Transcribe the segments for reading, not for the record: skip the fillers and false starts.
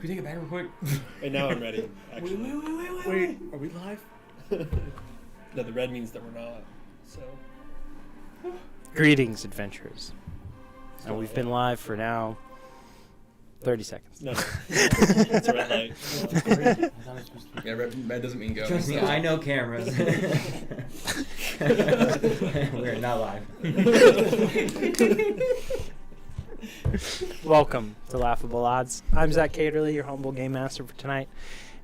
we take it back real quick? And now I'm ready, actually. Wait, are we live? No, the red means that we're not, so. Greetings, adventurers. And we've been live for now 30 seconds. No. It's a red light. Yeah, red doesn't mean go. Trust me, I know cameras. We're not live. Welcome to Laughable Odds. I'm Zach Caterly, your humble game master for tonight,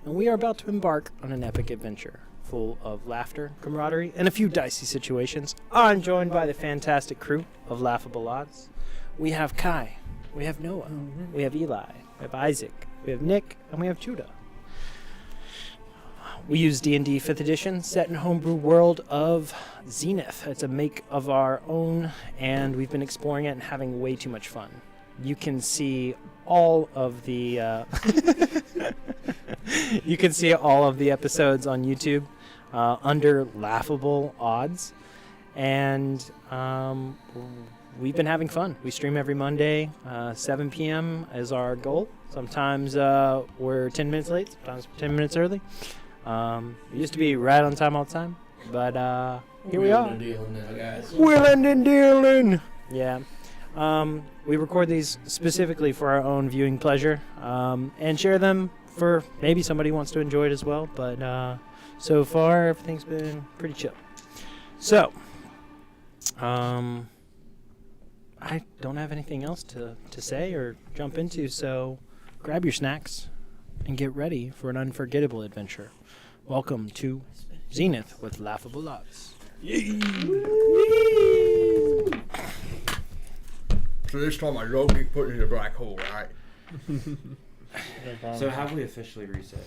and we are about to embark on an epic adventure full of laughter, camaraderie, and a few dicey situations. I'm joined by the fantastic crew of Laughable Odds. We have Kai, we have Noah, we have Eli, we have Isaac, we have Nick, and we have Judah. We use D&D 5th edition, set in homebrew world of Zenith. It's a make of our own, and we've been exploring it and having way too much fun. You can see all of the episodes on YouTube under Laughable Odds, and we've been having fun. We stream every Monday, 7 p.m. is our goal. Sometimes we're 10 minutes late, sometimes 10 minutes early. It used to be right on time all the time, but here we are. Wheeling and dealing. Yeah. We record these specifically for our own viewing pleasure, and share them for maybe somebody wants to enjoy it as well. But so far, everything's been pretty chill. So, I don't have anything else to say or jump into, so grab your snacks and get ready for an unforgettable adventure. Welcome to Zenith with Laughable Odds. So this time I don't get put in the black hole, right? So have we officially reset?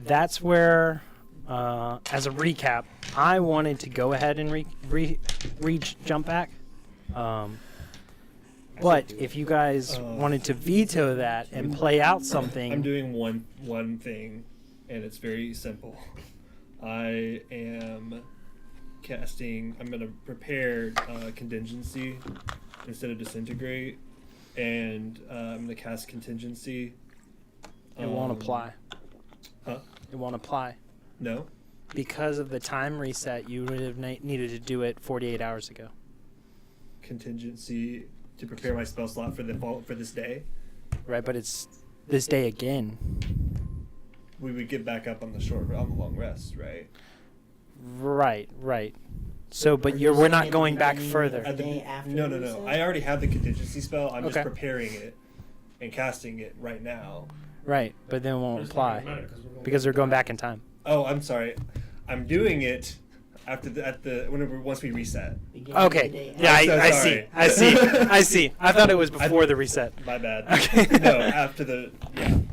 That's where, as a recap, I wanted to go ahead and jump back. But if you guys wanted to veto that and play out something... I'm doing one thing, and it's very simple. I am I'm going to prepare contingency instead of disintegrate, and I'm going to cast contingency. It won't apply. Huh? It won't apply. No? Because of the time reset, you would have needed to do it 48 hours ago. Contingency to prepare my spell slot for this day. Right, but it's this day again. We would get back up on the long rest, right? Right. So, but we're not going back further. No. I already have the contingency spell. I'm just preparing it and casting it right now. Right, but then it won't apply because we're going back in time. Oh, I'm sorry. I'm doing it once we reset. Okay. Yeah, I see. I thought it was before the reset. My bad. Okay. No, after the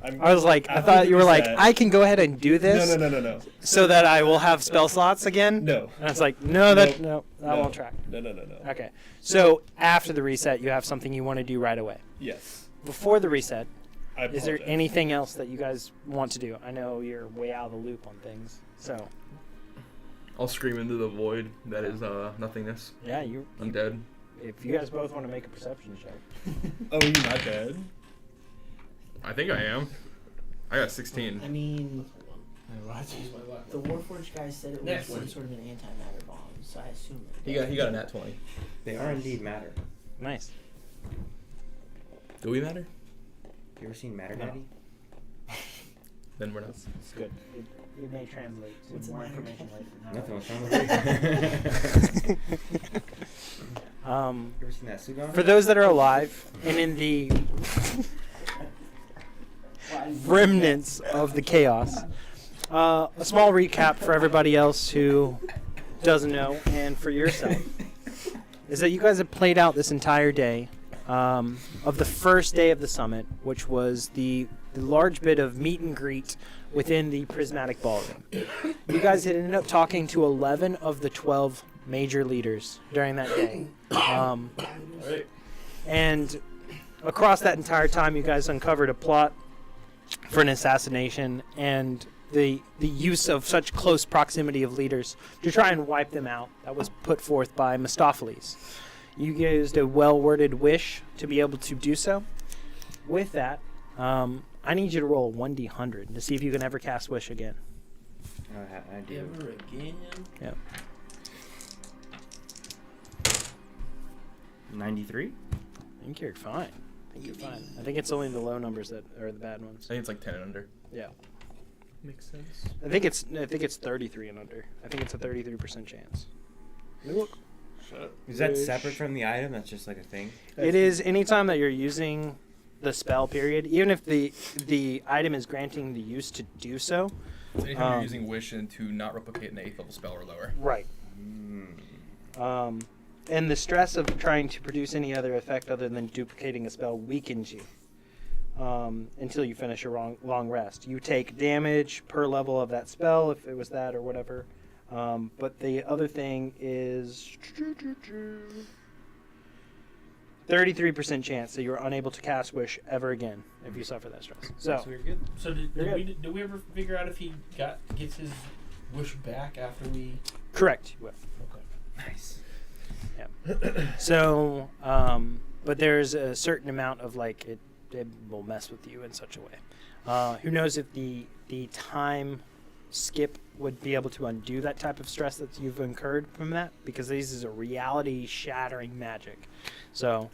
I was like, I thought you were like, I can go ahead and do this. No. So that I will have spell slots again. No. And I was like, that won't track. No. Okay. So after the reset, you have something you want to do right away. Yes. Before the reset, is there apologize. anything else that you guys want to do? I know you're way out of the loop on things, so. I'll scream into the void that is nothingness. Yeah, I'm dead. If you guys both want to make a perception check. Oh, you're not dead? I think I am. I got 16. I mean, the Warforged guy said it was some sort of an antimatter bomb, so I assume it. He got a nat 20. They are indeed matter. Nice. Do we matter? You ever seen Matter No. Daddy? Then we're not. It's good. It may translate What's to more a matter information later. Nothing was wrong with it. Um, You ever seen that Sugan? For those that are alive and in the remnants of the chaos, a small recap for everybody else who doesn't know, and for yourself, is that you guys have played out this entire day of the first day of the summit, which was the large bit of meet and greet within the prismatic ballroom. You guys had ended up talking to 11 of the 12 major leaders during that day. And across that entire time, you guys uncovered a plot for an assassination and the use of such close proximity of leaders to try and wipe them out. That was put forth by Mistopheles. You used a well-worded wish to be able to do so. With that, I need you to roll 1d100 to see if you can ever cast Wish again. I do. Ever again? Yeah. 93? I think you're fine. I think you're fine. I think it's only the low numbers that are the bad ones. I think it's like 10 and under. Yeah. Makes sense. I think it's 33 and under. I think it's a 33% chance. Let me look. Is that Wish. separate from the item? That's just like a thing? It is anytime that you're using the spell period, even if the item is granting the use to do so. So anytime you're using Wish and to not replicate an 8th level spell or lower. Right. And the stress of trying to produce any other effect other than duplicating a spell weakens you until you finish your long rest. You take damage per level of that spell, if it was that or whatever. But the other thing is 33% chance that you're unable to cast Wish ever again if you suffer that stress. So we're good. So did we ever figure out if he gets his wish back after we? correct. You will. Okay. Nice. So, but there's a certain amount of like it will mess with you in such a way. Who knows if the time skip would be able to undo that type of stress that you've incurred from that, because this is a reality shattering magic. So,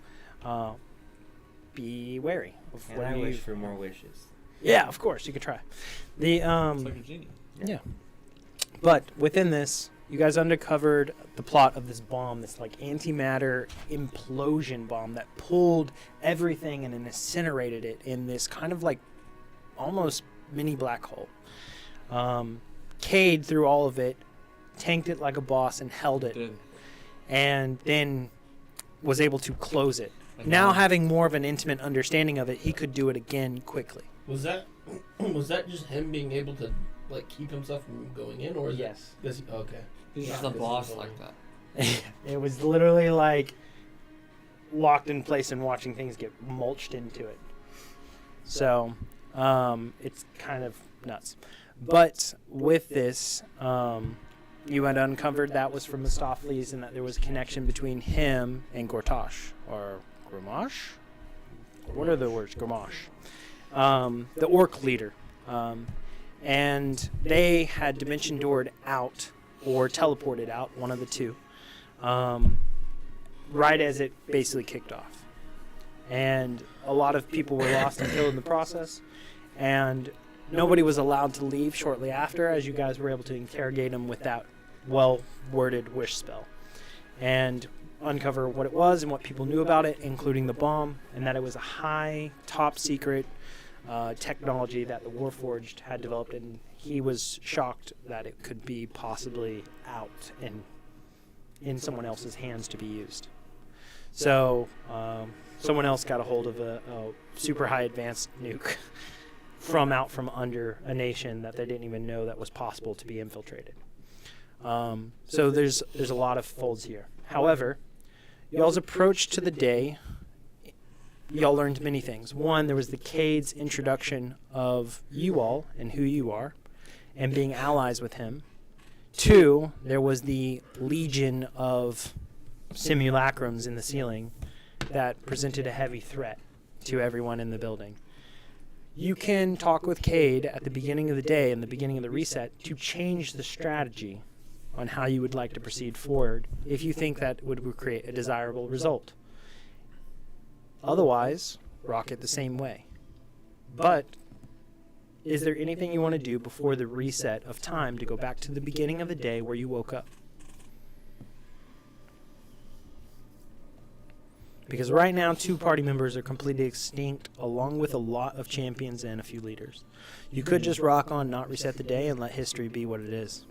be wary of And what I you. wish for more wishes. Yeah, of course you could try. The It's like a genie. yeah. But within this, you guys uncovered the plot of this bomb, this like antimatter implosion bomb that pulled everything and incinerated it in this kind of like almost mini black hole. Cade, through all of it, tanked it like a boss and held it, and then was able to close it. Now having more of an intimate understanding of it, he could do it again quickly. Was that just him being able to like keep himself from going in, or is Yes. It, does he, okay. He's Yeah, just a because boss he's like going- that. It was literally like locked in place and watching things get mulched into it. So it's kind of nuts. But with this, you had uncovered that was from Mistopheles and that there was a connection between him and Gortash. Or Gramash? What are the words? Gramash. The orc leader. And they had dimension doored out or teleported out, one of the two, right as it basically kicked off. And a lot of people were lost and killed in the process, and nobody was allowed to leave shortly after, as you guys were able to interrogate them with that well-worded wish spell and uncover what it was and what people knew about it, including the bomb, and that it was a high, top-secret technology that the Warforged had developed, and he was shocked that it could be possibly out and in someone else's hands to be used. So someone else got a hold of a super high advanced nuke from under a nation that they didn't even know that was possible to be infiltrated. So there's a lot of folds here. However, y'all's approach to the day, y'all learned many things. One, there was the Cade's introduction of you all and who you are and being allies with him. Two, there was the legion of simulacrums in the ceiling that presented a heavy threat to everyone in the building. You can talk with Cade at the beginning of the day and the beginning of the reset to change the strategy on how you would like to proceed forward if you think that would create a desirable result. Otherwise, rock it the same way. But is there anything you want to do before the reset of time to go back to the beginning of the day where you woke up? Because right now, 2 party members are completely extinct, along with a lot of champions and a few leaders. You could just rock on, not reset the day, and let history be what it is.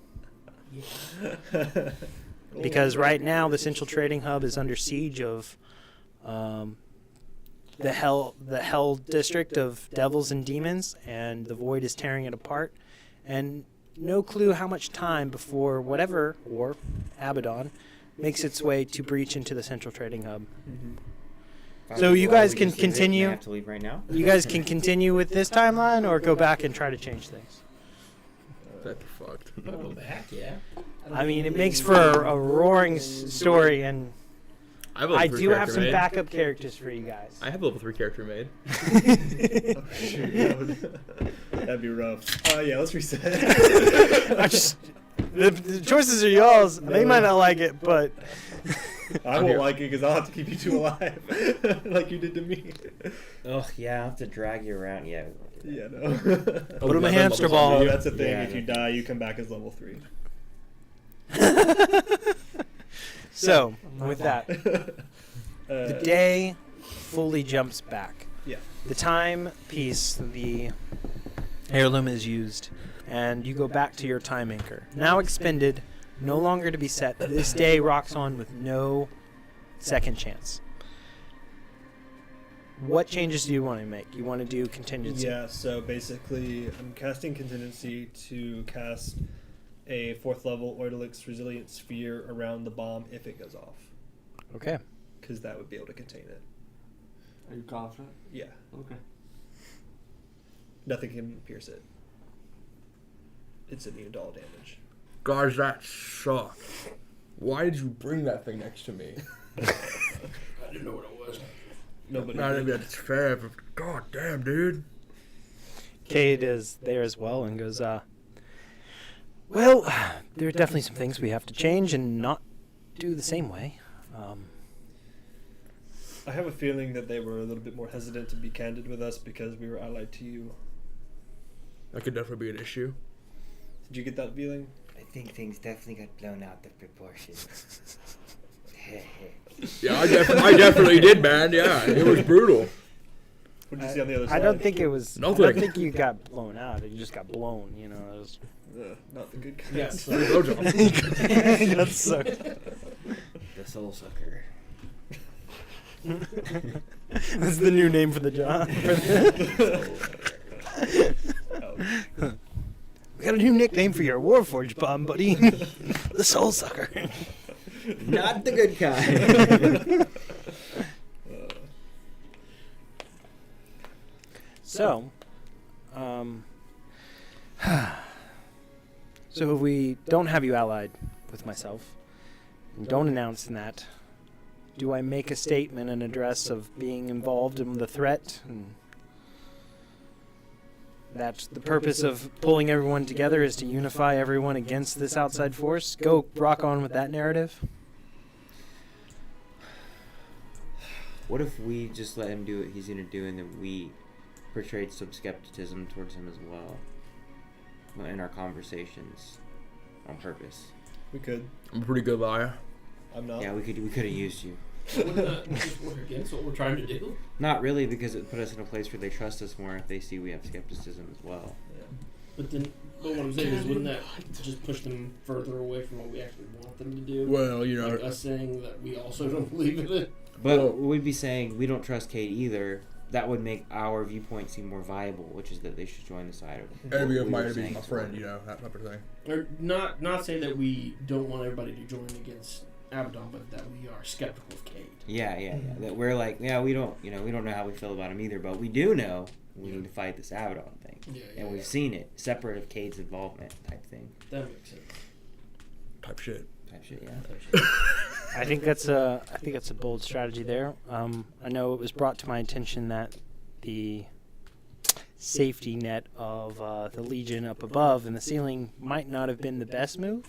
Because right now, the Central Trading Hub is under siege of the Hell District of devils and demons, and the Void is tearing it apart. And no clue how much time before whatever, or Abaddon, makes its way to breach into the Central Trading Hub. So you guys can continue. I have to leave right now. You guys can continue with this timeline, or go back and try to change things. That'd be fucked. I'll go back, yeah. I mean, it makes for a roaring story, and I have a level 3 do have character some made. backup characters for you guys. I have a level 3 character made. Oh, shoot, that'd be rough. Yeah, let's reset. The choices are y'all's. They might not like it, but I won't like it because I'll have to keep you two alive, like you did to me. Oh yeah, I'll have to drag you around. Yeah. Yeah, no. put him a 11 hamster levels ball. Oh, that's the thing. Yeah, if you yeah. die, you come back as level 3. So, with that, the Uh, day fully jumps back. Yeah. The time piece, the heirloom is used, and you go back to your time anchor. Now expended, no longer to be set. This day rocks on with no second chance. What changes do you want to make? You want to do contingency? Yeah, so basically, I'm casting contingency to cast a 4th level Oidolix Resilient Sphere around the bomb if it goes off, Okay. because that would be able to contain it. Are you confident? Yeah, Okay. nothing can pierce it. It's immune to all damage. Guys, that sucked. Why did you bring that thing next to me? I didn't know what it was. Nobody. Not did. even that's fair, but god damn, dude. Cade is there as well and goes, well, there are definitely some things we have to change and not do the same way. I have a feeling that they were a little bit more hesitant to be candid with us because we were allied to you. That could definitely be an issue. Did you get that feeling? I think things definitely got blown out of proportion. Yeah, I definitely did, man. Yeah, it was brutal. What did you see on the other side? I don't think it was. I Nothing. don't think you got blown out. You just got blown. You know. It was, Not the good kind. Yes. that sucked. The soul sucker. That's the new name for the job. Ouch. We got a new nickname for your Warforged bomb, buddy. The Soul Sucker. Not the good kind. So, so if we don't have you allied with myself, and don't announce that, do I make a statement and address of being involved in the threat? And that's the purpose of pulling everyone together is to unify everyone against this outside force? Go rock on with that narrative. What if we just let him do what he's gonna do, and then we portrayed some skepticism towards him as well in our conversations on purpose? We could. I'm a pretty good liar. I'm not. Yeah, we could have used you. Wouldn't that just work against what we're trying to do? Not really, because it put us in a place where they trust us more if they see we have skepticism as well. But what I'm saying is, wouldn't that just push them further away from what we actually want them to do? Well, you know, Like us saying that we also don't believe in it. But Well- we'd be saying we don't trust Kate either. That would make our viewpoint seem more viable, which is that they should join the side of enemy what of we my were enemy is saying my as friend, well. you know, that type of thing. Or not say that we don't want everybody to join against Abaddon, but that we are skeptical of Cade. Yeah. That we're like, yeah, we don't know how we feel about him either, but we do know we need to fight this Abaddon thing, Yeah, and we've seen it separate of Cade's involvement type thing, That makes sense. Type shit. type shit. Yeah. I think that's a bold strategy there. I know it was brought to my attention that the safety net of the Legion up above in the ceiling might not have been the best move.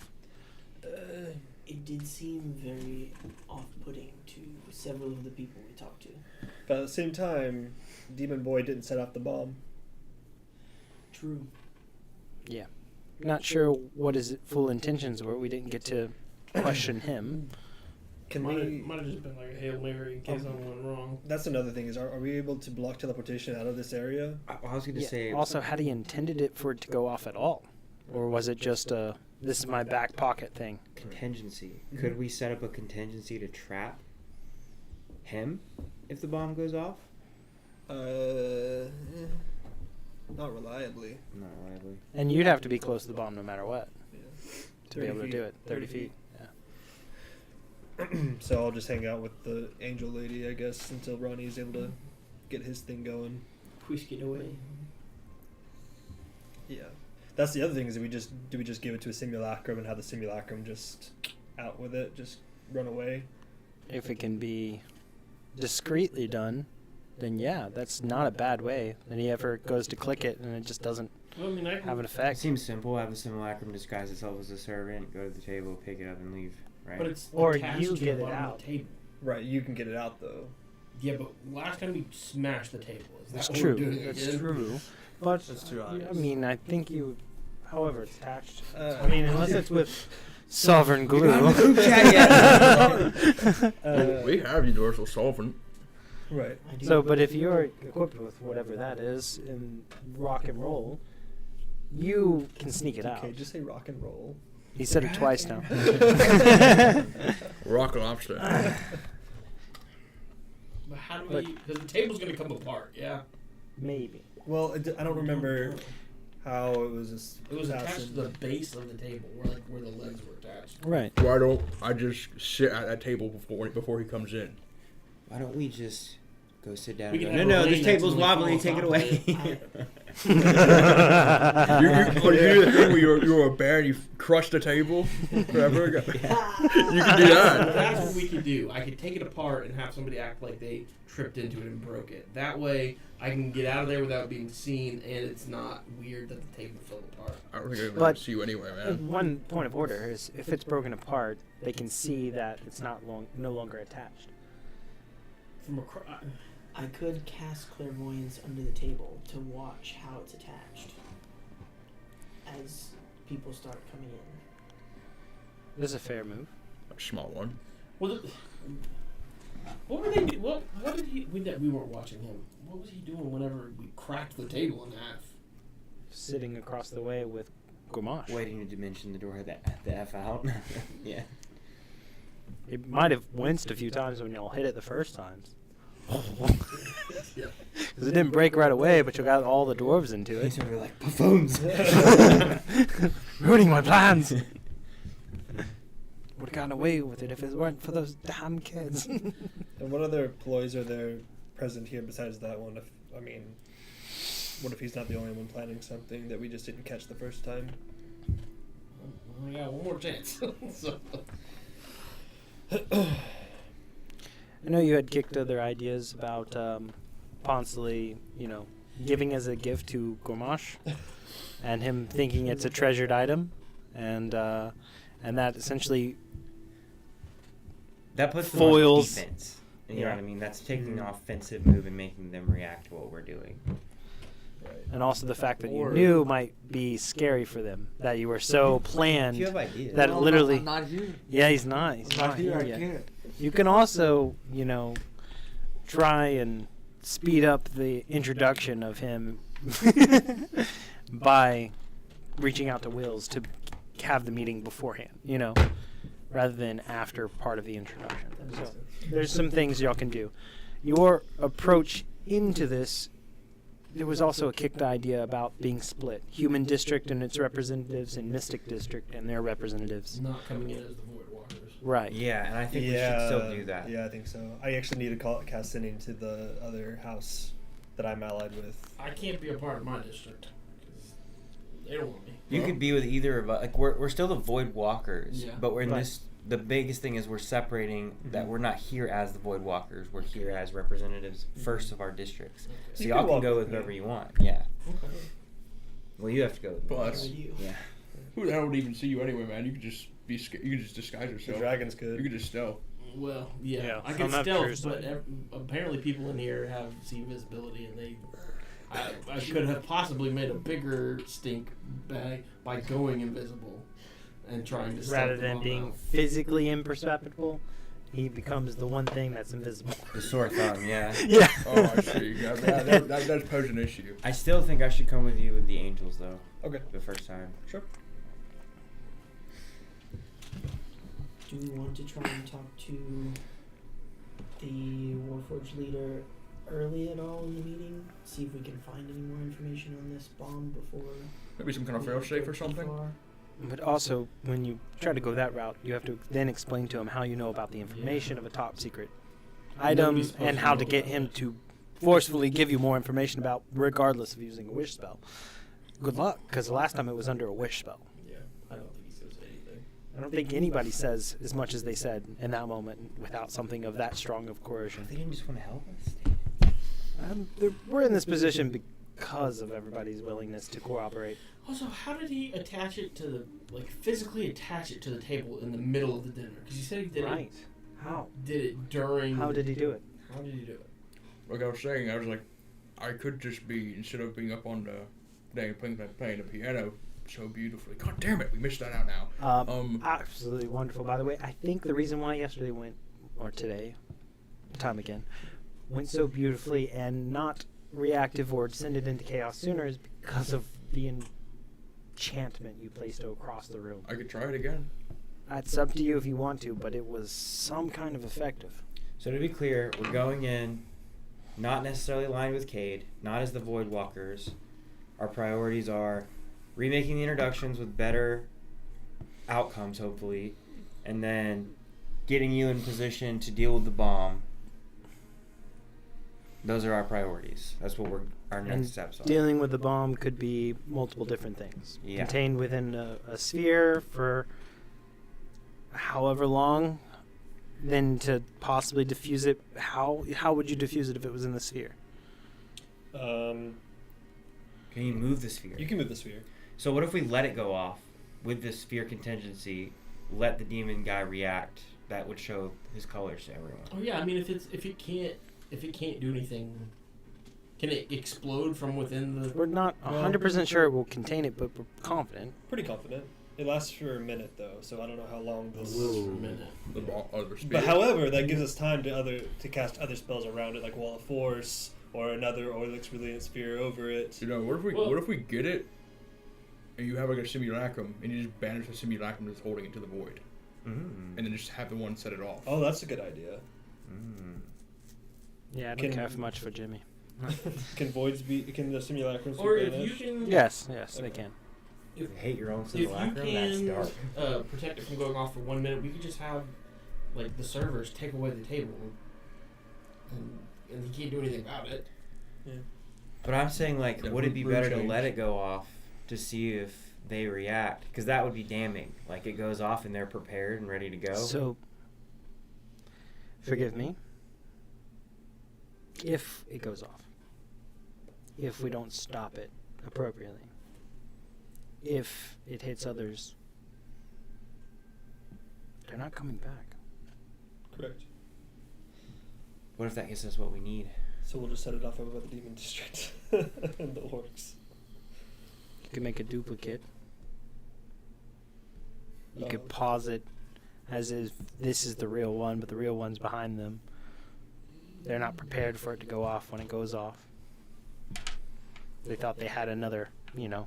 It did seem very off-putting to several of the people we talked to. But at the same time, Demon Boy didn't set off the bomb. True. Yeah. Not sure what his full intentions were. We didn't get to question him. Can might we? have just been like a Hail Mary in case something went wrong. That's another thing. Are we able to block teleportation out of this area? I was gonna Yeah. say Also, had he intended it for it to go off at all? Or was it just a, this is my back pocket thing? contingency. Could we set up a contingency to trap him if the bomb goes off? Not reliably. Not reliably. And you'd have to be close to the bomb no matter what Yeah. to be 30 able to feet. do it. 30 feet. Yeah. So I'll just hang out with the angel lady, I guess, until Ronnie's able to get his thing going. Whiskey away. Yeah. That's the other thing is do we just give it to a simulacrum and have the simulacrum just out with it, just run away? if it can be discreetly done, then yeah, that's not a bad way. Then he ever goes to click it and it just doesn't Well, I mean, I have an It effect. seems simple. Have a simulacrum disguise itself as a servant, go to the table, pick it up, and leave. Right? but it's Or attached you to get the it bottom of out. the table. Right, you can get it out though. Yeah, but last time we smashed the table. Is that That's what true. We're doing That's again? true. But That's too I obvious. mean, I think you, however it's attached. Uh, I mean, unless it's with sovereign glue. We have universal solvent. Right. I do. So, but if you're equipped with whatever that is in rock and roll, you can sneak it out. Okay, just say rock and roll. He said it twice now. Rock lobster. But how do But- we? Because the table's gonna come apart. Yeah. Maybe. Well, I don't remember how it was. It was attached to the base of the table, where the legs were attached. Right. Why don't I just sit at that table before he comes in? Why don't we just go sit down? We And can go, have no, a no, plane this that's table's really wobbly. falls Take it off away. You do the thing where you're a bear and you crush the table forever. You can do that. That's what we could do. I could take it apart and have somebody act like they tripped into it and broke it. That way, I can get out of there without being seen, and it's not weird that the table fell apart. I don't think But- I see you anyway, man. One point of order is if it's broken apart, they can see that it's no longer attached. From across. I could cast clairvoyance under the table to watch how it's attached as people start coming in. This is a fair move. A small one. Well, what were they? What did he? We weren't watching him. What was he doing whenever we cracked the table in half? Sitting across the way with Gomash. Waiting to dimension the door the F out. Yeah. It might have winced a few times when y'all hit it the first times. Yeah. Because it didn't break right away, but you got all the dwarves into He's it. sort of like buffoons. Ruining my plans. Would have gotten away with it if it weren't for those damn kids. And what other ploys are there present here besides that one? What if he's not the only one planning something that we just didn't catch the first time? I got one more chance. So, I know you had kicked other ideas about Ponsley, giving as a gift to Gomash, and him thinking it's a treasured item, and that essentially That puts them Foils. on defense. You know Yeah. what I mean? That's taking an offensive move and making them react to what we're doing. Right. and also the fact that you Or- knew might be scary for them, that you were so planned. If you have ideas. That literally- I'm not here. Yeah, he's not. He's I'm not not here. I here yet. can't. You can also, try and speed up the introduction of him by reaching out to Wills to have the meeting beforehand, rather than after part of the introduction. So there's some things y'all can do. Your approach into this, there was also a kicked idea about being split. Human District and its representatives and Mystic District and their representatives. not coming in as the Void Walkers. Right. Yeah, and I think we should still do that. Yeah, I think so. I actually need to cast in to the other house that I'm allied with. I can't be a part of my district because they don't want me. You could be with either of us. Like we're still the Void Walkers, Yeah. but we're in Right. this. The biggest thing is we're separating that we're not here as the Void Walkers. We're here as representatives first of our districts. Okay. So You y'all can can walk go with with me. whoever you want. Yeah. Okay. Well, you have to go with me. Plus, You. Yeah. who the hell would even see you anyway, man? You could just be scared. You could just disguise The yourself. dragon's You good. could just stealth. Well, yeah, Yeah, I I'm can not stealth, curious. but apparently people in here have see visibility, and I could have possibly made a bigger stink by going invisible and trying to stealth Rather them than all being out. physically imperceptible, he becomes the one thing that's invisible. The sore thumb. Yeah. Yeah. Oh, I see. Yeah, that does pose an issue. I still think I should come with you with the angels though. Okay. The first time. Sure. Do we want to try and talk to the Warforged leader early at all in the meeting? See if we can find any more information on this bomb before. Maybe some kind of we fail safe go or too something. far? But also, when you try to go that route, you have to then explain to him how you know about the information of a top secret item Nobody's supposed and to how know to get about him it. to forcefully give you more information about, regardless of using a wish spell. Good luck, because the last time it was under a wish spell. Yeah, I don't think he's gonna say anything. I don't think anybody says as much as they said in that moment without something of that strong of coercion. They didn't just want to help us. We're in this position because of everybody's willingness to cooperate. Also, how did he attach it to the physically attach it to the table in the middle of the dinner? Because you said he did Right. it. How? Did it during? How did he do it? How did he do it? Like I was saying, I was like, I could just be, instead of being up on the dang playing the piano so beautifully. God damn it, we missed that out now. Absolutely wonderful. By the way, I think the reason why yesterday went, or today, time again, went so beautifully and not reactive or descended into chaos sooner is because of the enchantment you placed across the room. I could try it again. It's up to you if you want to, but it was some kind of effective. So to be clear, we're going in not necessarily aligned with Cade, not as the Void Walkers. Our priorities are remaking the introductions with better outcomes, hopefully, and then getting you in position to deal with the bomb. Those are our priorities. That's what our next And steps are. dealing with the bomb could be multiple different things. Yeah. Contained within a sphere for however long, then to possibly diffuse it. How would you diffuse it if it was in the sphere? Can you move the sphere? You can move the sphere. So what if we let it go off with the sphere contingency, let the demon guy react? That would show his colors to everyone. Oh yeah, I mean, if it can't do anything, can it explode from within the? We're not 100% sure it will contain it, but we're confident. Pretty confident. It lasts for a minute though, so I don't know how long this. For a minute. The other speed. But however, that gives us time to cast other spells around it, like Wall of Force or another Orlix Brilliant Sphere over it. You know, what if we get it, and you have like a simulacrum, and you just banish the simulacrum that's holding it to the void, and then just have the one set it off. Oh, that's a good idea. Yeah, I don't care much for Jimmy. Can the simulacrums Or be if you banished? can. Yes, they can. You hate your own If you simulacrum? That's can dark. protect it from going off for 1 minute, we could just have the servers take away the table, and he can't do anything about it. Yeah. But I'm saying, Yeah, would it be room better to change. let it go off to see if they react? Because that would be damning. Like, it goes off and they're prepared and ready to go. So, forgive me. If it goes off. If we don't stop it appropriately. If it hits others, they're not coming back. Correct. What if that gives us what we need? So we'll just set it off over by the demon district and the orcs. You could make a duplicate. You could Oh. pause it as if this is the real one, but the real one's behind them. They're not prepared for it to go off when it goes off. They thought they had another,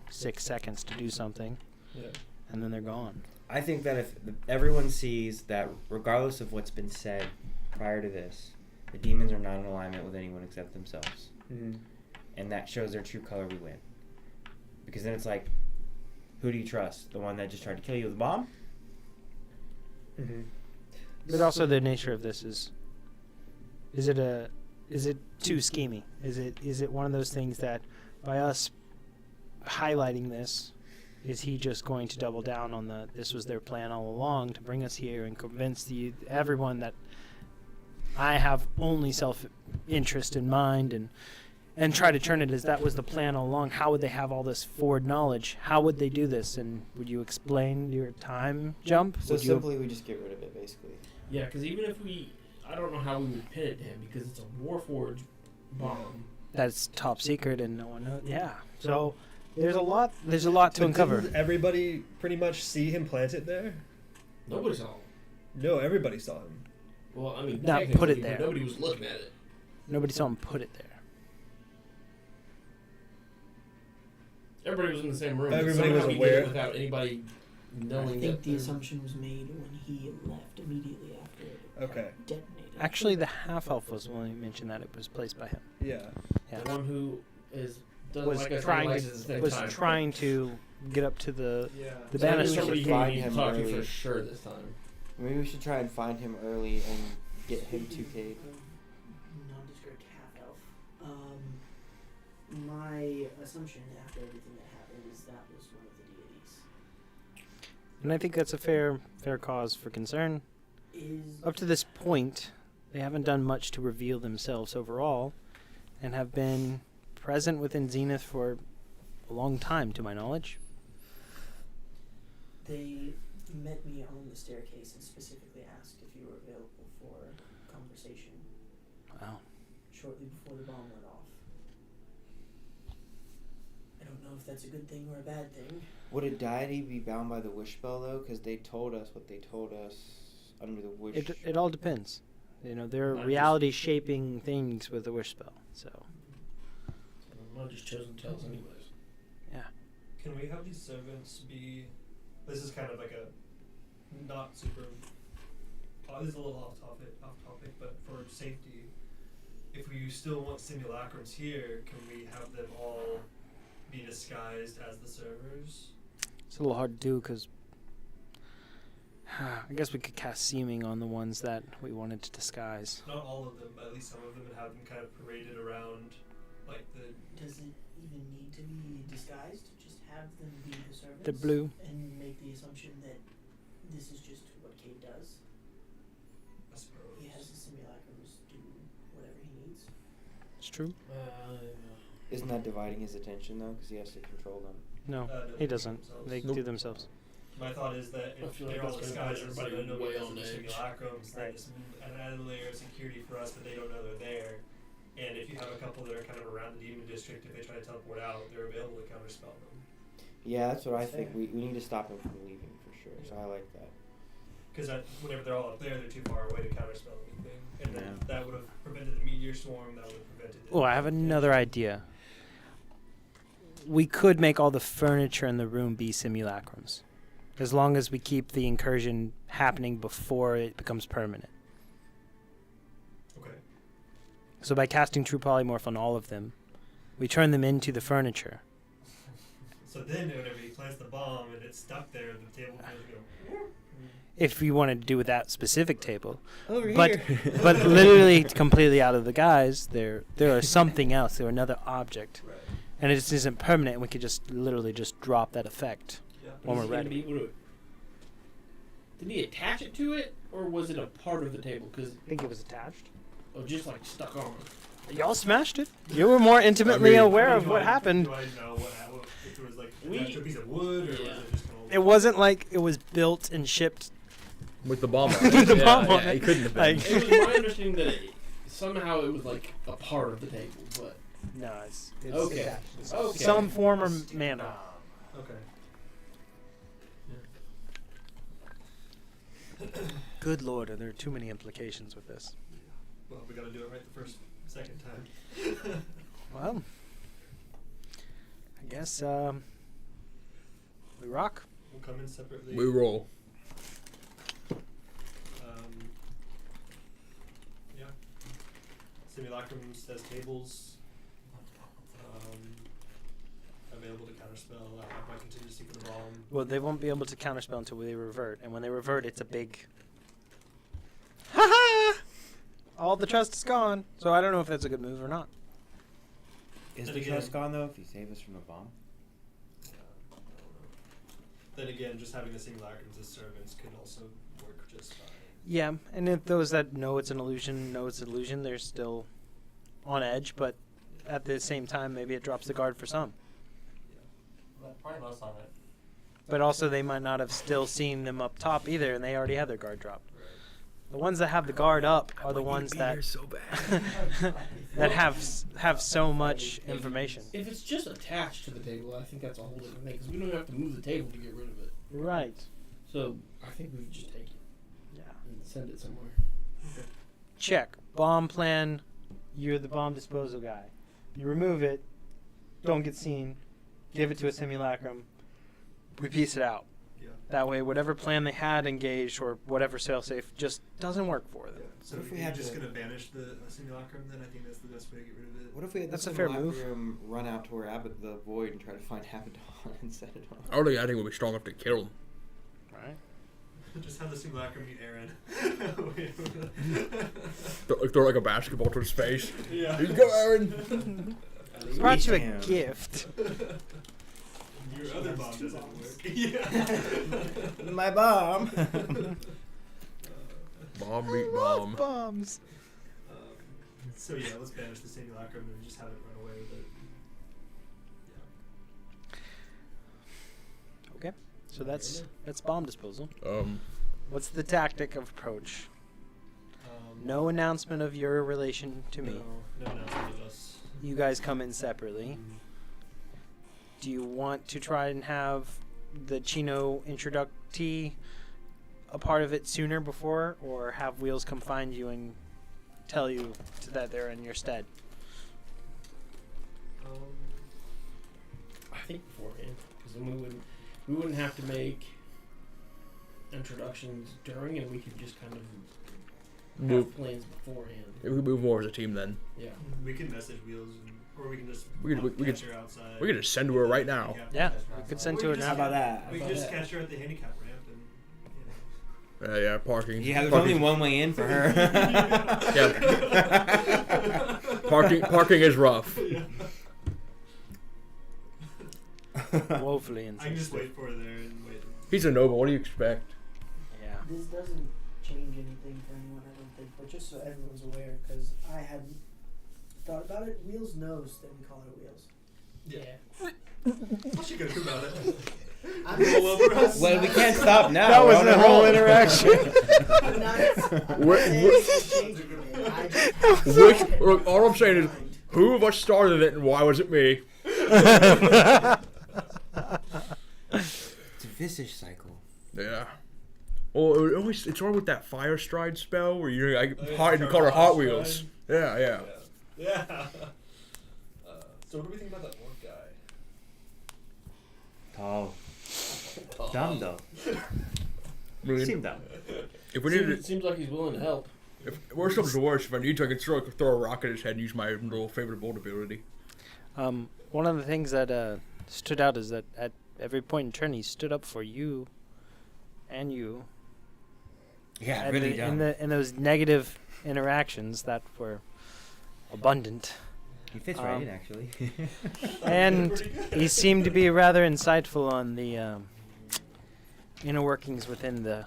6 seconds to do something, Yeah. and then they're gone. I think that if everyone sees that, regardless of what's been said prior to this, the demons are not in alignment with anyone except themselves. Mm-hmm. And that shows their true color, we win. Because then it's like, who do you trust? The one that just tried to kill you with a bomb? Mm-hmm. But also the nature of this is it too schemy? Is it one of those things that by us highlighting this, is he just going to double down on this was their plan all along to bring us here and convince everyone that I have only self-interest in mind and try to turn it as that was the plan all along? How would they have all this forward knowledge? How would they do this? And would you explain your time jump? So Would you- simply, we just get rid of it, basically. Yeah, because even if I don't know how we would pin it to him because it's a Warforged bomb. that's top secret and no one knows. Yeah. So there's a lot to uncover. Didn't everybody pretty much see him plant it there? Nobody saw him. No, everybody saw him. Well, I mean, Not technically, put it but there. Nobody was looking at it. Nobody saw him put it there. Everybody was in the same room. but Everybody somehow was he did aware. it without anybody I knowing think that. the assumption was made when he left immediately after it Okay. detonated. Actually, the half elf was the one who mentioned that it was placed by him. Yeah. Yeah. The one who does Was like a trying license at the same was time. trying to get up to the So banister. somebody should who find we need to him talk to early. for sure this time. Maybe we should try and find him early and get him to Cade. Nondescript half elf. My assumption after everything that happened is that was one of the deities. And I think that's a fair cause for concern. Up to this point, they haven't done much to reveal themselves overall, and have been present within Zenith for a long time, to my knowledge. They met me on the staircase and specifically asked if you were available for conversation. Wow. Shortly before the bomb went off. I don't know if that's a good thing or a bad thing. Would a deity be bound by the wish spell though? Because they told us what they told us under the wish. It all depends. You know, they're Not reality shaping things with the wish spell. So Not just chosen tales, anyways. Can we have these servants be? This is kind of like a not super. This is a little off topic, but for safety, if we still want simulacrums here, can we have them all be disguised as the servers? it's a little hard to do because I guess we could cast seeming on the ones that we wanted to disguise. Not all of them, but at least some of them, and have them kind of paraded around, like the. Does it even need to be disguised? Just have them be the servants? The blue. And make the assumption that this is just what Cade does. I suppose. He has the simulacrums do whatever he needs. It's true. Isn't that dividing his attention though? Because he has to control them. No, No, he they doesn't. themselves. They do themselves. My thought is that I if feel like they're all that's gonna put disguised, so everybody that nobody way knows on the edge. simulacrums, then Right. it's an added layer of security for us that they don't know they're there. And if you have a couple that are kind of around the demon district, if they try to teleport out, they're available to counterspell them. Yeah, that's what I think. Fair. We need to stop him from leaving for sure. So I like that. Because whenever they're all up there, they're too far away to counterspell anything. And then Yeah. that would have prevented the meteor swarm, that would have prevented it. Oh, I have another idea. We could make all the furniture in the room be simulacrums, as long as we keep the incursion happening before it becomes permanent. Okay. So by casting True Polymorph on all of them, we turn them into the furniture. So then whenever he plants the bomb and it's stuck there, the table can go. If you wanted to do with that specific table. Over But here. but literally completely out of the guise, there are something else, they're another object. Right. And it just isn't permanent, and we could just literally just drop that effect. Yeah. When we're Is it gonna ready. Did he attach it to it, or was it a part of the table? Because I think it was attached. just like stuck on. Y'all smashed it. You were more intimately aware of what happened. Do I know what happened? If it was like We- attached to a piece of wood, or was Yeah. it just kind of. It wasn't like it was built and shipped. With the bomb on With it. the Yeah, bomb on yeah, it. It couldn't have been. Like- It was my understanding that somehow it was like a part of the table, but No, it's Okay. attached. It's Okay. some form or manner. Okay. Good lord, are there too many implications with this? Well, we got to do it right the second time. Well, I guess we rock. We'll come in separately. We roll. Yeah. Simulacrums as tables. Available to counterspell. I have my contingency for the bomb. Well, they won't be able to counterspell until they revert, and when they revert, it's a big. Ha ha! All the trust is gone. So I don't know if that's a good move or not. Is And the again- trust gone though? If you save us from a bomb? Then again, just having the simulacrums as servants could also work just fine. Yeah, and if those that know it's an illusion, they're still on edge, but at the same time, maybe it drops the guard for some. Probably less on it. But also, they might not have still seen them up top either, and they already have their guard dropped. The ones that have the guard up are the ones that so bad. that have so much information. if it's just attached to the table, I think that's a whole different thing because we don't have to move the table to get rid of it. Right. So I think we could just take it Yeah. and send it somewhere. Check. Bomb plan. You're the bomb disposal guy. You remove it. Don't get seen. Give it to a simulacrum. We piece it out. Yeah. That way, whatever plan they had engaged or whatever failsafe just doesn't work for them. So What if we you're had just to- going to banish the simulacrum, then I think that's the best way to get rid of it. What if we had That's the a fair move. simulacrum run out to where the void and try to find Abaddon and set it I on? don't think we'll be strong enough to kill him. Right. Just have the simulacrum meet Aaron. Throw like a basketball to his face. Yeah. Here you go, Aaron. Brought you a Damn. gift. Your other bomb two doesn't bombs. work. Yeah. My bomb. Bomb meat bomb. Bombs. So yeah, let's banish the simulacrum and just have it run away with it. Okay. So that's bomb disposal. Um, What's the tactic of approach? Yeah. No announcement of your relation to me. No announcement of us. You guys come in separately. Do you want to try and have the Chino introductee a part of it sooner before, or have Wheels come find you and tell you that they're in your stead? I think beforehand, because then we wouldn't have to make introductions during, and we could just kind of move. have plans beforehand. We could move more as a team then. Yeah. We can message Wheels, or we can just We could catch her outside. we could just send to her right now. Yeah, we could send to her Or you now. How about that? We How can just about catch her at the handicap ramp and. Yeah, parking. Yeah, there's parking. only one way in for her. Yeah. Parking is rough. Woefully I can just insensitive. wait for her there and wait. He's a noble. What do you expect? Yeah. This doesn't change anything for anyone, I don't think, but just so everyone's aware, because I hadn't thought about it. Wheels knows that we call her Wheels. Yeah. What's she gonna do about it? I'm Roll over us? Well, we can't stop now. That We're was on the a whole roll. interaction. I'm not Wh- saying it's changing anything. I just Which, look, all I'm saying is, who of us started it and why was it me? It's a vicious cycle. Yeah. Well, it started with that fire stride spell where you yeah, call her Hot Stride. Wheels. Yeah. Yeah. So what do we think about that orc guy? Tall. Dumb though. I mean, Seem dumb. if we need to, Seems like he's willing to help. if worst comes to worst, if I need to, I can throw a rock at his head and use my little favorite bolt ability. One of the things that stood out is that at every point in turn he stood up for you and you. Yeah, And really dumb. in those negative interactions that were abundant. He fits right in, actually. And he seemed to be rather insightful on the inner workings within the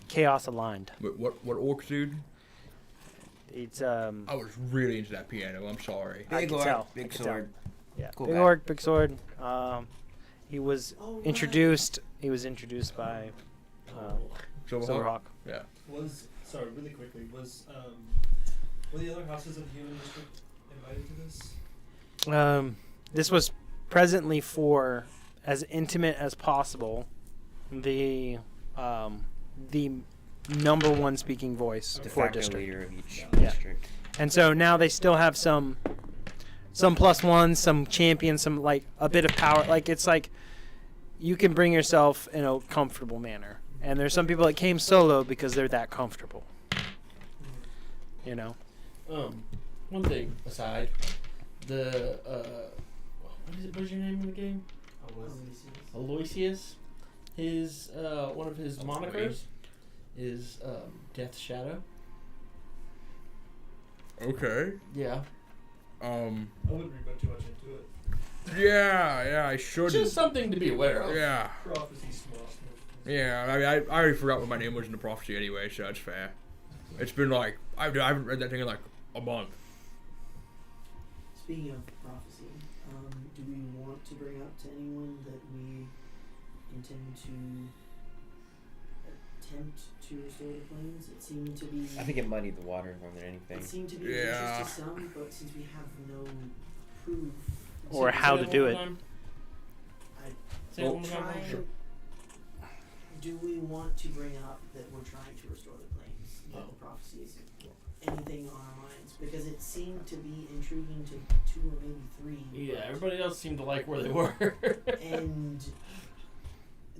Chaos Aligned. What orc dude? It's I was really into that piano. I'm sorry. I Big can orc, tell. I big can sword. yeah, Cool big guy. orc, big sword. He was Oh, right. introduced. He was introduced by Silverhawk? Silverhawk. Yeah. Sorry, really quickly, were the other houses of the human district invited to this? This was presently for as intimate as possible. The number one speaking voice De for facto district. leader of each Yeah. district. And so now they still have some +1s, some champions, some like a bit of power. Like it's like you can bring yourself in a comfortable manner. And there's some people that came solo because they're that comfortable. You know. One thing aside, the what is your name in the game? Aloysius. His one of his monikers is Death Shadow. Okay. Yeah. I wouldn't read too much into it. Yeah, I should. Just something to be aware of. Yeah. Prophecy small. Yeah, I mean, I already forgot what my name was in the prophecy anyway, so that's fair. It's been like, I haven't read that thing in like a month. Speaking of prophecy, do we want to bring up to anyone that we intend to attempt to restore the planes? It seemed to be. I think it muddied the water more than anything. It seemed to be of Yeah. interest to some, but since we have no proof, Or how to do it. Say it one more time. try. Sure. Do we want to bring up that we're trying to restore the planes? That Oh. the prophecies, anything on our minds? Because it seemed to be intriguing to 2 or maybe 3. Yeah, but- everybody else seemed to like where they were. and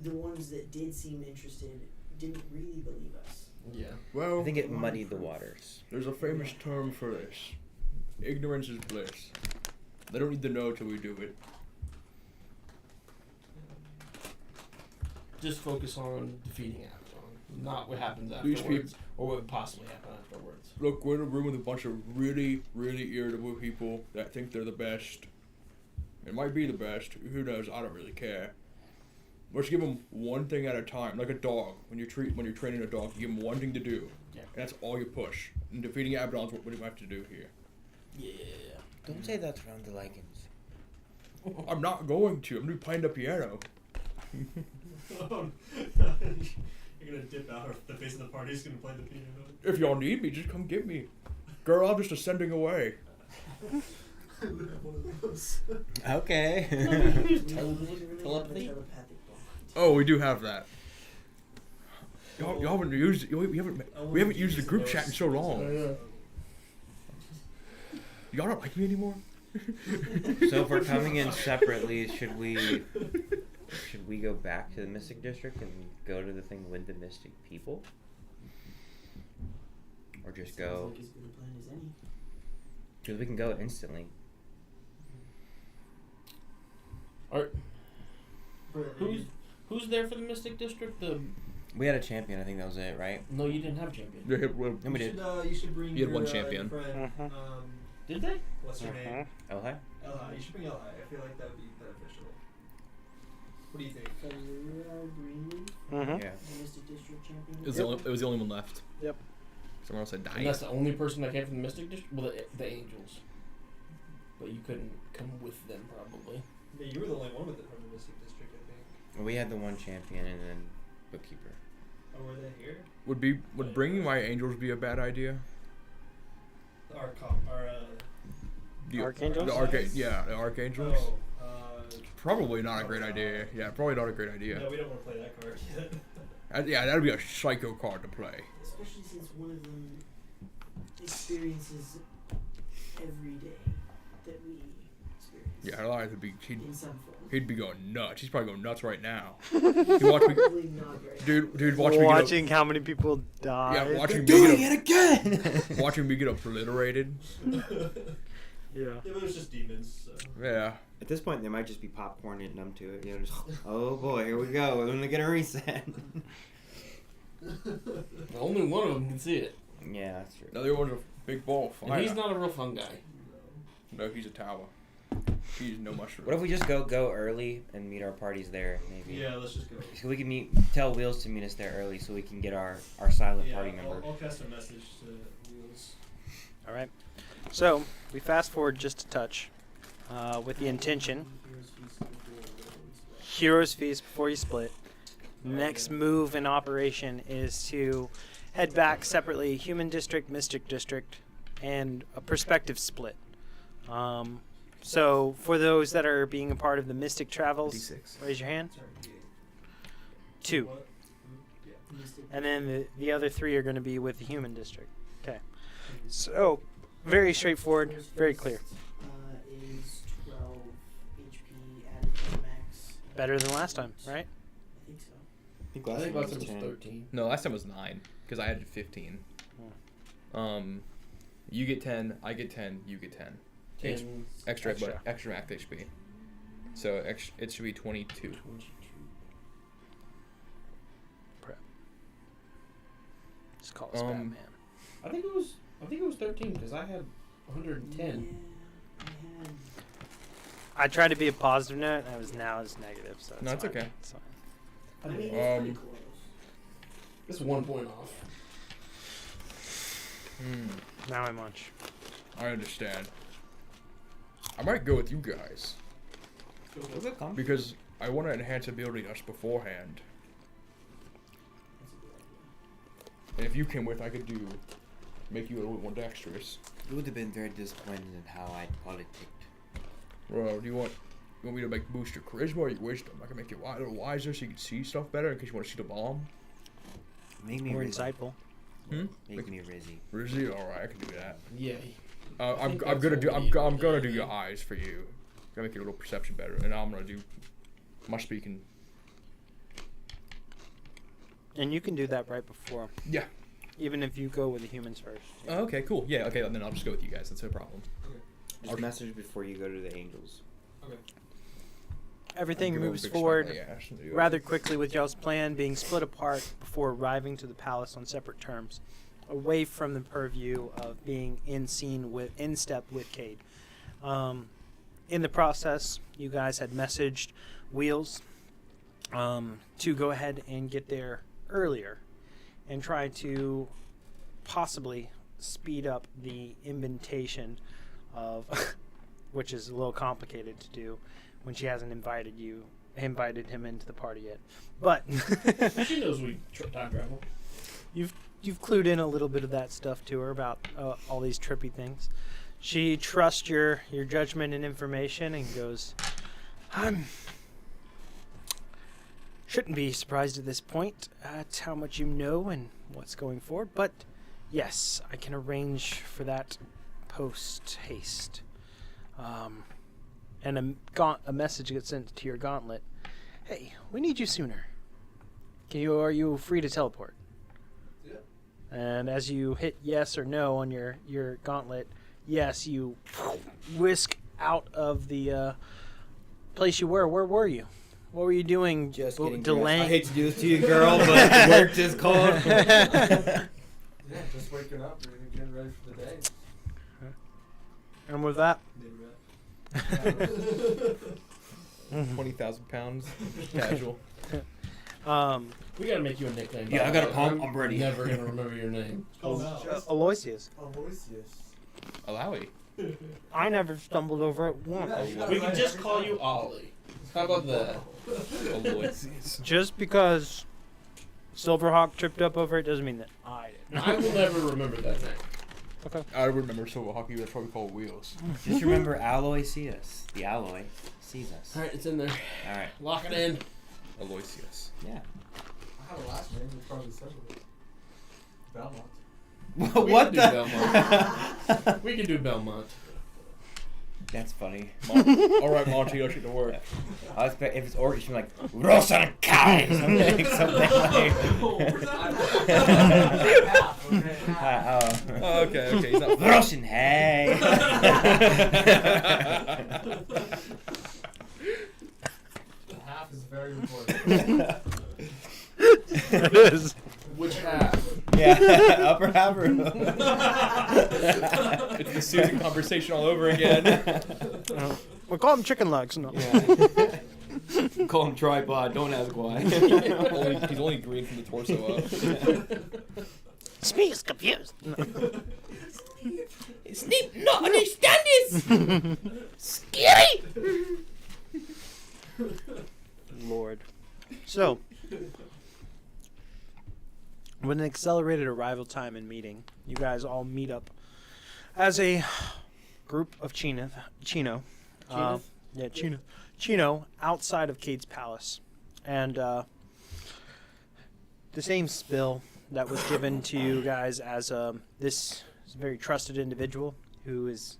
the ones that did seem interested didn't really believe us. Yeah. Well, I think it muddied the waters. there's a famous term for this. Ignorance is bliss. They don't need to know till we do it. Just focus on defeating Abaddon, not what happens These afterwards, or what would possibly happen afterwards. Look, we're in a room with a bunch of really, really irritable people that think they're the best. It might be the best. Who knows? I don't really care. Let's give them one thing at a time, like a dog. When you're training a dog, you give them one thing to do, Yeah. and that's all you push. And defeating Abaddon's what we have to do here. Yeah. Don't say that's around the lichens. I'm not going to. I'm gonna be playing the piano. You're gonna dip out, or the face of the party's gonna play the piano. If y'all need me, just come get me. Girl, I'm just ascending away. I would have one of those. Okay. Telepathy? Oh, we do have that. Y'all haven't used. We haven't used the group chat in so long. Y'all don't like me anymore. So if we're coming in separately, should we go back to the Mystic District and go to the thing with the Mystic people? Or just go? Sounds like as good a plan as any. Because we can go instantly. Who's there for the Mystic District? We had a champion, I think that was it, right? No, you didn't have champion. Yeah, well, No, we did. You should bring You had your, one champion. your friend, Did they? what's her name? Oh, hi. Elhi. You should bring Elhi. I feel like that would be beneficial. What do you think? Greenleaf, Mm-hmm. Yeah. the Mystic District champion. it was the only one left. Yep. Someone else had And died. that's the only person that came from the Mystic District? Well, the Angels. But you couldn't come with them, probably. Yeah, you were the only one with it from the Mystic District, I think. Well, we had the one champion and then bookkeeper. Oh, were they here? Would bringing my angels be a bad idea? Our The Archangels? The archangels. Oh, Probably not a great idea. Yeah, probably not a great idea. no, we don't want to play that card yet. Yeah, that'd be a psycho card to play. Especially since one of them experiences every day that we experience. Yeah, Elias would be. In some form. He'd be going nuts. He's probably going nuts right now. He watch me, Probably not very dude, watch me get Watching how many people die. yeah, watching me Doing get it again! watching me get obliterated. Yeah. Yeah, but it was just demons, so. Yeah. At this point, they might just be popcorn and numb to it. You know, just, oh boy, here we go. We're gonna get a reset. Only one of them can see it. Yeah, that's true. The other one's a big ball of fire. And he's not a real fun guy. No, he's a tower. He's no mushroom. What if we just go early and meet our parties there, maybe? Yeah, let's just go. So we can tell Wheels to meet us there early, so we can get our silent party member. I'll cast a message to Wheels. All right. So we fast forward just a touch, with the intention. Heroes Feast before you split. Next move in operation is to head back separately, Human District, Mystic District, and a perspective split. So for those that are being a part of the Mystic Travels, D6. raise your hand. Sorry, yeah. 2. What? Yeah. Mystic. And then the other 3 are going to be with the Human District. Okay. So very straightforward, very clear. Is 12 HP added to the max. Better than last time, right? I think so. I think I last think time last was time was 10. 13. No, last time was 9 because I added 15. You get 10, I get 10, you get 10. 10. Extra, Extra. but extra max HP. So it should be 22. 22. Just call us Batman. I think it was 13 because I had 110. Yeah, I had. I tried to be a positive note, and I was now as negative. So No, it's fine. okay. It's fine. I mean, it's pretty close. It's 1 point off. Now I'm munch. I understand. I might go with you guys because I want to enhance ability us beforehand. That's a good idea. And if you came with, I could make you a little more dexterous. You would have been very disappointed in how I politicked. Bro, do you want me to boost your charisma or your wisdom? I can make you a little wiser so you can see stuff better in case you want to see the bomb. Make me More Rizzy. insightful. Make me Rizzy. Rizzy, all right, I can do that. Yeah. I'm think gonna that's do what we need I'm gonna more do than your anything. eyes for you. Gonna make your little perception better, and I'm gonna do my speaking. And you can do that right before, Yeah. even if you go with the humans first. Oh, okay, cool. Yeah, okay, then I'll just go with you guys. That's no problem. Just message before you go to the Angels. Okay. Everything Give 'em a moves big forward smiley ass and do it. rather quickly with y'all's plan being split apart before arriving to the palace on separate terms, away from the purview of being in step with Cade. in the process, you guys had messaged Wheels to go ahead and get there earlier and try to possibly speed up the invitation of, which is a little complicated to do when she hasn't invited him into the party yet. But She knows we time travel. you've clued in a little bit of that stuff to her about all these trippy things. She trusts your judgment and information and goes, shouldn't be surprised at this point at how much you know and what's going forward, but yes, I can arrange for that post haste. And a message gets sent to your gauntlet. Hey, we need you sooner. Are you free to teleport? Yeah. And as you hit yes or no on your gauntlet, yes, you whisk out of the place you were. Where were you? What were you doing? Just getting delaying. dressed. I hate to do this to you, girl, but work just called. Yeah, just waking up and getting ready for the day. And with that, 20,000 pounds. Casual. We gotta make you a nickname. Yeah, I got a pump. I'm ready. Never gonna remember your name. Aloysius. Aloysius. Alawi. I never stumbled over it once. We can just call you Ollie. How about that? Aloysius. Just because Silverhawk tripped up over it doesn't mean that I did. I will never remember that name. I remember Silver Hockey, that's why we call it Wheels. Just remember, alloy sees us. The alloy sees us. Alright, it's in there. All right. Lock it in. Aloysius. Yeah. I have a last name. It's probably similar. Belmont. What We the? can do Belmont. We can do Belmont. That's funny. Alright, Monty, I'll shoot the word. I expect if it's Orc, it should be like Rosankai. Something like. Oh, okay, he's not Rosenhay. The half is very important. It is. Which half? Yeah, upper half or It's the Susan conversation all over again. We call them chicken legs. No. Yeah. Call him tripod. Don't ask why. He's only green from the torso up. Smee's confused. No. Snape not understand this. Scary. Lord. So, with an accelerated arrival time and meeting, you guys all meet up as a group of Chino, outside of Cade's palace. And the same spill that was given to you guys as this is a very trusted individual who is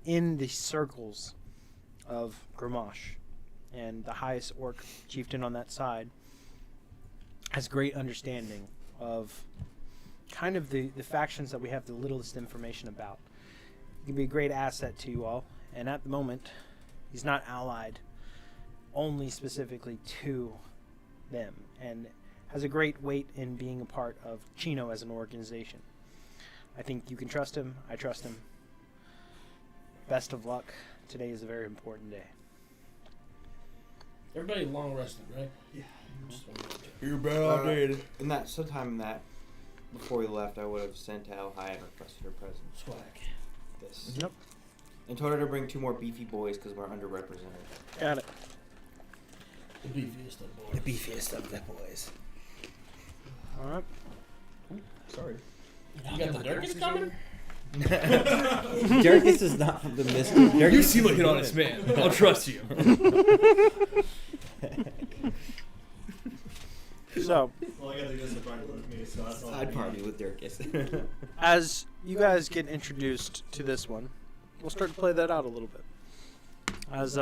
in the circles of Gramash and the highest orc chieftain on that side has great understanding of kind of the factions that we have the littlest information about. He can be a great asset to you all, and at the moment, he's not allied only specifically to them, and has a great weight in being a part of Chino as an organization. I think you can trust him. I trust him. Best of luck. Today is a very important day. Everybody long rested, right? Yeah. Just wanted to check. You're bad. In that, sometime in that, before we left, I would have sent El High and requested her presence. Swag. This. Nope. And told her to bring 2 more beefy boys because we're underrepresented. Got it. The beefiest of boys. The beefiest of the boys. All right. Sorry. You got the Durkis coming? Durkis is not the Mr. You seem like an honest man. I'll trust you. So, Well, I got to get some party with me, so that's all. I'd party with Durkis. as you guys get introduced to this one, we'll start to play that out a little bit. As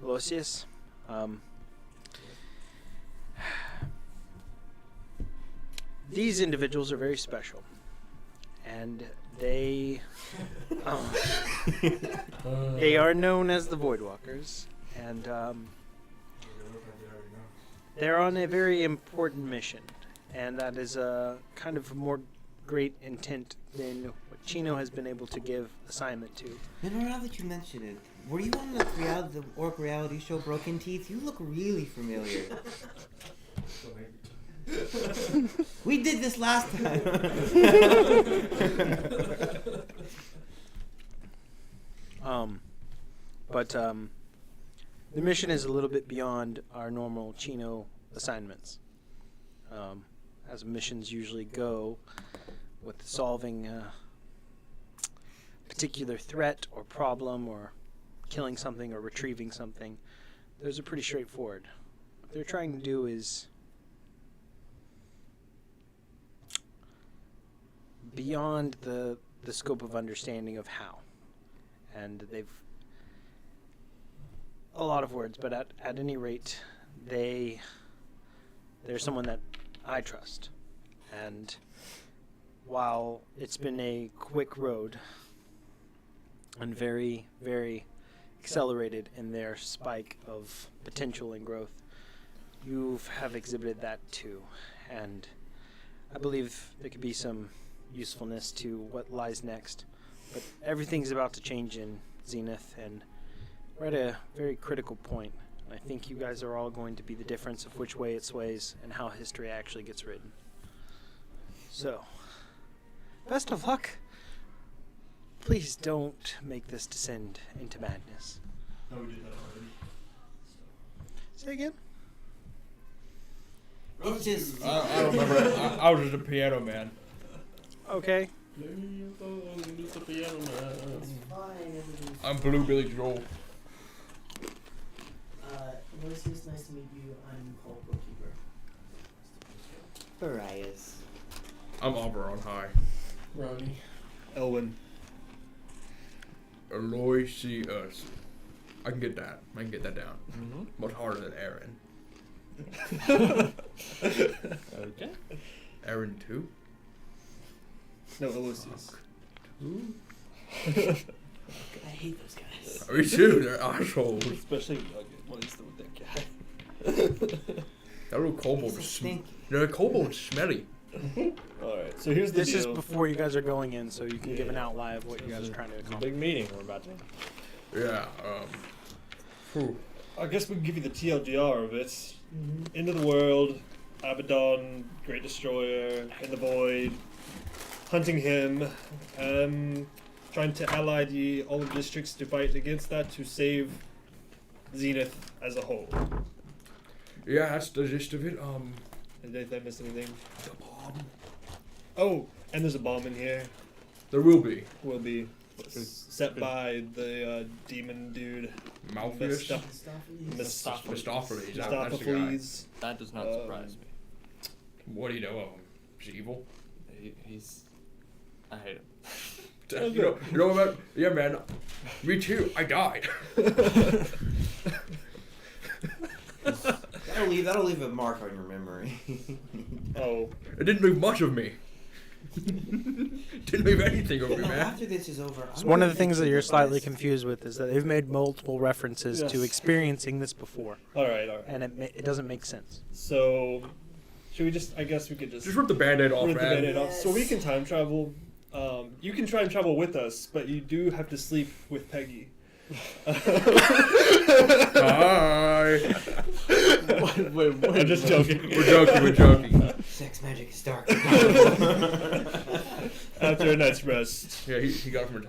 Lucius, these individuals are very special, and they are known as the Voidwalkers, and they're on a very important mission, and that is a kind of more great intent than what Chino has been able to give assignment to. Now that you mention it, were you on the Orc reality show Broken Teeth? You look really familiar. We did this last time. The mission is a little bit beyond our normal Chino assignments. As missions usually go, with solving a particular threat or problem or killing something or retrieving something, those are pretty straightforward. What they're trying to do is beyond the scope of understanding of how. And they've a lot of words, but at any rate, they're someone that I trust. And while it's been a quick road and very, very accelerated in their spike of potential and growth, you have exhibited that too. And I believe there could be some usefulness to what lies next. But everything's about to change in Zenith, and we're at a very critical point. I think you guys are all going to be the difference of which way it sways and how history actually gets written. So, best of luck. Please don't make this descend into madness. No, we did that already. Say again? It's just. I don't remember. I was just a piano man. Okay. It's fine, everything's I'm Blue Billy Joel. Aloysius, nice to meet you. I'm Cole Bookkeeper. Arias. I'm Auber on high. Ronnie. Elwin. Aloysius. I can get that. I can get that down. Much harder than Aaron. Okay. Aaron 2? No, Aloysius. I hate those guys. Me too. They're assholes. Especially Nugget. What is with that guy? That little kobold He's is a stinky. The kobold's smelly. Alright, so here's the This is deal. before you guys are going in, so you can give an outline of what you guys are trying to It's a accomplish. big meeting we're about to. Yeah. Whew. I guess we can give you the TLDR of it. Mm-hmm. End of the world, Abaddon, Great Destroyer, in the Void, hunting him, trying to ally all the districts to fight against that to save Zenith as a whole. Yeah, that's the gist of it. Did I miss anything? The bomb. Oh, and there's a bomb in here. There will be. Will be set by the demon dude. Malpheus. Mephistopheles. Mephistopheles. That's the guy. Mephistopheles. That does not surprise me. What do you know of him? He's evil. He's. I hate him. You know about? Yeah, man. Me too. I died. That'll leave a mark on your memory. Oh. It didn't leave much of me. Didn't leave anything of me, man. After this is over, So one of the things that you're slightly confused with is that they've made multiple references to Yes. experiencing this before, Alright. and it doesn't make sense. So, should we just, I guess we could just Just rip the band-aid off, rip the man. Band-Aid off. So we can time travel. You can try and travel with us, but you do have to sleep with Peggy. Hi. Wait, I'm just joking. We're joking. Sex magic is dark. After a night's rest, Yeah, he got it from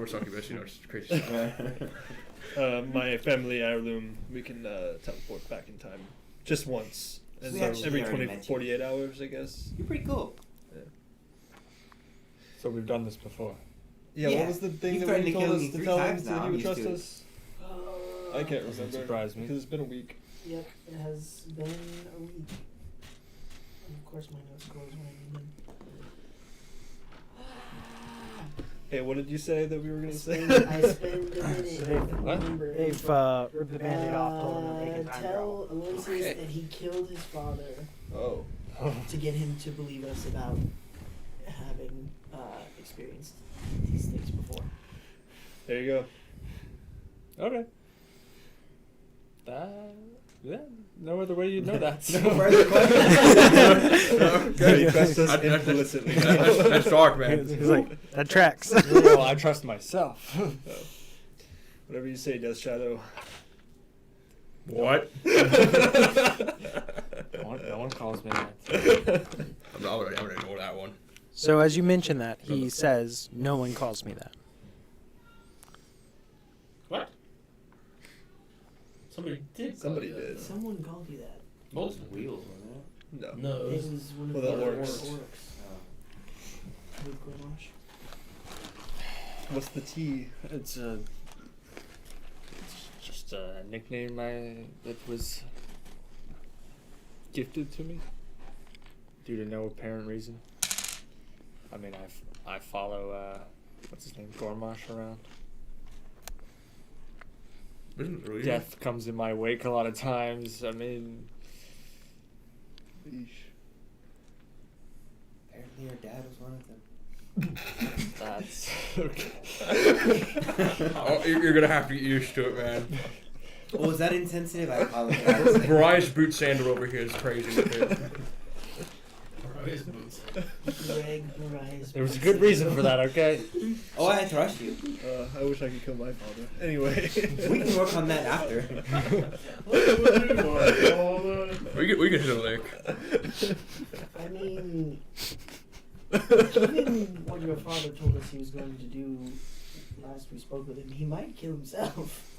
a succubus, you know, it's crazy stuff. my family heirloom, we can teleport back in time just once. And We so actually every already 20, mentioned 48 hours, I guess. You're pretty cool. So we've done this before. Yeah, Yeah. what was the thing You that threatened we to told kill us me to 3 tell him times so now, he I'm would used trust to it. us? I can't Doesn't remember. surprise me. Because it's been a week. Yep, it has been a week. And of course, my notes close when I need them. Hey, what did you say that we were going to say? I spend a minute. What? Remember. They've ripped the band-aid off, told him that they can time Tell travel. Aloysius that he killed his father Oh. to get him to believe us about having experienced these things before. There you go. Okay. Yeah, no other way you'd know that. No further questions. He trusts us implicitly. That's dark, man. He's like, that tracks. Well, I trust myself. Whatever you say, Death Shadow. What? No one calls me that. I'm gonna ignore that one. So as you mention that, he says, no one calls me that. What? Somebody did. Somebody call you did. that. Someone called you that. Most Wheels, wasn't it? No. No, It it was was one of Well, the that orcs. works. Luke Gormash. What's the T? It's just a nickname that was gifted to me due to no apparent reason. I mean, I follow what's his name, Gormash around. Isn't it really? Death comes in my wake a lot of times. I mean, Apparently your dad was one of them. that's okay. Oh, you're gonna have to get used to it, man. Oh, was that insensitive? I apologize. Mariah's boot sandal over here is crazy with it. Mariah's boots. Greg Mariah's. There was a good reason for that, okay? Oh, I trust you. I wish I could kill my father. Anyway. We can work on that after. We can hit a lick. I mean, given what your father told us he was going to do last we spoke with him, he might kill himself.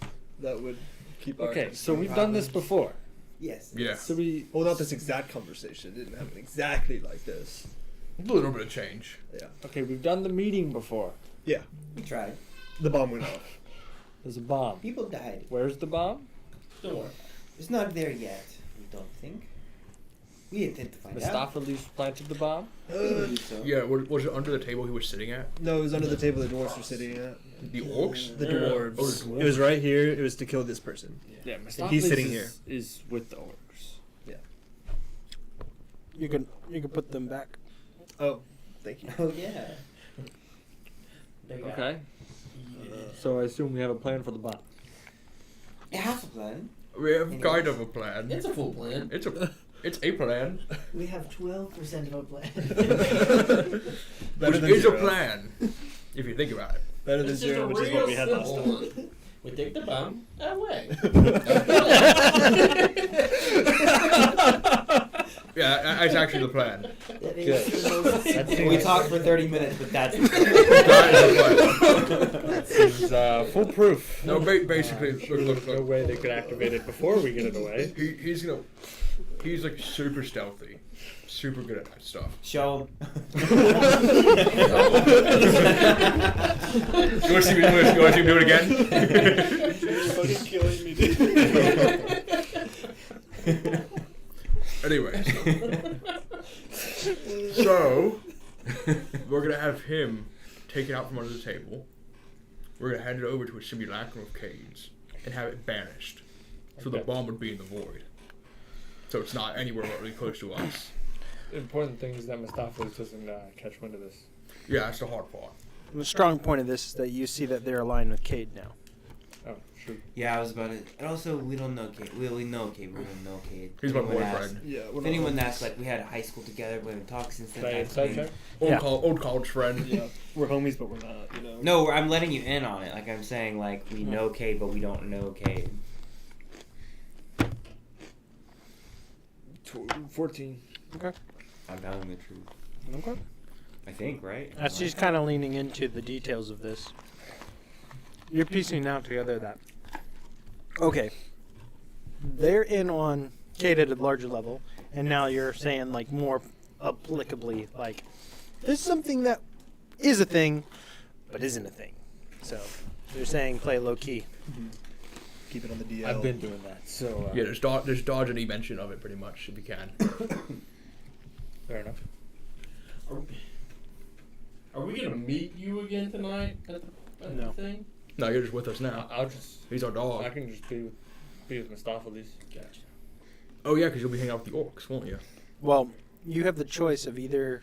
That would keep our Okay, so we've done this before. Yes. Yeah. So we Well, not this exact conversation. It didn't happen exactly like this. A little bit of change. Yeah. okay, we've done the meeting before. Yeah. We tried. The bomb went off. There's a bomb. People died. Where's the bomb? Don't worry. It's not there yet. We don't think. We intend to find out. Mistopheles planted the bomb. We believe so. Yeah, was it under the table he was sitting at? No, it was under the table the dwarves were sitting at. The orcs? The Yeah. dwarves. Oh, the dwarves. It was right here. It was to kill this person. Yeah, And Mistopheles he's sitting here. is with the orcs. You can put them back. Oh, thank you. Oh yeah. They got Okay. yeeted. So I assume we have a plan for the bomb. It has a plan. We have Anyways. kind of a plan. It's a full plan. It's a plan. We have 12% of a plan. Better Which than is a zero. plan, if you think about it. Better than It's just zero, a which is real what we had last simple time. one. We take the bomb away. Yeah, that's actually the plan. That is the most That We seems- talked for 30 minutes, but that's That is the plan. That seems foolproof. No, basically, There's no way they could activate it before we get it away. He's like super stealthy, super good at that stuff. show. You want to see me do it again? You're fucking killing me, dude. Anyways, so we're gonna have him take it out from under the table. We're gonna hand it over to a simulacrum of Cade's and have it banished, so the Okay. bomb would be in the void. So it's not anywhere really close to us. The important thing is that Mistopheles doesn't catch wind of this. Yeah, that's the hard part. The strong point of this is that you see that they're aligned with Cade now. Oh, shoot. Yeah, I was about to. And also, we don't know Kate. We know Kate. We don't know Kate. He's my Anyone asks- boyfriend. Yeah, If anyone asks, like, we had a high school together, we haven't talked since then. Can I type of inside thing. check? Yeah. Old college friend. Yeah, we're homies, but we're not. You know. No, I'm letting you in on it. Like, I'm saying, like, we know Kate, but we don't know Kate. 14. I'm telling the truth. Okay. I think, right? As she's kind of leaning into the details of this, you're piecing now together that, okay, they're in on Cade at a larger level, and now you're saying, like, more applicably, like, there's something that is a thing, but isn't a thing. So you're saying play low key. Keep it on the DL. I've been doing that, so Yeah, just dodge any mention of it pretty much if you can. fair enough. Are we gonna meet you again tonight at the No. thing? No, you're just with us now. I'll just. He's our I dog. can just be with Mistopheles. Gotcha. Oh yeah, because you'll be hanging out with the orcs, won't you? Well, you have the choice of either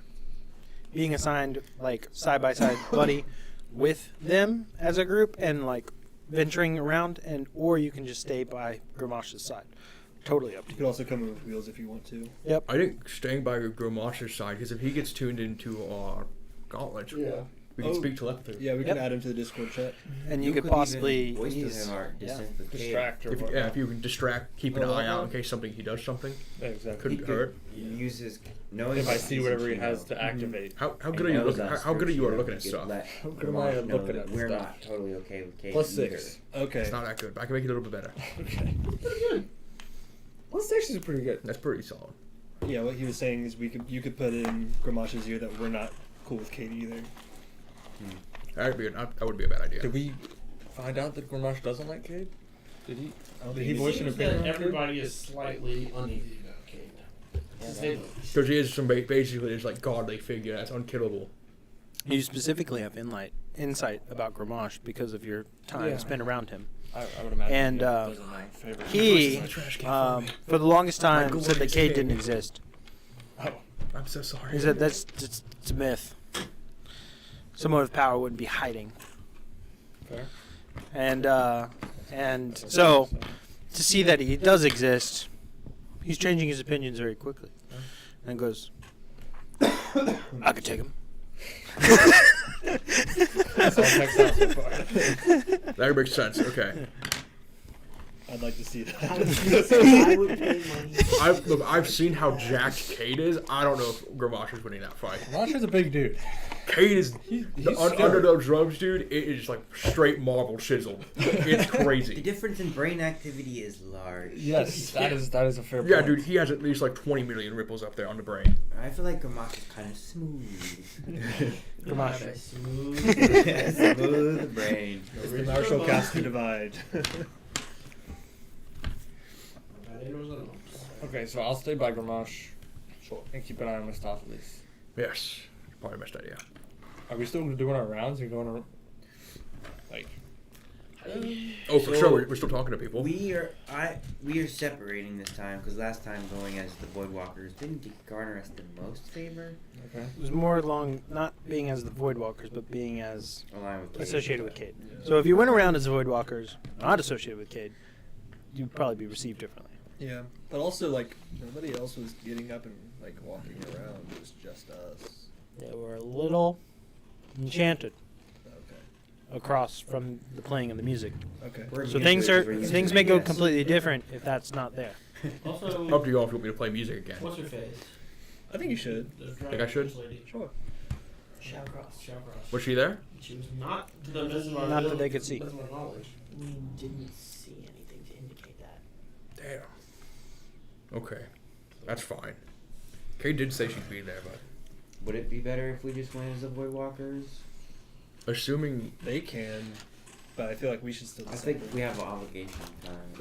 being assigned, like, side-by-side buddy with them as a group and, like, venturing around, or you can just stay by Grimash's side. Totally up to You you. could also come in with wheels if you want to. I think staying by Gromash's side, because if he gets tuned into our gauntlets, we can speak telepathy. Yeah, we can add him to the Discord chat. And you could possibly voice to use- him our dissent with Cade. Distract or If, whatnot. if you can distract, keep an Oh, eye out wow. in case he does something. Yeah, exactly. Couldn't He hurt. use his knowing If I that see he's whatever in he has Kino, to activate. How and good are you knows looking? us How good are you at for looking at Kino, stuff? let How good am I Grommash at know looking that at we're stuff? not totally okay with Cade Plus either. 6. Okay. It's not that good, but I can make it a little bit better. Okay. Plus 6 is pretty good. That's pretty solid. Yeah, what he was saying is you could put in Grimash's ear that we're not cool with Kate either. That would be a bad idea. Did we find out that Gramash doesn't like Cade? Did he? Did he It voice an seems opinion that on Cade? everybody is slightly uneasy about Cade. To say the least. Because he is basically this like godly figure that's unkillable. You specifically have insight about Gramash because of your time Yeah. spent around him. I would imagine. And, he doesn't know favorite. He, trash can for the longest time, My said that glorious Cade Cade. didn't exist. Oh, I'm so sorry. He said it's a myth. Someone with power wouldn't be hiding. fair. And so, to see that he does exist, he's changing his opinions very quickly. And goes, I could take him. That's all checks out so far. That makes sense. Okay. I'd like to see that. I would pay money. I've seen how jacked Cade is. I don't know if Gramash is winning that fight. Gramash is a big dude. Cade is He's under those drums, dude. It is like straight marble chisel. It's The crazy. difference in brain activity is large. Yes, that is a fair point. Yeah, dude. He has at least like 20 million ripples up there on the brain. I feel like Grommash is kind of smooth. Gramash. Smooth brain. It's the Marshall Caster divide. Okay, so I'll stay by Gramash. Sure. And keep an eye on Mistopheles. Yes. Probably the best idea. Are we still doing our rounds? Or going to like? Oh, for So, sure. We're still talking to people. We are separating this time because last time going as the Voidwalkers didn't garner us the most favor. Okay. It was more along not being as the Voidwalkers, but being as Aligned with Cade. associated with Cade. So if you went around as the Voidwalkers, not associated with Cade, you'd probably be received differently. Yeah, but also like nobody else was getting up and like walking around. It was just us. They were a little enchanted Okay. across from the playing of the music. Okay. We're So immune to it, we're things immune may to go it, yes. completely different if that's not there. Also, Up to you all if you want me to play music again. what's her face? I think you should. The Think I should? lady. Sure. Shallcross. Shallcross. Was she there? She was not to the best of our Not that they could see. best of our knowledge. We didn't see anything to indicate that. Damn. Okay. That's fine. Cade did say she'd be there, but Would it be better if we just went as the Voidwalkers? assuming They can, but I feel like we should still. I think we have an obligation.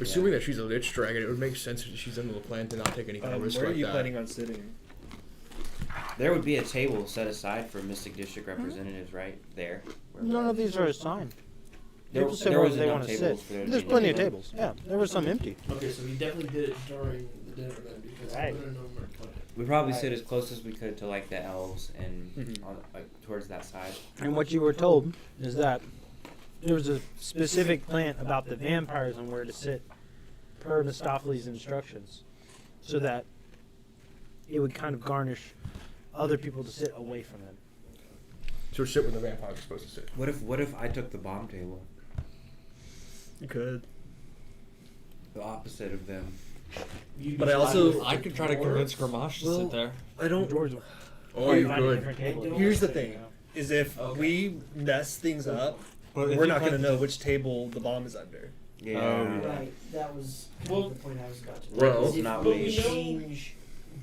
assuming that she's a Lich Dragon, it would make sense if she's under the plan to not take any kind of risk where are like you that. planning on sitting? There would be a table set aside for Mystic District representatives right there. None of these are assigned. There, People sit there where was they enough want to tables sit. for there to There's be plenty of enough. tables. Yeah, there were some empty. Okay, so we definitely did it during the dinner then because Right. I wouldn't know where to put it. We probably sit as close as we could to like the elves and Mhm. on, like towards that side. And what you were told is that there was a specific plan about the vampires and where to sit per Mistopheles' instructions so that it would kind of garnish other people to sit away from them. So sit where the vampires are supposed to sit. What if I took the bomb table? You could. The opposite of them. You'd But be I also- fine with I could try to dwarves. convince Gramash to Well, sit there. I don't. George, Oh, you find a could. different table. Here's the thing: is if we mess things up, But if we're you not going to plan- know which table the bomb is under. Yeah. yeah. Right, that was Well- the point I was about to make. Well- is if Not we really. change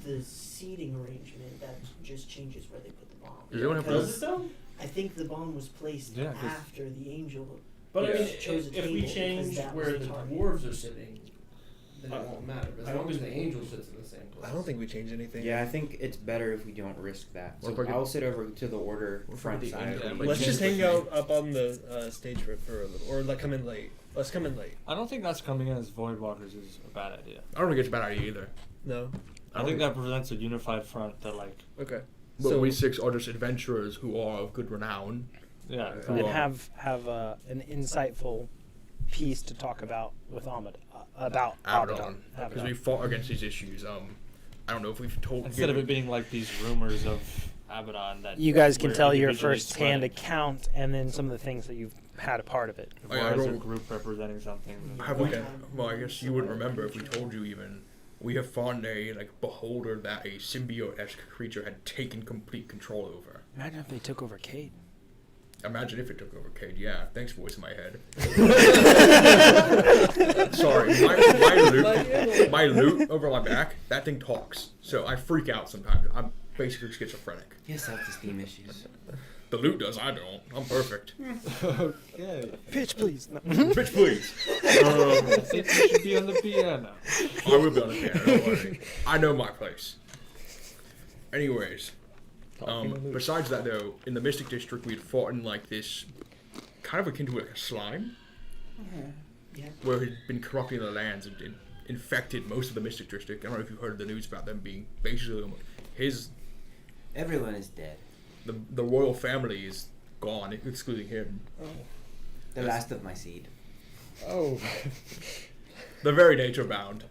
the seating arrangement, that just changes where they put the bomb. Does anyone have Does it though? I think the bomb was placed Yeah, 'cause- after the angel. But I Yeah. mean, Chose a if we table change because that where was the the target. dwarves are sitting, then it won't matter. As long as the angel sits in the same place. I don't think we change anything. Yeah, I think it's better if we don't risk that. What So if I I'll sit over to the order What if front the side. angel- Let's Like, just change hang the out up on the stage for a little, or like come in late. Let's come in late. I don't think that's coming in as Voidwalkers is a bad idea. I don't think it's a bad idea either. No. I think that presents a unified front that like Okay. But So we six are just adventurers who are of good renown. yeah. Who and are- have an insightful piece to talk about with about Abaddon. Because Abaddon. we fought against these issues. I don't know if we've told. Instead of it being like these rumors of Abaddon that You guys can were tell your individually first-hand spread. account and then some of the things that you've had a part of it. Oh, yeah, Or I as a don't- group representing something. Have we? Okay. Well, I guess you wouldn't remember if we told you even. We have found a beholder that a symbiote-esque creature had taken complete control over. Imagine if they took over Cade. Imagine if it took over Cade. Yeah, thanks, voice in my head. Sorry, my loot over my back. That thing talks, so I freak out sometimes. I'm basically schizophrenic. He has self-esteem issues. The loot does. I don't. I'm perfect. Okay. Pitch, please. No. Bitch, please. I think you should be on the piano. I will be on the piano. Don't worry. I know my place. Anyways, besides that though, in the Mystic District, we had fought in this, kind of akin to like a slime, Yeah. where it had been corrupting the lands and infected most of the Mystic District. I don't know if you've heard the news about them being basically Everyone is dead. the royal family is gone, excluding him. The last of my seed. Oh. They're very nature bound.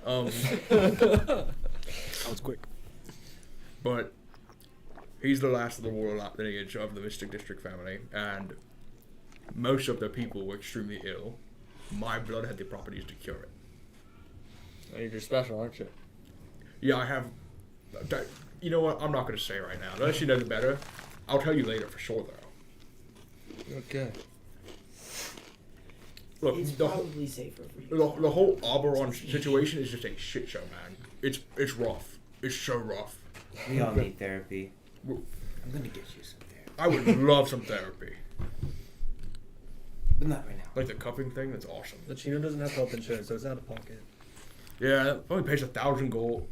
That was quick. But he's the last of the royal lineage of the Mystic District family, and most of the people were extremely ill. My blood had the properties to cure it. You're special, aren't you? Yeah, I have. You know what? I'm not going to say right now. Unless you know the better. I'll tell you later for sure, though. Okay. Look, It's the whole, probably safer for you. the whole Oberon situation is just a shit show, man. It's rough. It's so rough. We all need therapy. Well, I'm gonna get you some therapy. I would love some therapy. But not right now. Like the cupping thing, that's awesome. The Chino doesn't have health insurance, so it's out of pocket. Yeah, it only pays 1,000 gold.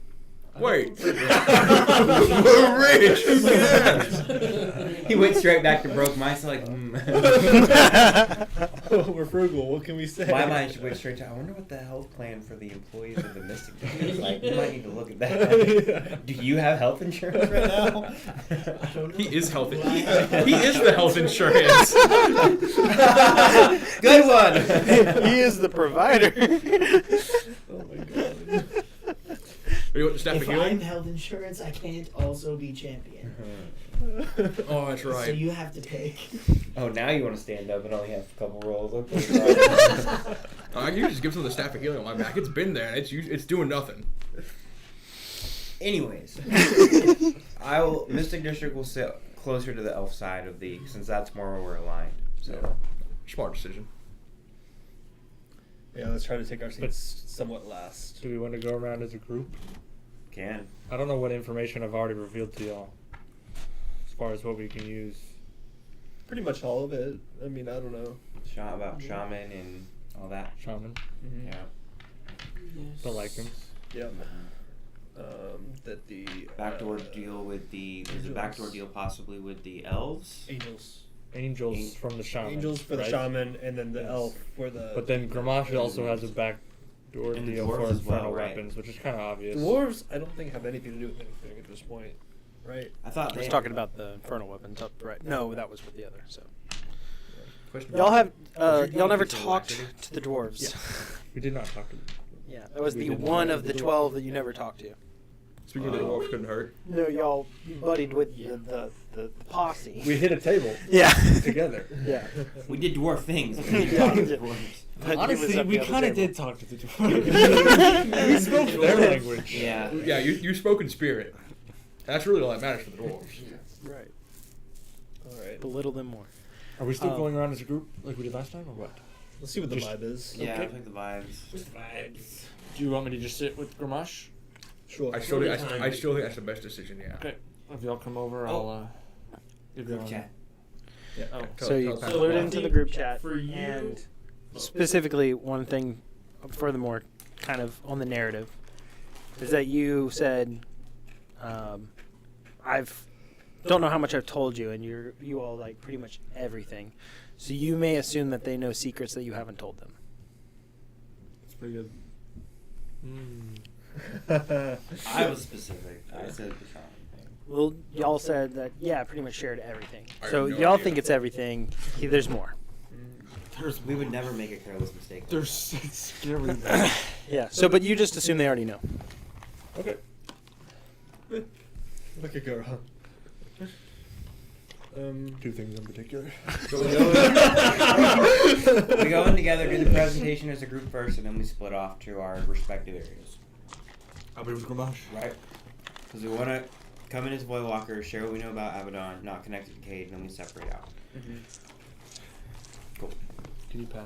Wait. We're rich. Yes. He went straight back to broke. Mine's like, We're frugal. What can we say? my mind went straight to. I wonder what the health plan for the employees of the Mystic District is like. You might need to look at that. Do you have health insurance right now? I don't know. He is health. He is the health insurance. Good one. He is the provider. Oh my god. You want the staff of If I'm healing? health insurance, I can't also be champion. Oh, that's So right. you have to pick. Oh, now you want to stand up and only have a couple rolls. Okay. Right. I can just give some of the staff of healing on my back. It's been there, and it's doing nothing. Anyways, Mystic District will sit closer to the elf side of the, since that's more where we're aligned. So Smart decision. Yeah, let's try to take our seats somewhat last. Do we want to go around as a group? can. I don't know what information I've already revealed to y'all. As far as what we can use. Pretty much all of it. I mean, I don't know. About shaman and all that. Shaman. Mm-hmm. Yeah. The lichens. Yep. That the Backdoor deal with the. There's a backdoor deal possibly with the elves. angels. Angels from the shaman. Angels for the right? shaman, and then the Yes. elf for the. But then Gramash also has a backdoor And the deal dwarves for as well, infernal right? weapons, which is kind of obvious. dwarves, I don't think have anything to do with anything at this point, right? I thought I was they talking about the infernal weapons up right. No, that was with the other. So Question. y'all have Is your y'all never consider talked laxity? to the dwarves. We did not talk to them. Yeah, that was We the did one not. of the 12 that you never talked to. Speaking of the dwarf, couldn't hurt. No, y'all buddied with the posse. We hit a table yeah. together. Yeah. We did dwarf things. But we Yeah. didn't talk to the dwarves. But he was Honestly, up we the other kind of table. did talk to the dwarves. We spoke their language. Yeah. Yeah, you spoke in spirit. That's really all that matters for the dwarves. Right. All right. Belittle them more. Are we still Um, going around as a group like we did last time, or what? Let's see what the Just- vibe is. Yeah, Okay. I think the vibes. Do you want me to just sit with Gramash? Sure. I still think that's the best decision. Yeah. Okay. If y'all come over, I'll give you Group all- chat. Yeah. Oh. So you tell us flew it about into it. the group chat, For you- and specifically one thing, furthermore, kind of on the narrative, is that you said, don't know how much I've told you, and you all like pretty much everything, so you may assume that they know secrets that you haven't told them. It's pretty good. I was specific. I said the shaman thing. Well, y'all said that, yeah, pretty much shared everything. I So have no y'all idea. think it's everything. There's more. We would never make a careless mistake. There's scary. Yeah. So, but you just assume they already know. Okay. What could go wrong? Two things in particular. So we go in together, do the presentation as a group first, and then we split off to our respective areas. Right? Because we want to come in as Voidwalkers, share what we know about Abaddon, not connected to Cade, and then we separate out. Mm-hmm. Cool. Can you pass?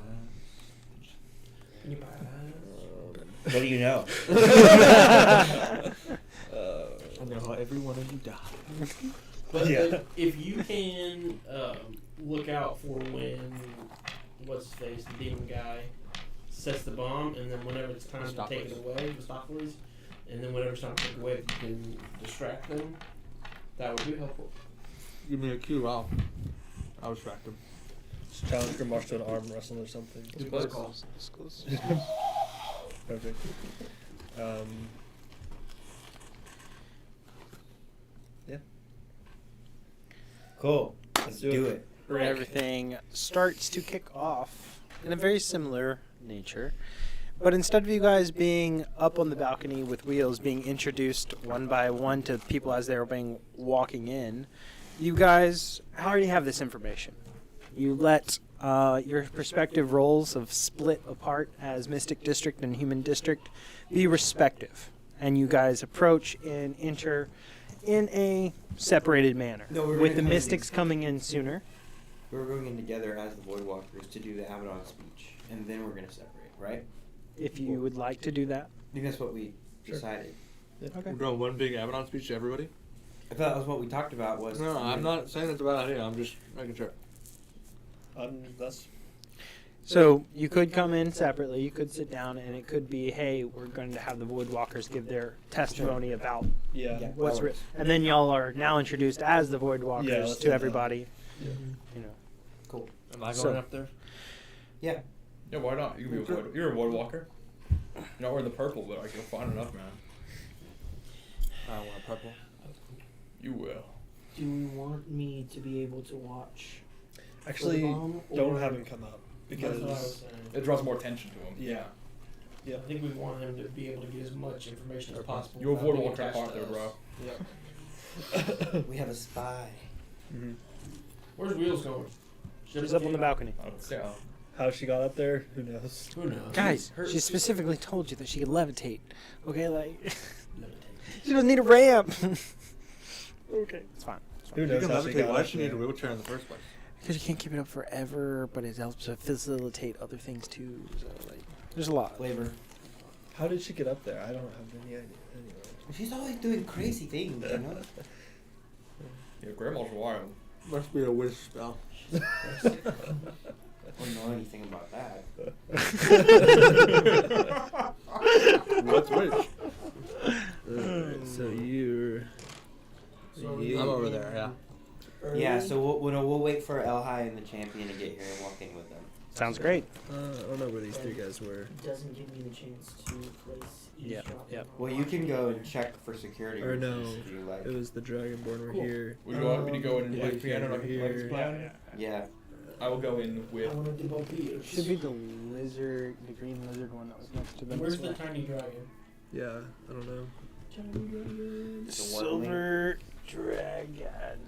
What do you know? I know how every one of you died. But Yeah. if you can look out for when what's his face, the demon guy, sets the bomb, and then whenever it's time to take it away, Mistopheles, and then whenever it's time to take it away, if you can distract them, that would be helpful. Give me a cue. I'll distract him. Just challenge Grimoire to an arm wrestle or something. Do blood calls. Perfect. Yeah. Cool. Let's do it. Everything starts to kick off in a very similar nature. But instead of you guys being up on the balcony with wheels being introduced one by one to people as they were being walking in, you guys already have this information. You let your respective roles of split apart as Mystic District and Human District be respective. And you guys approach and enter in a separated manner. No, we're with the gonna- Mystics coming in sooner. We're going in together as the Voidwalkers to do the Abaddon speech, and then we're going to separate, right? If you would like to do that. I think that's what we decided. Okay. We're doing one big Abaddon speech to everybody. I thought that was what we talked about. Was No, I'm not saying it's a bad idea. I'm just making sure. That's So you could come in separately. You could sit down, and it could be, hey, we're going to have the Voidwalkers give their testimony about yeah. Yeah. what's written. And then y'all are now introduced as the Voidwalkers Yeah, let's do to that. everybody. Yeah. You know. Cool. Am I So- going up there? Yeah. Yeah, why not? You can be a void. You're a void walker. You're not wearing the purple, but like, you're fine enough, man. I want a purple. You will. Do you want me to be able to watch? Actually, the bomb, don't or- have him come up That's what I was because saying. It draws more attention to him. yeah. I think we want him to be able to get as much information as possible. You're a without void being walker attached apart to there, us. bro. Yeah. We have a spy. Mm-hmm. Where's Wheels going? She's up on the balcony. Yeah. How she got up there? Who knows? Who knows? Guys, she specifically told you that she could levitate. Okay, like she doesn't need a ramp. Okay, it's fine. Who You knows can how she levitate. got Why up does she need a there? wheelchair in the first place? Because you can't keep it up forever, but it helps to facilitate other things too. So, like, there's a lot. Flavor. How did she get up there? I don't have any idea. Anyway. She's always doing crazy things, you know? Yeah, Grandma's wild. Must be a wish spell. I don't know anything about that. What's wish? So you're. I'm over there. Yeah. Yeah, so we'll wait for El High and the champion to get here and walk in with them. Sounds great. I don't know where these three guys were. It doesn't give me the chance to place Yep, eavesdropping yep. Well, you can go and check for security. Or no, reasons if you like. it was the Dragonborn were Cool. here. Would you want me to go in Yeah, with piano and I can play this here. plan? Yeah. I will go in I with. want to do both ears. Should be the lizard, the green lizard one that was next to them. Where's the tiny dragon? Yeah, I don't know. Silver dragon?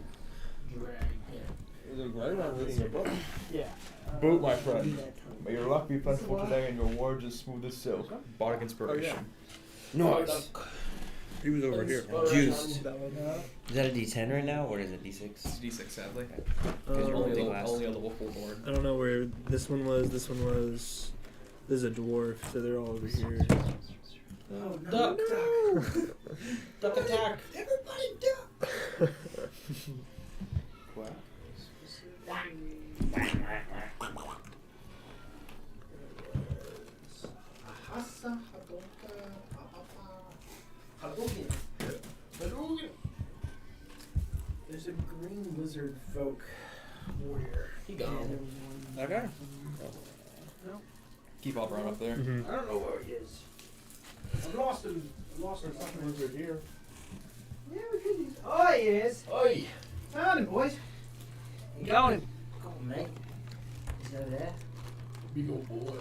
Is it great? I'm reading a book. Yeah. Boot, my friend. May your luck be plentiful today and your words as smooth as silk. Bardic inspiration. Nice. He was over here. Juiced. That one. Is that a D10 right now, or is it D6? It's D6, sadly. Because you're Only, rolling a, last. only a level 4 board. I don't know where this one was. This one was. This is a dwarf, so they're all over here. Oh, no. Duck! Duck attack! Everybody duck! Wow. There's a green lizard folk warrior. He gone. Okay. Keep up right up there. Mm-hmm. I don't know where he is. I've lost him. I've lost him. Lizard here. Yeah, we could use. Oh, he is. Oi! Found him, boys. Going. Come on, mate. He's over there. Big old boy.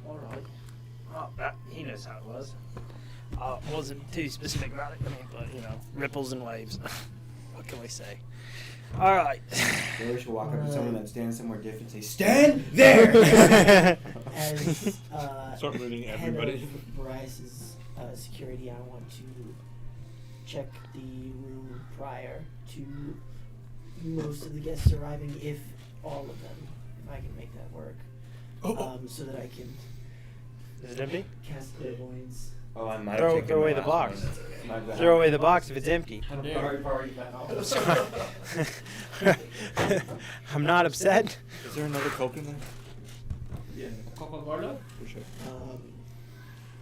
All right. Oh, he knows how it was. Wasn't too specific about it, but ripples and waves. What can we say? All right. Maybe we should walk up to someone that stands somewhere different and say, "Stand there!" As Start looting head everybody. of Bryce's security, I want to check the room prior to most of the guests arriving, if all of them, if I can make that work, so that I can Is it empty? cast clairvoyance. Oh, I might Throw have taken away the the last box. one. My bad. Throw away the box if it's empty. I'm not upset. Is there another Coke in there? Yeah. Coca Cola? For sure. I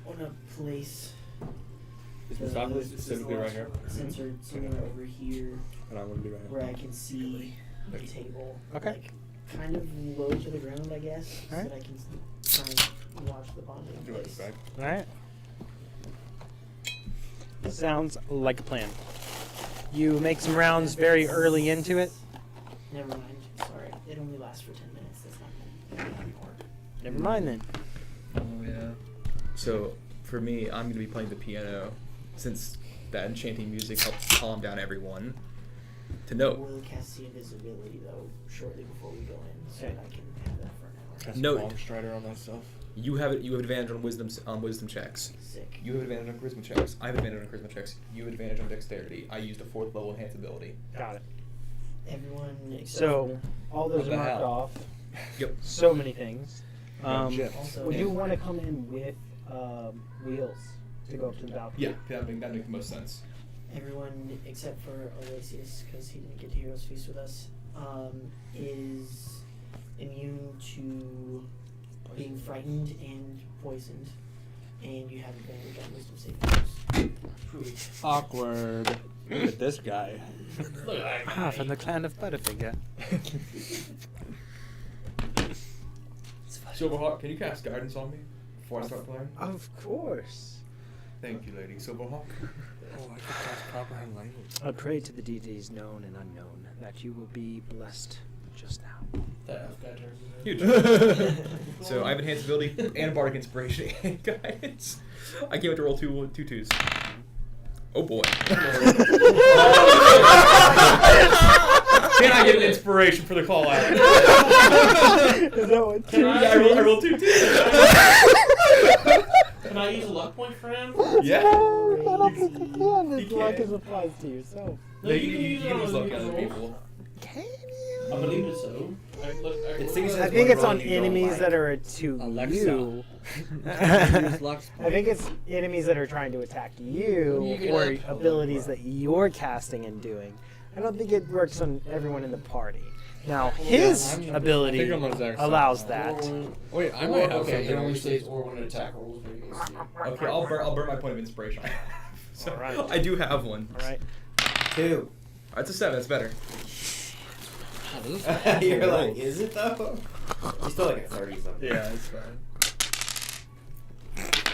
want to place Is the Metropolis specifically right here? sensor somewhere over here And I'm gonna be right here. where I can see the table. Okay. Like, kind of low to the ground, I guess, so Alright. that I can try and watch the bonding Do it, place. right? All right. Sounds like a plan. You make some rounds very early into it. Never mind. Sorry. It only lasts for 10 minutes. That's not anymore. Never mind then. Oh yeah. So for me, I'm gonna be playing the piano, since that enchanting music helps calm down everyone. To note. We'll cast the invisibility, though, shortly before we go in, so Okay. that I can have that for an hour. Cast Note. Bomb Strider on myself. You have advantage on wisdom checks. Sick. You have advantage on charisma checks. I have advantage on charisma checks. You have advantage on dexterity. I used a 4th level enhanced ability. Got it. Everyone except So all those What the marked hell? off. Yep. So many things. Shit. Also, Would you want to come in with wheels to go up to the balcony? Yeah, that makes the most sense. everyone except for Aloysius, because he didn't get to Heroes Feast with us, is immune to being frightened and poisoned, and you have advantage on wisdom saving throws. Awkward. Look at this guy. Look at that Ah, guy. from the clan of Butterfinger. Silverhawk, can you cast guidance on me before I start playing? Of course. Thank you, lady. Silverhawk. Oh, I could cast comprehend language. I pray to the deities known and unknown that you will be blessed just now. That elf guy turns his head. Huge. So I have enhanced ability and bardic inspiration and guidance. I came up to roll two twos. Oh boy. Can I get an inspiration for the call out? Is that what Can I- I rolled 2 twos. Can I use a luck point for him? Yeah. This You luck can. is applies to yourself. No, you can use luck on other people. Can I you? believe it so. I think it's on enemies that are to Alexa. you. Use Lux I think it's enemies that are trying to attack you, You can or have- abilities that you're casting and doing. I don't think it works on everyone in the party. Now, his I ability think I'm on Zach's side. allows that. Wait, I might have Okay, something. it only says or when an attack rolls against you. Okay, I'll burn my point of inspiration. So, Alright. I do have one. All right. 2. That's a 7. That's better. You're like, is it though? You're still like a 30 something. Yeah, it's fine.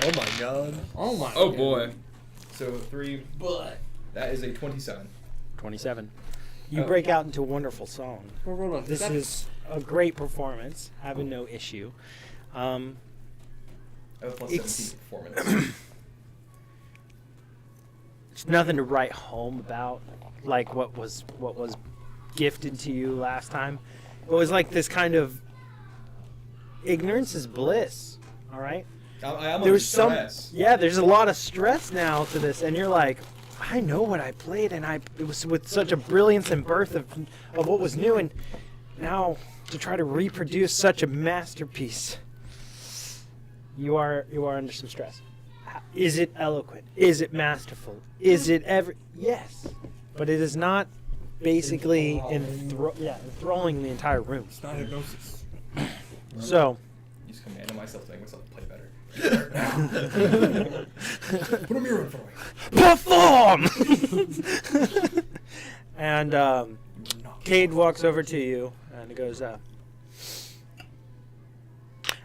Oh my god. Oh my Oh god. boy. So 3. But That is a 27. 27. You Oh. break out into a wonderful song. Well, hold on. This is a great performance, having no issue. I have a plus It's- 17 performance. It's nothing to write home about, like what was gifted to you last time. It was like this kind of ignorance is bliss. All right. I am There was some, stress. yeah. There's a lot of stress now to this, and you're like, I know what I played, and it was with such a brilliance and birth of what was new, and now to try to reproduce such a masterpiece, you are under some stress. Is it eloquent? Is it masterful? Is it ever? Yes, but it is not basically enthralling the entire room. It's not hypnosis. So. Use command on myself to make myself play better. Put a mirror in front of me. Perform! And Cade walks over to you and goes, I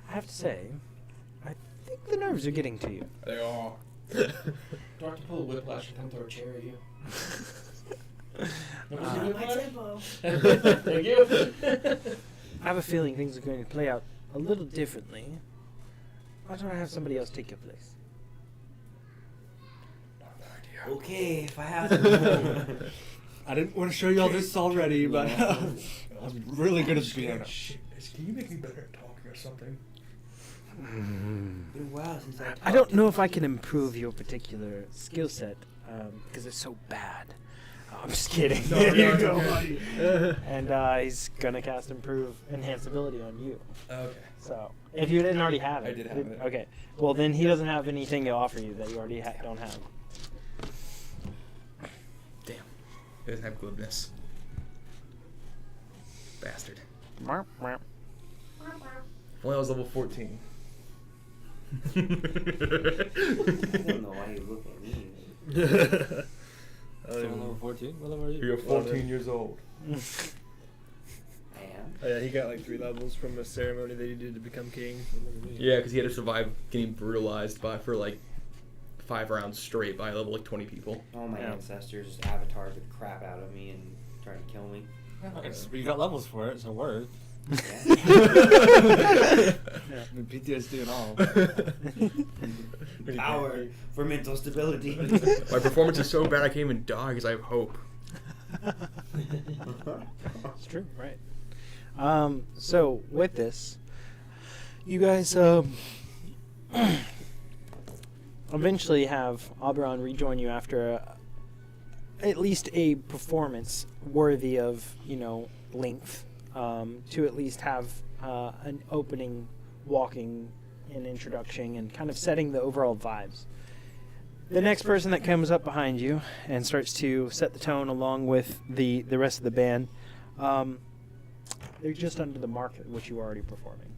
have to say, I think the nerves are getting to you. They are. do I have to pull a whiplash and come throw a chair at you? My tempo. Thank you. I have a feeling things are going to play out a little differently. Why don't I have somebody else take your place? Okay, if I have to. I didn't want to show you all this already, but I'm really good at the piano. Shit, can you make me better at talking or something? Been a while since I don't know if I can improve your particular skill set because it's so bad. I'm just kidding. No, There you no, go, no. buddy. And he's gonna cast enhance ability on you. Okay. So if you didn't already have it, I did have it. Okay. Well, then he doesn't have anything to offer you that you already don't have. Damn. It doesn't have glibness. Bastard. If only I was level 14. I don't know why you look at me. Level 14? What level are you? You're 14 years old. I am. Oh, yeah, he got like 3 levels from a ceremony that he did to become king. Yeah, because he had to survive getting brutalized for like 5 rounds straight by level like 20 people. All my Yeah. ancestors avatared the crap out of me and tried to kill me. You got levels for it, so worth. Yeah. PTSD and all. Power for mental stability. My performance is so bad I can't even die because I have hope. It's true, right? So with this, you guys eventually have Oberon rejoin you after at least a performance worthy of length. To at least have an opening, walking, an introduction, and kind of setting the overall vibes. The next person that comes up behind you and starts to set the tone along with the rest of the band, they're just under the mark at which you are already performing.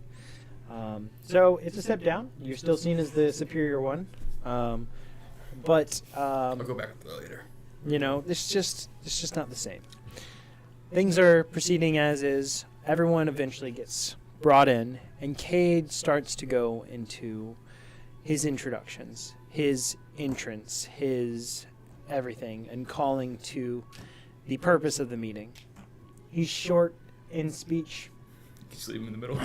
So it's a step down. You're still seen as the superior one, but I'll go back to that later. it's just not the same. Things are proceeding as is. Everyone eventually gets brought in, and Cade starts to go into his introductions, his entrance, his everything, and calling to the purpose of the meeting. He's short in speech. Just leave him in the middle.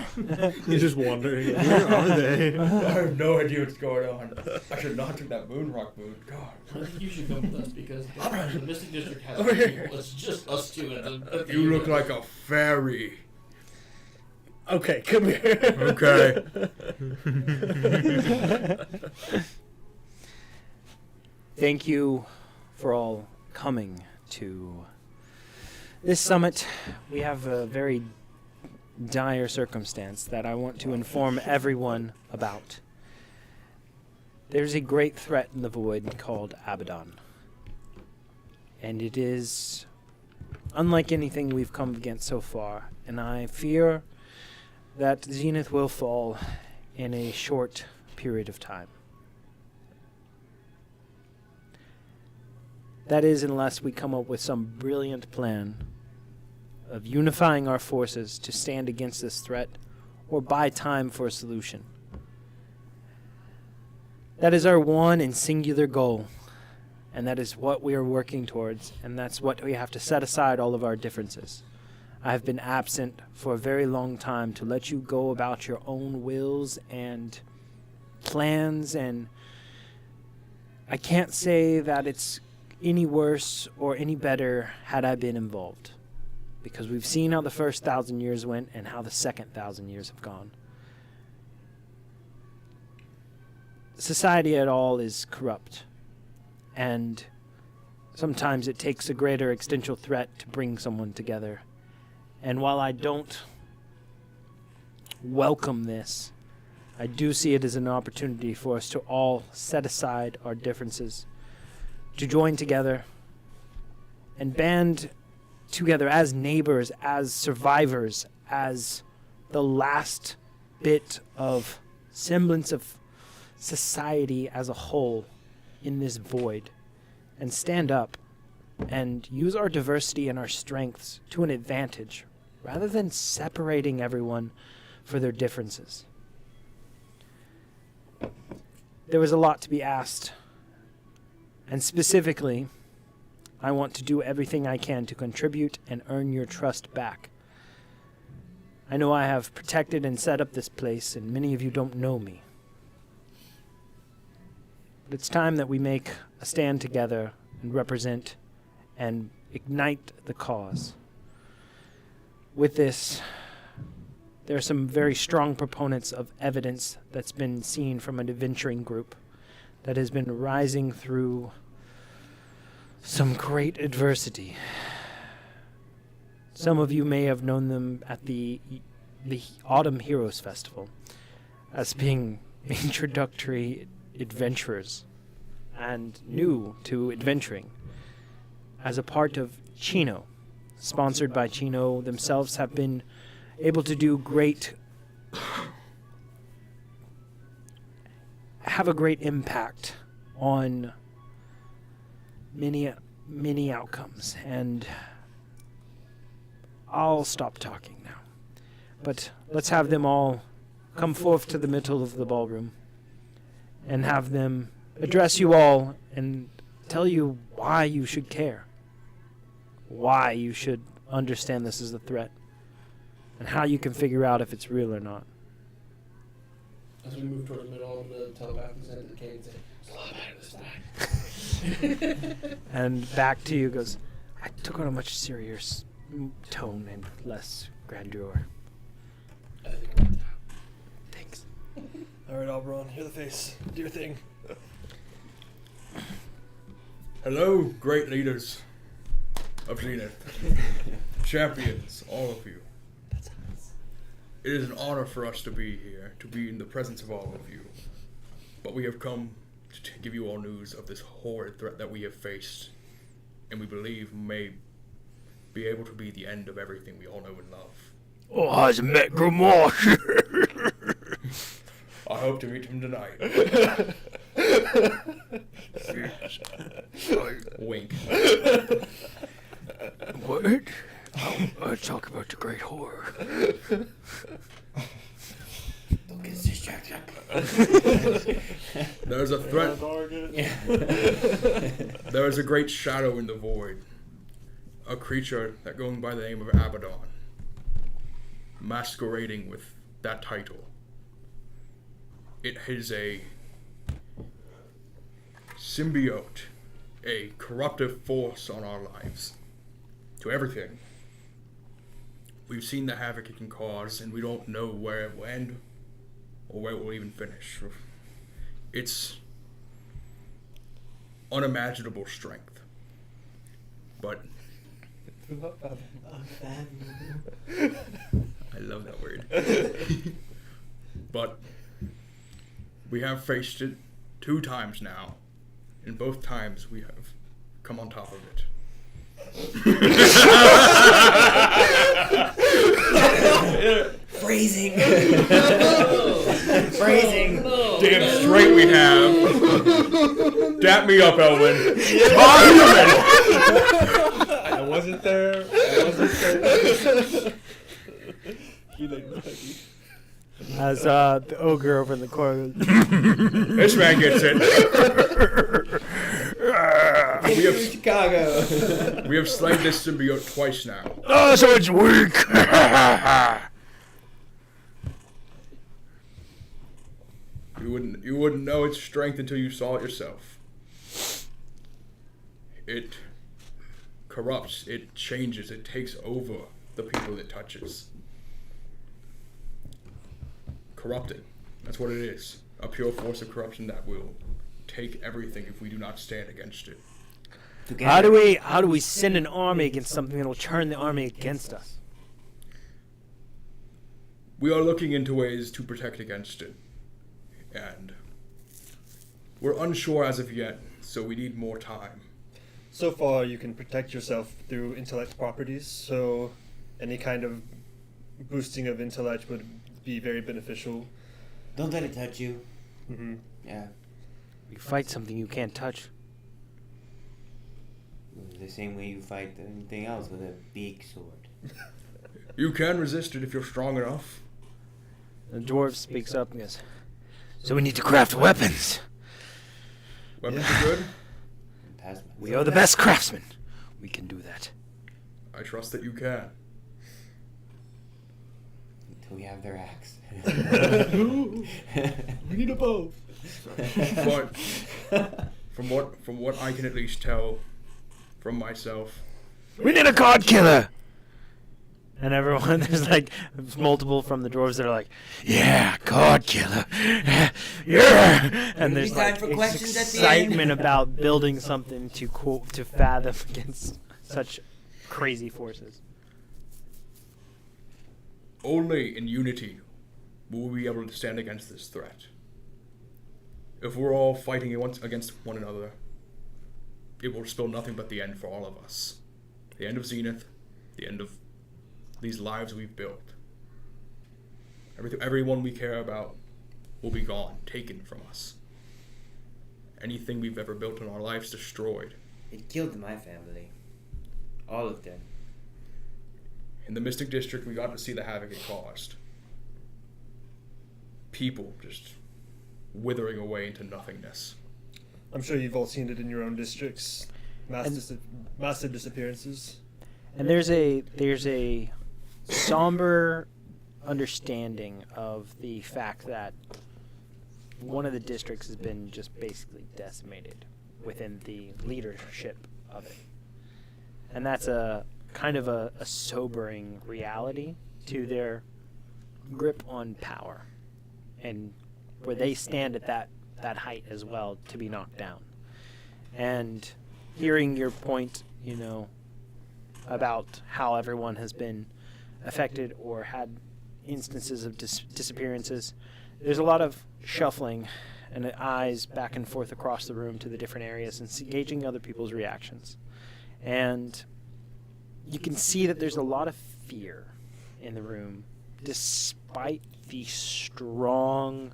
He's just wondering, where are they? I have no idea what's going on. I should not take that moon rock moon. God. I think you should come with us because the Mystic District has Over here. people. It's just us two at the You look like a fairy. Okay, come here. Okay. Thank you for all coming to this summit. We have a very dire circumstance that I want to inform everyone about. There's a great threat in the void called Abaddon. And it is unlike anything we've come against so far. And I fear that Zenith will fall in a short period of time. That is, unless we come up with some brilliant plan of unifying our forces to stand against this threat or buy time for a solution. That is our one and singular goal, and that is what we are working towards, and that's what we have to set aside all of our differences. I have been absent for a very long time to let you go about your own wills and plans, and I can't say that it's any worse or any better had I been involved. Because we've seen how the first 1,000 years went and how the second 1,000 years have gone. Society at all is corrupt. And sometimes it takes a greater existential threat to bring someone together. And while I don't welcome this, I do see it as an opportunity for us to all set aside our differences, to join together and band together as neighbors, as survivors, as the last bit of semblance of society as a whole in this void, and stand up and use our diversity and our strengths to an advantage rather than separating everyone for their differences. There was a lot to be asked, and specifically, I want to do everything I can to contribute and earn your trust back. I know I have protected and set up this place, and many of you don't know me. But it's time that we make a stand together and represent and ignite the cause. With this, there are some very strong proponents of evidence that's been seen from an adventuring group that has been rising through some great adversity. Some of you may have known them at the Autumn Heroes Festival as being introductory adventurers and new to adventuring. As a part of Chino, sponsored by Chino, themselves have been able to do have a great impact on many outcomes, and I'll stop talking now. But let's have them all come forth to the middle of the ballroom and have them address you all and tell you why you should care, why you should understand this is a threat, and how you can figure out if it's real or not. As we move toward the middle, I'm going to telepathically send it to Kate and say, "Slow down this time." And back to you goes, I took on a much serious tone and less grandeur. I think it worked out. Thanks. All right, Oberon, you're the face. Do your thing. Hello, great leaders of Zenith. Champions, all of you. It is an honor for us to be here, to be in the presence of all of you. But we have come to give you all news of this horrid threat that we have faced, and we believe may be able to be the end of everything we all know and love. Oh, I met Grimoire. I hope to meet him tonight. Wink. What? I talk about the great horror. Don't get distracted. There's a threat. There is a great shadow in the void. A creature that going by the name of Abaddon. Masquerading with that title. It is a symbiote. A corruptive force on our lives. To everything. We've seen the havoc it can cause, and we don't know where it will end or where it will even finish. It's unimaginable strength. But I love that word. But we have faced it 2 times now, and both times we have come on top of it. Phrasing. Phrasing. Damn straight we have. Dap me up, Elwin. I wasn't there. He like As the ogre over in the corner goes, This man gets it. Chicago. We have slain this symbiote twice now. oh, so it's weak. You wouldn't know its strength until you saw it yourself. It corrupts, it changes, it takes over the people it touches. Corrupted. That's what it is. A pure force of corruption that will take everything if we do not stand against it. How do we send an army against something that will turn the army against us? We are looking into ways to protect against it. And we're unsure as of yet, so we need more time. So far, you can protect yourself through intellect properties, so any kind of boosting of intellect would be very beneficial. Don't let it touch you. Mm-hmm. Yeah. You fight something you can't touch. The same way you fight anything else with a big sword. You can resist it if you're strong enough. The dwarf speaks up and goes, so we need to craft weapons. Weapons are good. We are the best craftsmen. We can do that. I trust that you can. We have their axe. We need a bow. But from what I can at least tell from myself, We need a card killer! And everyone, there's like multiple from the dwarves that are like, yeah, card killer. Yeah! And there's Time like for questions at the end. excitement about building something to fathom against such crazy forces. only in unity will we be able to stand against this threat. If we're all fighting against one another, it will spell nothing but the end for all of us. The end of Zenith, the end of these lives we've built. Everyone we care about will be gone, taken from us. Anything we've ever built in our lives destroyed. It killed my family. All of them. In the Mystic District, we got to see the havoc it caused. People just withering away into nothingness. I'm sure you've all seen it in your own districts. Massive disappearances. And there's a somber understanding of the fact that one of the districts has been just basically decimated within the leadership of it. And that's a kind of a sobering reality to their grip on power and where they stand at that height as well to be knocked down. And hearing your point, about how everyone has been affected or had instances of disappearances, there's a lot of shuffling and eyes back and forth across the room to the different areas and gauging other people's reactions. And you can see that there's a lot of fear in the room, despite the strong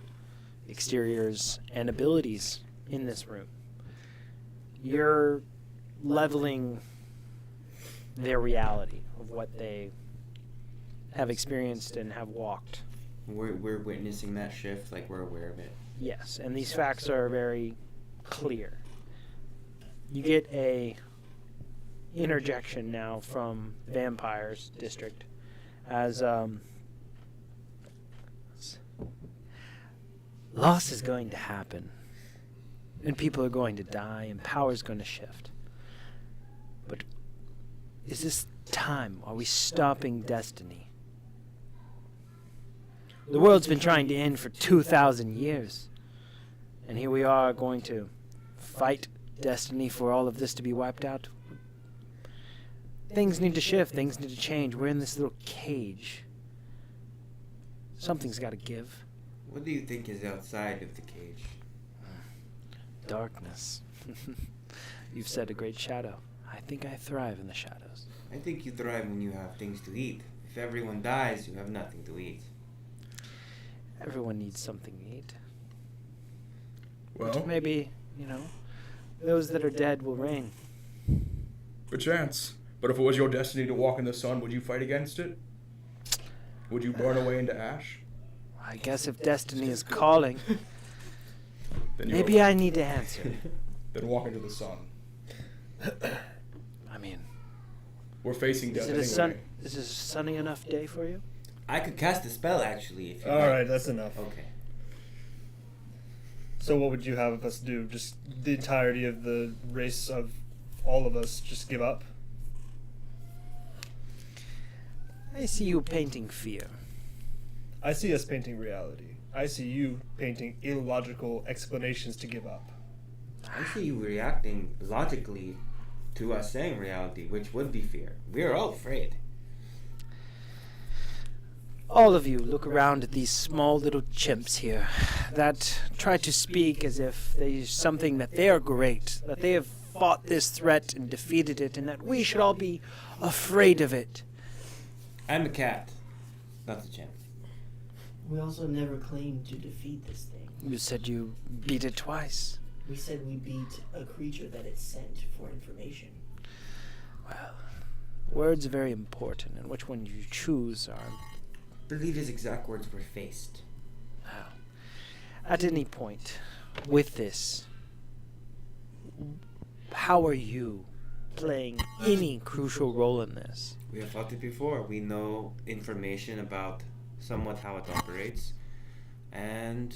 exteriors and abilities in this room. You're leveling their reality of what they have experienced and have walked. We're witnessing that shift, like we're aware of it. Yes, and these facts are very clear. You get a interjection now from Vampire's district as loss is going to happen and people are going to die and power is going to shift. But is this time? Are we stopping destiny? The world's been trying to end for 2,000 years. And here we are going to fight destiny for all of this to be wiped out. Things need to shift. Things need to change. We're in this little cage. Something's got to give. What do you think is outside of the cage? Darkness. You've said a great shadow. I think I thrive in the shadows. I think you thrive when you have things to eat. If everyone dies, you have nothing to eat. Everyone needs something to eat. Well, Which maybe, those that are dead will reign. perchance. But if it was your destiny to walk in the sun, would you fight against it? Would you burn away into ash? I guess if destiny is calling, Then maybe I need to answer. Then walk into the sun. I mean, We're facing death anyway. is it a sunny enough day for you? I could cast a spell, actually, if you All like. right, that's enough. Okay. So what would you have us do? Just the entirety of the race of all of us just give up? I see you painting fear. I see us painting reality. I see you painting illogical explanations to give up. I see you reacting logically to us saying reality, which would be fear. We're all afraid. All of you look around at these small little chimps here that try to speak as if there's something that they are great, that they have fought this threat and defeated it, and that we should all be afraid of it. I'm a cat, not the chimp. We also never claimed to defeat this thing. You said you beat it twice. We said we beat a creature that it sent for information. Well, words are very important, and which one you choose are... I believe his exact words were faced. Now, at any point with this, how are you playing any crucial role in this? We have fought it before. We know information about somewhat how it operates, and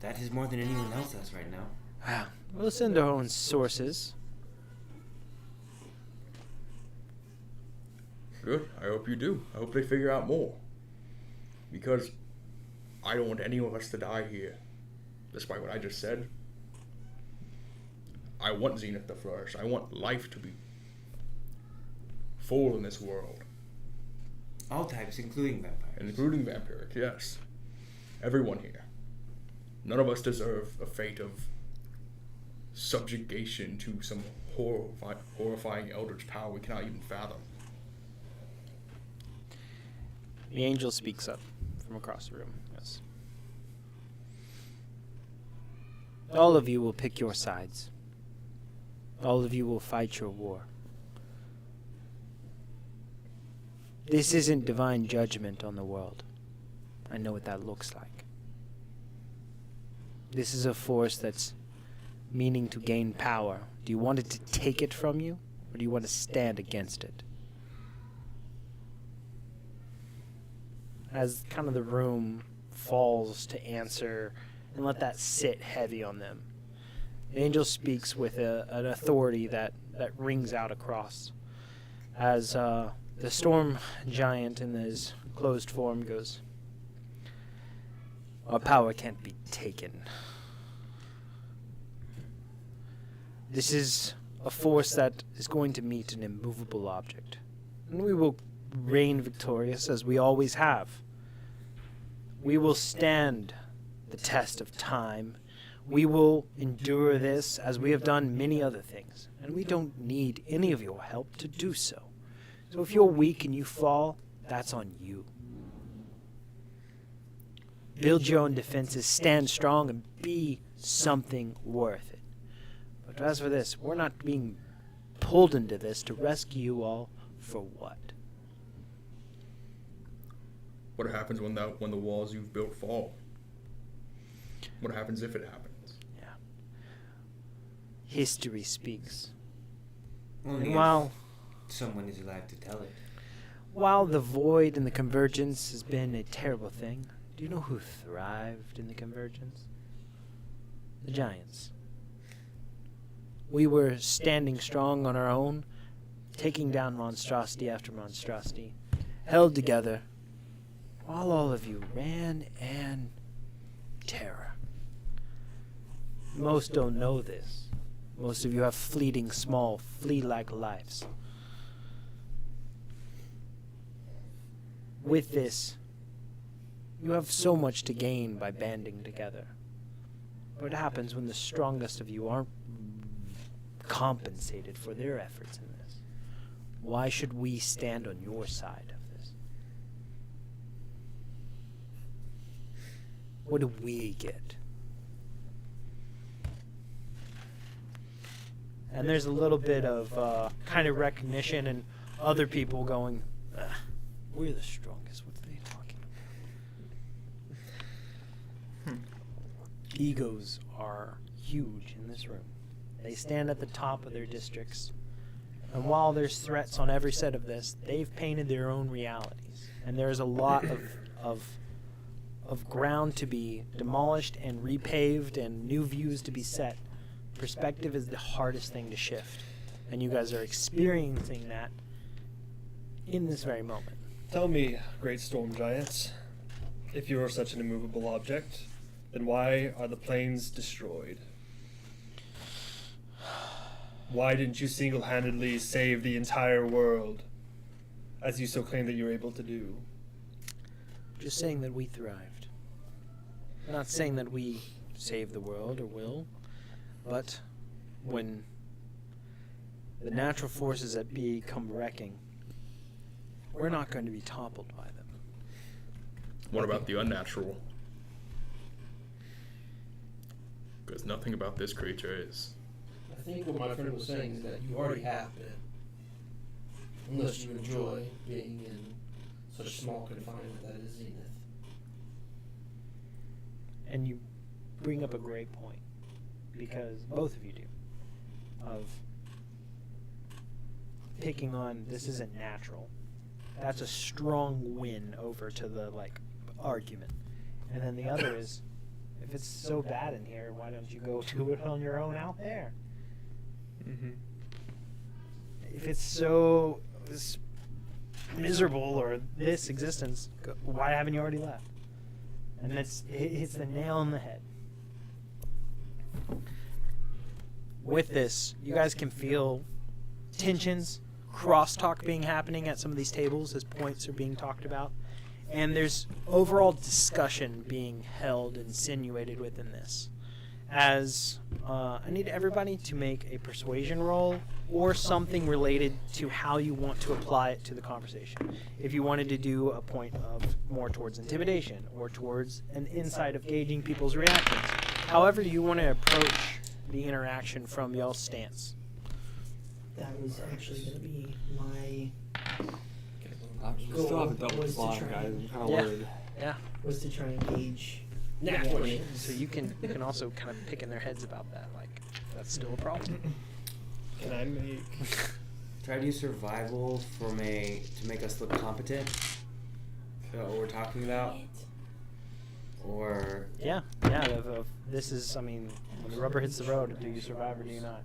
that is more than anyone else does right now. We'll send our own sources. Good. I hope you do. I hope they figure out more. Because I don't want any of us to die here. Despite what I just said. I want Zenith to flourish. I want life to be full in this world. All types, including vampires. Including vampiric, yes. Everyone here. None of us deserve a fate of subjugation to some horrifying eldritch power we cannot even fathom. The angel speaks up from across the room. Yes. All of you will pick your sides. All of you will fight your war. This isn't divine judgment on the world. I know what that looks like. This is a force that's meaning to gain power. Do you want it to take it from you, or do you want to stand against it? As kind of the room falls to answer and let that sit heavy on them, the angel speaks with an authority that rings out across. As the storm giant in his closed form goes, our power can't be taken. This is a force that is going to meet an immovable object. And we will reign victorious as we always have. We will stand the test of time. We will endure this as we have done many other things. And we don't need any of your help to do so. So if you're weak and you fall, that's on you. Build your own defenses, stand strong, and be something worth it. But as for this, we're not being pulled into this to rescue you all for what? What happens when the walls you've built fall? What happens if it happens? Yeah. History speaks. Only While someone is alive to tell it. While the void and the convergence has been a terrible thing, do you know who thrived in the convergence? The giants. We were standing strong on our own, taking down monstrosity after monstrosity, held together, while all of you ran in terror. Most don't know this. Most of you have fleeting, small, flea-like lives. With this, you have so much to gain by banding together. What happens when the strongest of you aren't compensated for their efforts in this? Why should we stand on your side of this? What do we get? And there's a little bit of kind of recognition and other people going, we're the strongest. What are they talking about? Egos are huge in this room. They stand at the top of their districts. And while there's threats on every side of this, they've painted their own realities. And there's a lot of ground to be demolished and repaved and new views to be set. Perspective is the hardest thing to shift. And you guys are experiencing that in this very moment. Tell me, great storm giants, if you are such an immovable object, then why are the planes destroyed? Why didn't you single-handedly save the entire world, as you so claim that you're able to do? Just saying that we thrived. Not saying that we save the world or will, but when the natural forces that be come wrecking, we're not going to be toppled by them. What about the unnatural? Because nothing about this creature is. I think what my friend was saying is that you already have been. Unless you enjoy being in such small confinement that is Zenith. And you bring up a great point, because both of you do, of picking on this isn't natural. That's a strong win over to the argument. And then the other is, if it's so bad in here, why don't you go do it on your own out there? Mm-hmm. If it's so miserable or this existence, why haven't you already left? And it hits the nail on the head. With this, you guys can feel tensions, crosstalk being happening at some of these tables as points are being talked about. And there's overall discussion being held, insinuated within this. As I need everybody to make a persuasion roll or something related to how you want to apply it to the conversation. If you wanted to do a point of more towards intimidation or towards an insight of gauging people's reactions. However you want to approach the interaction from y'all's stance. That was actually going to be my We still have a double was to flying, try guys. and- I'm kind of Yeah. worried. Yeah. was to try and gauge Nat the 20. reactions. So you can also kind of pick in their heads about that. Like, that's still a problem. Can I make? Try to use survival to make us look competent. What we're talking about, or Yeah. This is, I mean, when the rubber hits the road, do you survive or do you not?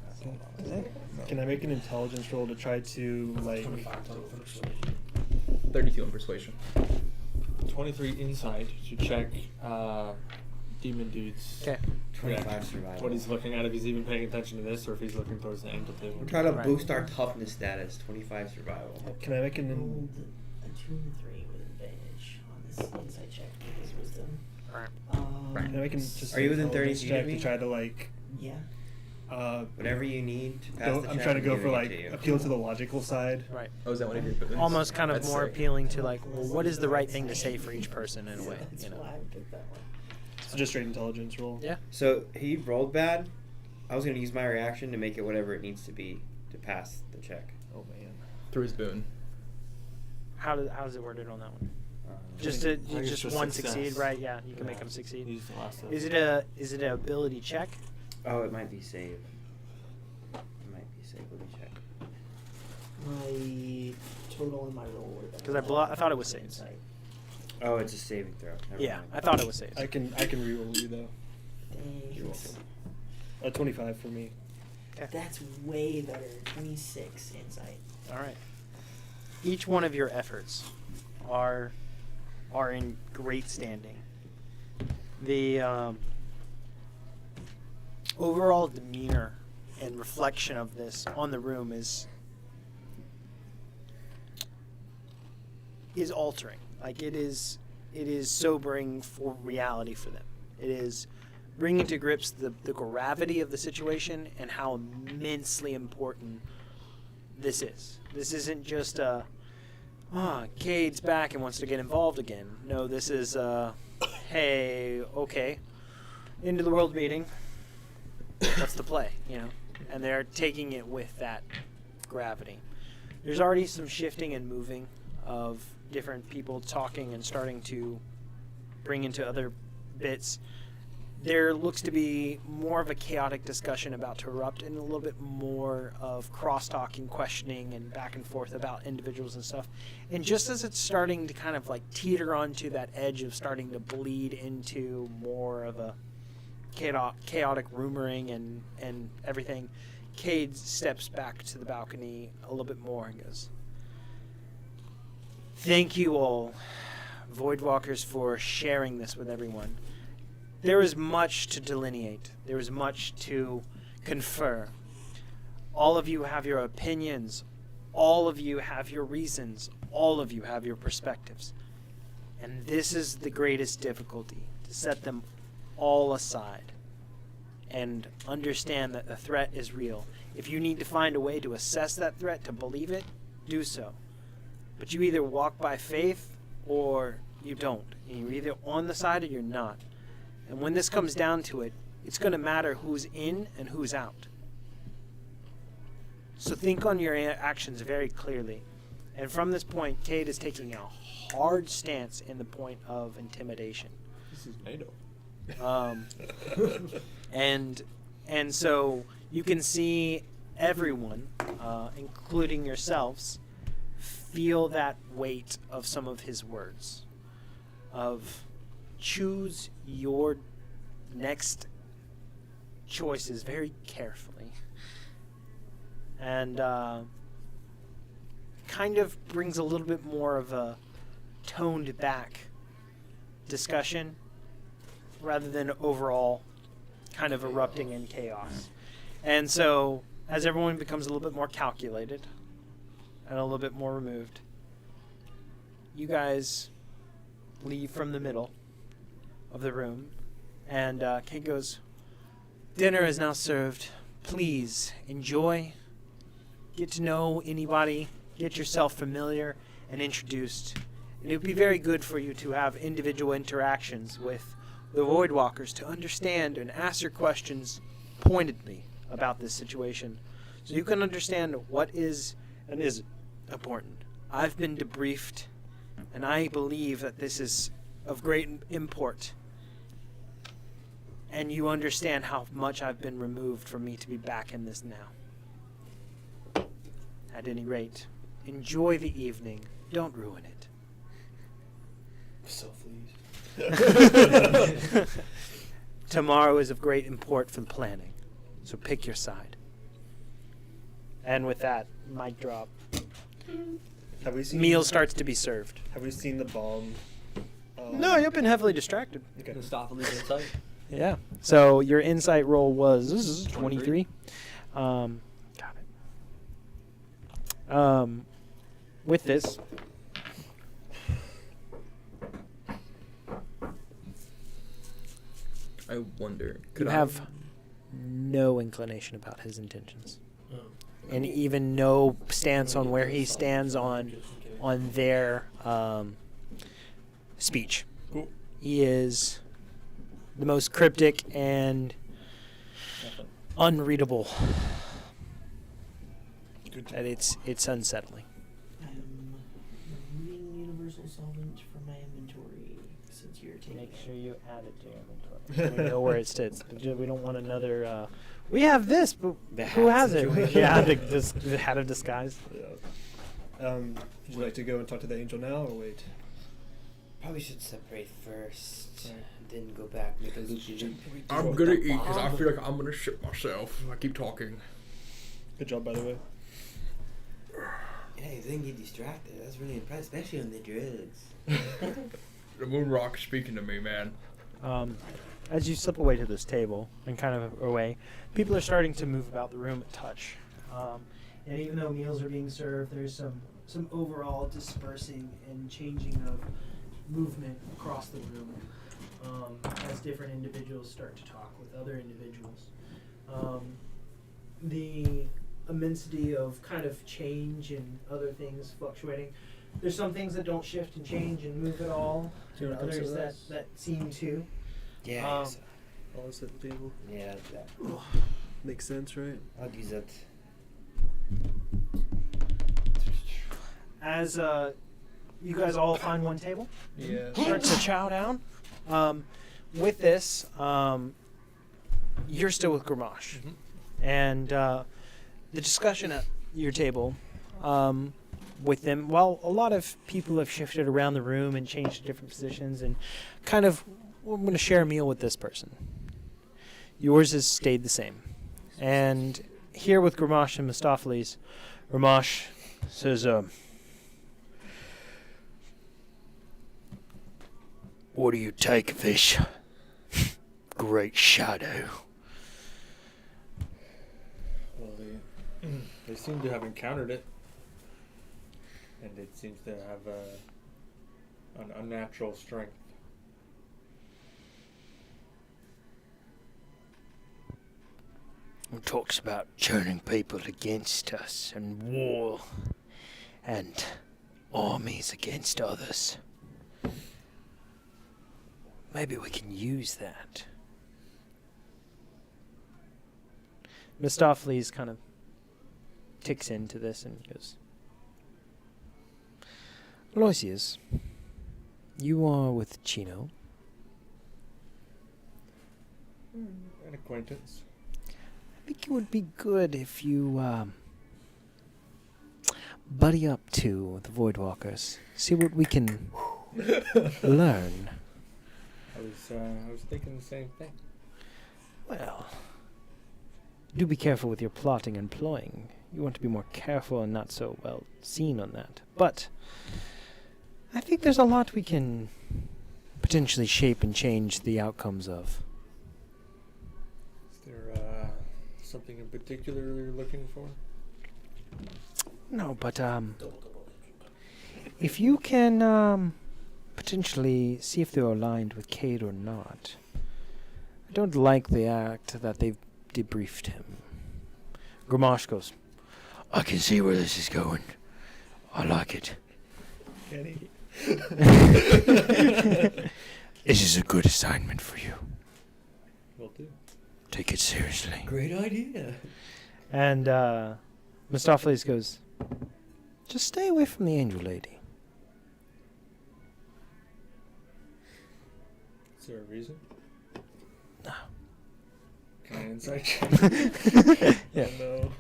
Can I make an intelligence roll to try to like? 25 total for persuasion. 32 on persuasion. 23 insight to check Demon Dude's. Okay. 25 survival. What he's looking at, if he's even paying attention to this, or if he's looking towards the end of the We're trying to Right. boost our toughness status. 25 survival. Can I make an? Rolled a 2 and a 3 with advantage on this insight check because wisdom. Alright. Can I make an just? Are you within intelligence 30 feet check of me? to try to like? Yeah. Whatever you need to pass Go, the I'm check, trying to go giving for it like to you. appeal to the logical side. Right. Oh, is that one of your abilities? Almost kind of That's more sick. appealing to like, well, what is the right thing to say for each person in a way, That's you know? why I picked that one. So just straight intelligence roll. Yeah. So he rolled bad. I was gonna use my reaction to make it whatever it needs to be to pass the check. Oh man. Through his boon. How's it worded on that one? Um, Just I think it's just just one success. succeed, right? Yeah, you can make them succeed. Use the last Is it a ability check? Oh, it might be save. It might be save. Let me check. My total and my roll were Because I thought it was saves. Insight. Oh, it's a saving throw. Never Yeah, mind. I thought it was saves. I can reroll you though. Thanks. 25 for me. That's way better. 26 insight. All right. Each one of your efforts are in great standing. The overall demeanor and reflection of this on the room is altering. Like it is sobering for reality for them. It is bringing to grips the gravity of the situation and how immensely important this is. This isn't just Cade's back and wants to get involved again. No, this is hey, okay, end of the world meeting. What's the play, you know? And they're taking it with that gravity. There's already some shifting and moving of different people talking and starting to bring into other bits. There looks to be more of a chaotic discussion about to erupt and a little bit more of crosstalk and questioning and back and forth about individuals and stuff. And just as it's starting to kind of like teeter onto that edge of starting to bleed into more of a chaotic rumoring and everything, Cade steps back to the balcony a little bit more and goes, "Thank you all, Voidwalkers, for sharing this with everyone. There is much to delineate. There is much to confer. All of you have your opinions. All of you have your reasons. All of you have your perspectives. And this is the greatest difficulty, to set them all aside and understand that the threat is real. If you need to find a way to assess that threat, to believe it, do so. But you either walk by faith or you don't. And you're either on the side or you're not. And when this comes down to it, it's going to matter who's in and who's out. So think on your actions very clearly. And from this point, Cade is taking a hard stance in the point of intimidation. This is NATO. And so you can see everyone, including yourselves, feel that weight of some of his words. of choose your next choices very carefully. And kind of brings a little bit more of a toned back discussion rather than overall kind of erupting in chaos. And so as everyone becomes a little bit more calculated and a little bit more removed, you guys leave from the middle of the room, and Kate goes, "Dinner is now served. Please enjoy, get to know anybody, get yourself familiar and introduced. And it would be very good for you to have individual interactions with the Voidwalkers to understand and ask your questions pointedly about this situation, so you can understand what is and isn't important. I've been debriefed, and I believe that this is of great import. And you understand how much I've been removed for me to be back in this now. At any rate, enjoy the evening. Don't ruin it." So pleased. Tomorrow is of great import for the planning, so pick your side. And with that, mic drop. Have we seen Meal starts to be served. Have we seen the bomb? No, you've been heavily distracted. Okay. Mistopheles insight. Yeah. So your insight roll was 23. Got it. With this, I wonder. you have no inclination about his intentions, Oh. and even no stance on where he stands on their speech. Cool. He is the most cryptic and unreadable. Good. That it's unsettling. I'm removing universal solvent from my inventory since you're taking Make it. sure you add it to your inventory. We know where it sits. We don't want another. We have this, but The who hat has it? situation. Yeah, the hat of disguise. Yeah. Would you like to go and talk to the angel now, or wait? Probably should separate first, Right. then go back, make a loop. I'm gonna eat because I feel like I'm gonna shit myself if I keep talking. Good job, by the way. Yeah, you didn't get distracted. That's really impressive, especially on the drugs. The moon rock's speaking to me, man. As you slip away to this table and kind of away, people are starting to move about the room a touch. And even though meals are being served, there's some overall dispersing and changing of movement across the room as different individuals start to talk with other individuals. The immensity of kind of change and other things fluctuating. There's some things that don't shift and change and move at all, Do you and wanna others consider that, that seem to. Yeah, Um, I guess so. All this at the table. Yeah, that. Makes sense, right? I'll use that. As you guys all find one table, Yeah. start to chow down. With this, you're still with Gramash. Mhm. And the discussion at your table with them, well, a lot of people have shifted around the room and changed to different positions and kind of, I'm going to share a meal with this person. Yours has stayed the same. And here with Gramash and Mistopheles, Gramash says, "What do you take of this great shadow?" Well, they seem to have encountered it, and it seems to have an unnatural strength. It talks about turning people against us and war and armies against others. Maybe we can use that. Mistopheles kind of ticks into this and goes, "Aloysius, you are with Chino. An acquaintance. I think it would be good if you buddy up to the Voidwalkers. See what we can learn. I was thinking the same thing. Well, do be careful with your plotting and ploying. You want to be more careful and not so well seen on that. But I think there's a lot we can potentially shape and change the outcomes of. Is there something in particular you're looking for? No, but if you can potentially see if they're aligned with Cade or not. I don't like the act that they've debriefed him. Gramash goes, I can see where this is going. I like it. Kenny. This is a good assignment for you. Will do. Take it seriously. Great idea. And Mistopheles goes, just stay away from the angel lady. Is there a reason? No. Can I insight check? Yeah. No.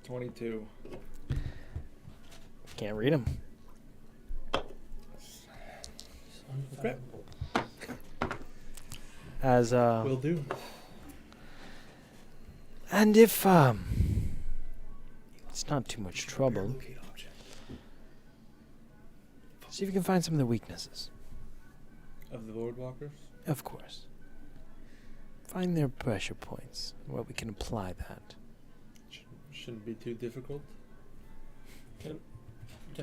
22. Can't read him. Okay. As Will do. and if it's not too much trouble, see if you can find some of the weaknesses. Of the Lordwalkers? Of course. Find their pressure points, where we can apply that. Shouldn't be too difficult. Can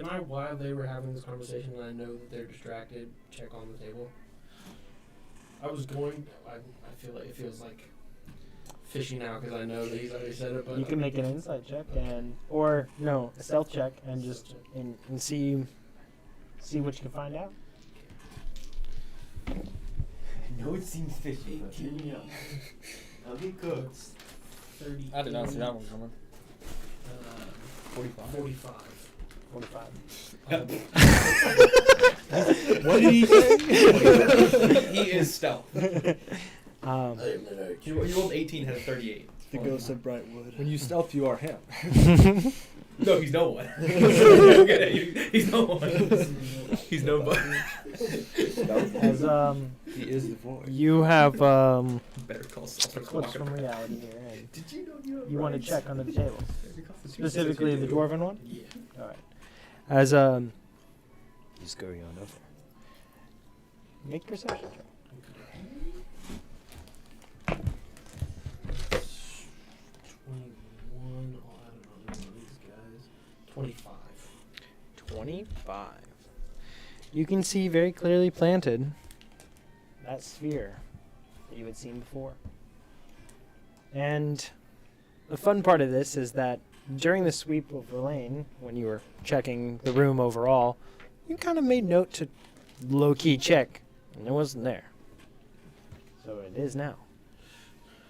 I, while they were having this conversation and I know that they're distracted, check on the table? I feel like it feels like fishy now because I know that he's already said it, but You can make an insight check or a stealth check and just and see what you can find out. I know it seems fishy. 18, I'll be cooked. 30. I did not see that one coming. 45. 45. What did he say? He is stealth. Um, You rolled 18, had a 38. The ghost of Brightwood. When you stealth, you are him. No, he's no one. He's no one. He's nobody. as He is the voice. you have Better call Saul. clips from reality here, and Did you know you want to check under the table, Specifically specifically the dwarven one. Yeah. All right. As you scurry on over. Make perception check. 21. I'll add another one of these guys. 25. 25. You can see very clearly planted that sphere that you had seen before. And the fun part of this is that during the sweep of Verlaine, when you were checking the room overall, you kind of made note to low-key check, and it wasn't there. So it is now.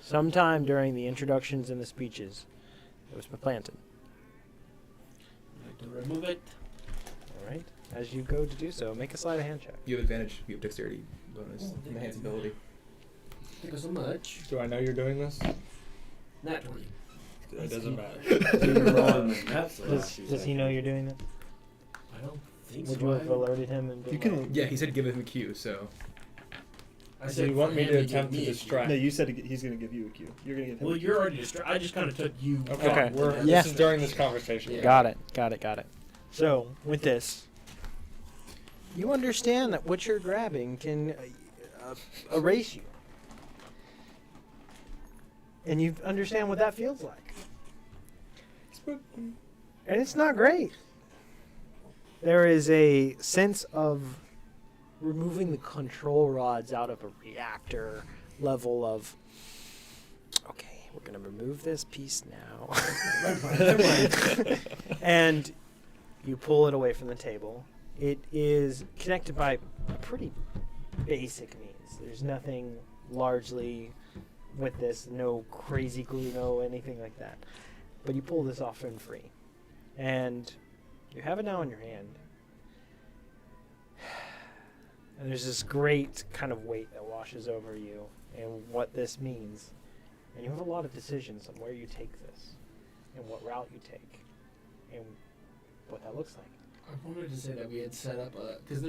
Sometime during the introductions and the speeches, it was planted. To remove it. All right. As you go to do so, make a sleight of hand check. You have advantage. You have dexterity bonus. Enhance ability. Thank you so much. Do I know you're doing this? Nat 20. It doesn't matter. Does he know you're doing it? I don't think Would so. you have alerted him and been You can. like, Yeah, he said give him a cue, so. I Do said you want for me him to give attempt to me a cue. distract? No, you said he's going to give you a cue. You're going to give him. Well, a cue. you're already distracted. I just kind of took you. Okay. off. Yeah. This is during this conversation. Yeah. Got it. So, with this, you understand that what you're grabbing can erase you. And you understand what that feels like. And it's not great. There is a sense of removing the control rods out of a reactor level of, okay, we're going to remove this piece now. And you pull it away from the table. It is connected by pretty basic means. There's nothing largely with this, no crazy glue, no anything like that. But you pull this off and free. And you have it now in your hand. And there's this great kind of weight that washes over you and what this means. And you have a lot of decisions on where you take this and what route you take and what that looks like. I wanted to say that we had set up a because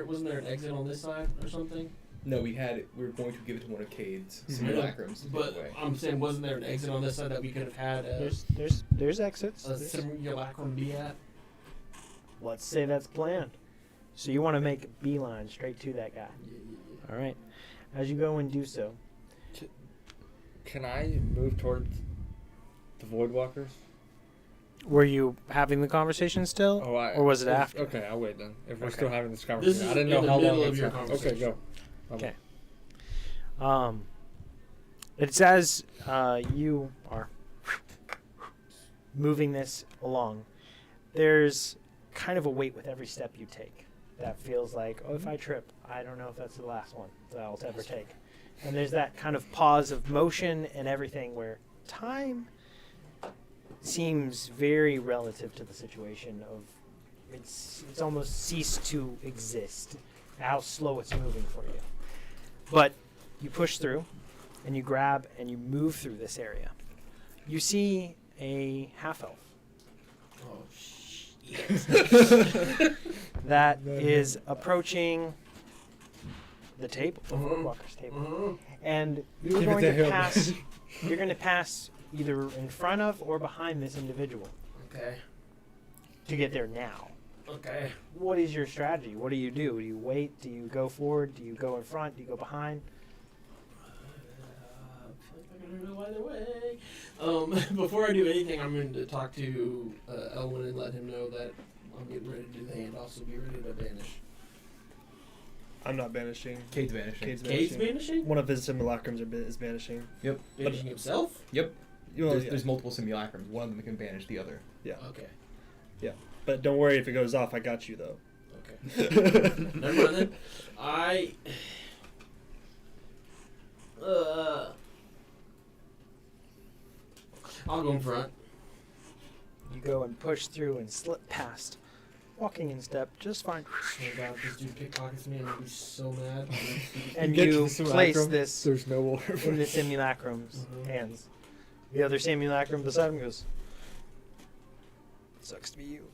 wasn't there an exit on this side or something? No, we were going to give it to one of Cade's Mhm. simulacrums. to But give away. I'm saying, wasn't there an exit on this side that we could have had There's exits. a simulacrum be at? Let's say that's planned. So you want to make a beeline straight to that guy. Yeah. All right. As you go and do so, Can I move towards the Voidwalkers? were you having the conversation still, or was it after? Okay, I'll wait then. If we're Okay. still having this This conversation, is I didn't in know the how middle long of it's your going. conversation. Okay, go. Okay. It's as you are moving this along, there's kind of a weight with every step you take that feels like, oh, if I trip, I don't know if that's the last one that I'll ever take. And there's that kind of pause of motion and everything where time seems very relative to the situation of it's almost ceased to exist, how slow it's moving for you. But you push through and you grab and you move through this area. You see a half-elf Oh shit. that is approaching the table, the Walker's table. And you're Give it going to to him. pass you're going to pass either in front of or behind this individual Okay. to get there now. Okay. What is your strategy? What do? Do you wait? Do you go forward? Do you go in front? Do you go behind? I feel like I'm gonna go either way. Before I do anything, I'm going to talk to Elwin and let him know that I'm getting ready to do the handoff, so be ready to vanish. I'm not banishing. Cade's vanishing. Cade's vanishing? One of his simulacrums is banishing. Yep. Vanishing himself? Yep. Well, There's multiple simulacrums. One of them can banish the other. Yeah. Okay. But don't worry if it goes off. I got you though. Okay. Never mind then. I'll go in front. You go and push through and slip past, walking in step just fine. Oh my god, if this dude pickpockets me, I'm gonna be so mad. And Get to you the simulacrum, place this There's no water. in the simulacrum's hands. The other simulacrum beside him goes, sucks to be you.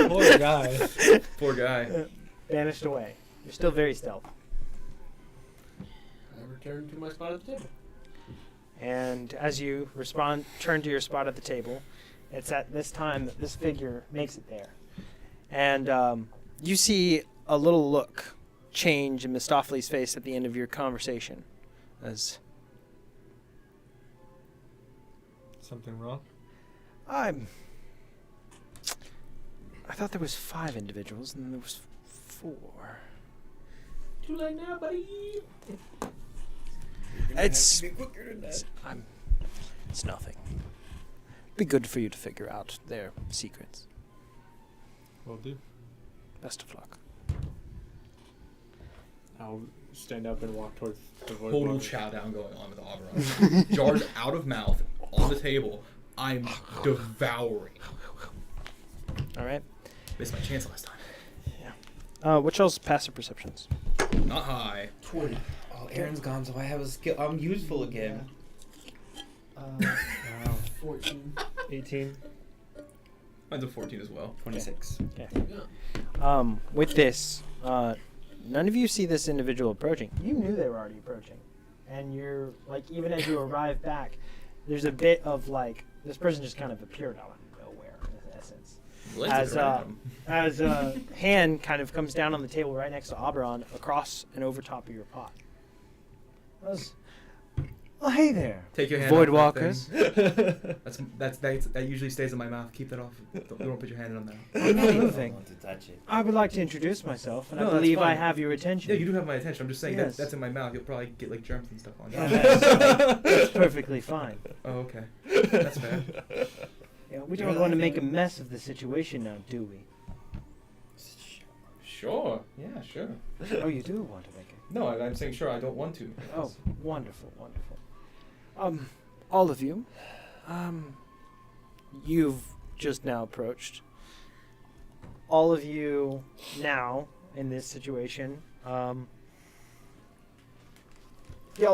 Poor guy. Poor guy. Vanished away. You're still very stealthy. I return to my spot at the table. And as you turn to your spot at the table, it's at this time that this figure makes it there. And you see a little look change in Mistopheles' face at the end of your conversation. As Something wrong? I thought there was 5 individuals, and then there was 4. Too late now, buddy. It's nothing. Be good for you to figure out their secrets. Will do. Best of luck. I'll stand up and walk towards the void. Total chow down going on with Oberon. Jars out of mouth on the table. I'm devouring. All right. Missed my chance last time. What's y'all's passive perceptions? Not high. 20. Oh, Aaron's gone, so I have a skill. I'm useful again. 14. 18. Mine's a 14 as well. 26. With this, none of you see this individual approaching. You knew they were already approaching, and you're like, even as you arrive back, there's a bit of like this person just kind of appeared out of nowhere in essence. As a hand kind of comes down on the table right next to Oberon, across and over top of your pot. Oh, hey there, Take your hand Void off that Walkers. thing. That usually stays in my mouth. Keep that off. Don't put your hand on that. I'm not I don't moving. want to touch it. I would like to introduce myself, and No, I that's believe I fine. have your attention. Yeah, you do have my attention. I'm just saying Yes. that's in my mouth. You'll probably get like germs and stuff on you. That's perfectly fine. Oh, okay. That's fair. Yeah, we don't want to make a mess of the situation now, do we? Sure. Yeah, sure. Oh, you do want to make it. No, I'm saying sure. I don't want to. Oh, wonderful, wonderful. All of you, you've just now approached. All of you now in this situation, y'all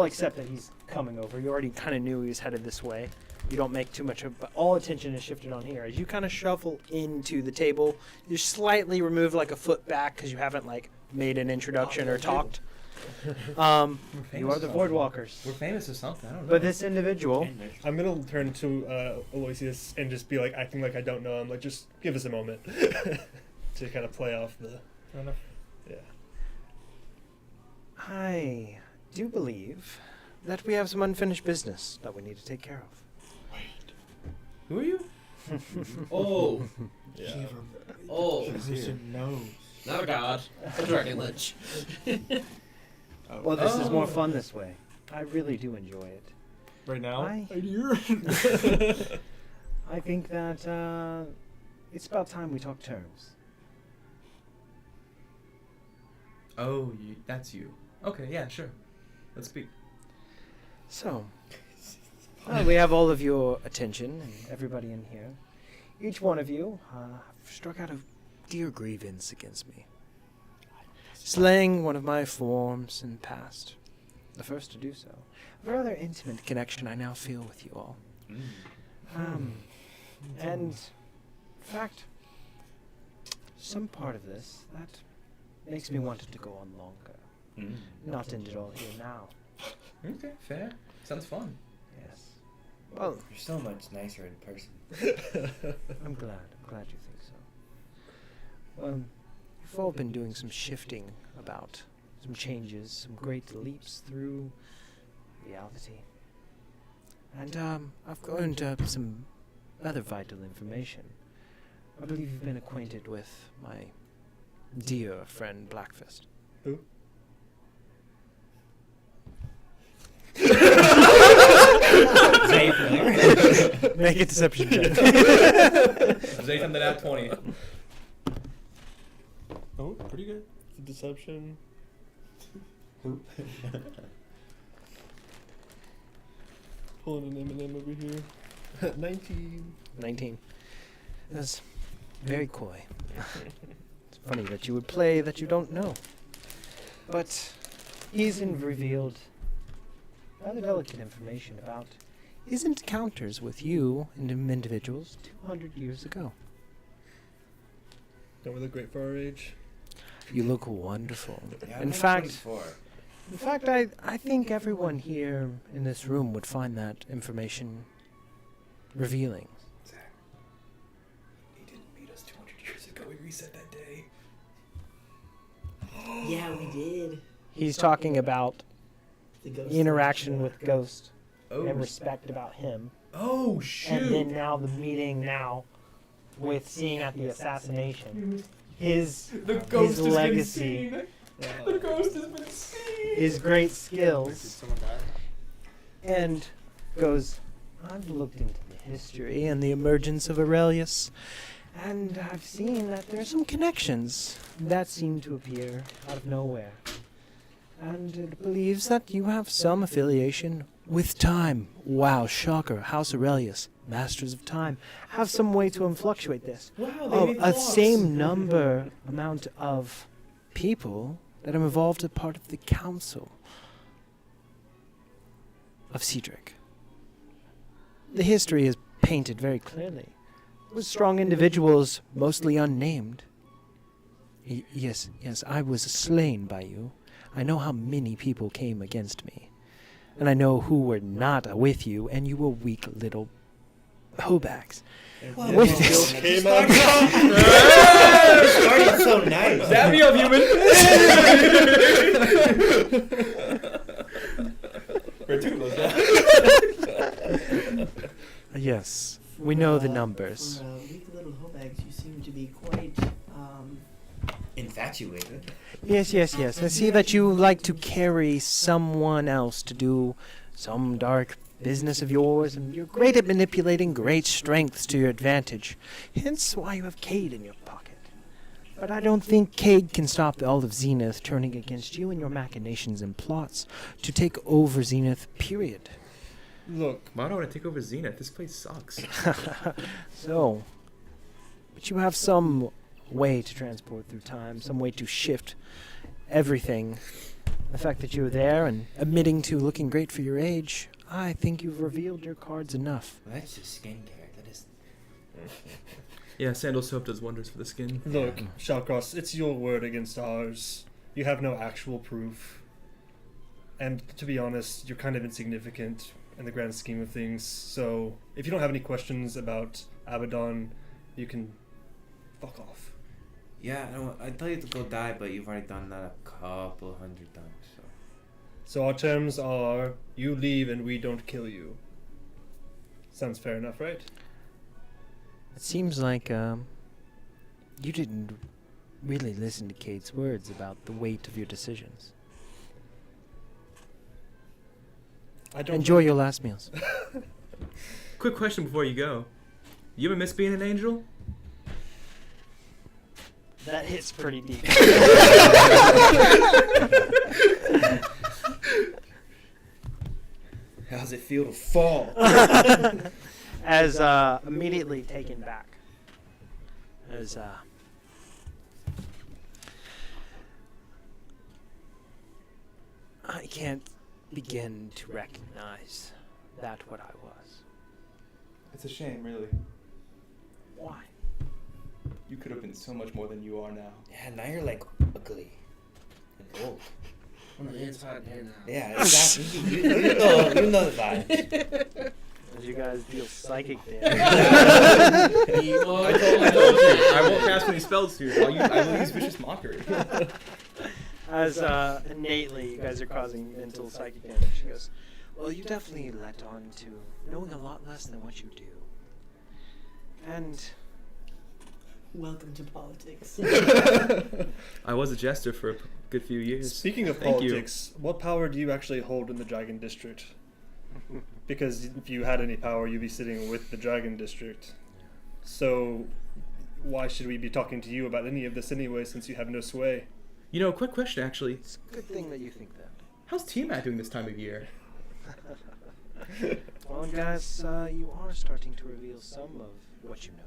accept that he's coming over. You already kind of knew he was headed this way. you don't make too much of, but all attention is shifted on here. As you kind of shuffle into the table, you're slightly removed like a foot back because you haven't like made an introduction or talked. You are the Voidwalkers. We're famous or something. I don't know. But this individual, I'm gonna turn to Aloysius and just be like acting like I don't know him. Like, just give us a moment to kind of play off the. Fair enough. Yeah. I do believe that we have some unfinished business that we need to take care of. Who are you? Oh, Yeah. oh, Physician knows. not a god, a dragon lich. Well, this is more fun this way. I really do enjoy it. Right now? I think that it's about time we talk terms. Oh, that's you. Okay, yeah, sure. Let's speak. So, we have all of your attention and everybody in here. Each one of you struck out a dear grievance against me, slaying one of my forms in the past. The first to do so. A rather intimate connection I now feel with you all. And, in fact, some part of this that makes me want it to go on longer. Not end it all here now. Okay, fair. Sounds fun. Yes. Well, You're so much nicer in person. I'm glad you think so. Well, you've all been doing some shifting about, some changes, some great leaps through reality. And I've learned some rather vital information. I believe you've been acquainted with my dear friend Blackfist. Who? Make a deception check. Zenith on the nat 20. Oh, pretty good. Deception. Who? Pulling an M&M over here. 19. 19. That's very coy. It's funny that you would play that you don't know. But he's revealed rather delicate information about his encounters with you and individuals 200 years ago. Don't we look great for our age? You look wonderful. Yeah, I'm In like fact, 24. I think everyone here in this room would find that information revealing. He didn't meet us 200 years ago. We reset that day. Yeah, we did. He's talking about The ghost the interaction with Ghost Oh, and respect about him. oh shoot. And then now the meeting now with seeing at the assassination. His legacy, The ghost has been seen. his great skills, and goes, I've looked into the history and the emergence of Aurelius, and I've seen that there are some connections that seem to appear out of nowhere. And it believes that you have some affiliation with time. Wow, shocker. House Aurelius, Masters of Time, have some way to fluctuate this. Wow, A same amount of people that are involved as part of the council of Cedric. The history is painted very clearly, with strong individuals, mostly unnamed. Yes, I was slain by you. I know how many people came against me. And I know who were not with you, and you were weak little hobags. Wow. With this. Came on. Started so nice. Dab me up, human. We're too close now. Yes, we know the numbers. For weak little hobags, you seem to be quite, Infatuated. Yes. I see that you like to carry someone else to do some dark business of yours, and you're great at manipulating great strengths to your advantage. Hence why you have Cade in your pocket. But I don't think Cade can stop all of Zenith turning against you and your machinations and plots to take over Zenith, period. Look, Why do I want to take over Zenith? This place sucks. So, but you have some way to transport through time, some way to shift everything. The fact that you're there and admitting to looking great for your age, I think you've revealed your cards enough. Well, that's just skincare. That is. Yeah, sandal soap does wonders for the skin. Look, Shallcross, it's your word against ours. You have no actual proof. And to be honest, you're kind of insignificant in the grand scheme of things. So if you don't have any questions about Abaddon, you can fuck off. Yeah, I'd tell you to go die, but you've already done that a couple hundred times. So our terms are, you leave and we don't kill you. Sounds fair enough, right? It seems like you didn't really listen to Kate's words about the weight of your decisions. I don't Enjoy your last meals. Quick question before you go. You ever miss being an angel? That hits pretty deep. How's it feel to fall? As immediately taken back. As I can't begin to recognize that what I was. It's a shame, really. Why? You could have been so much more than you are now. Yeah, now you're like ugly and old. On the inside and out. Yeah, exactly. you know the vibe. As you guys deal psychic damage. I told you, I won't cast any spells to you. I will use Vicious Mockery. As innately you guys are causing mental psychic damage. She goes, well, you definitely let on to knowing a lot less than what you do. And Welcome to politics. I was a jester for a good few years. Speaking of Thank politics, what power do you actually hold in the Dragon District? Because if you had any power, you'd be sitting with the Dragon District. So why should we be talking to you about any of this anyway, since you have no sway? You know, quick question actually. it's a good thing that you think that. How's Tiamat doing this time of year? Well, guys, you are starting to reveal some of what you know.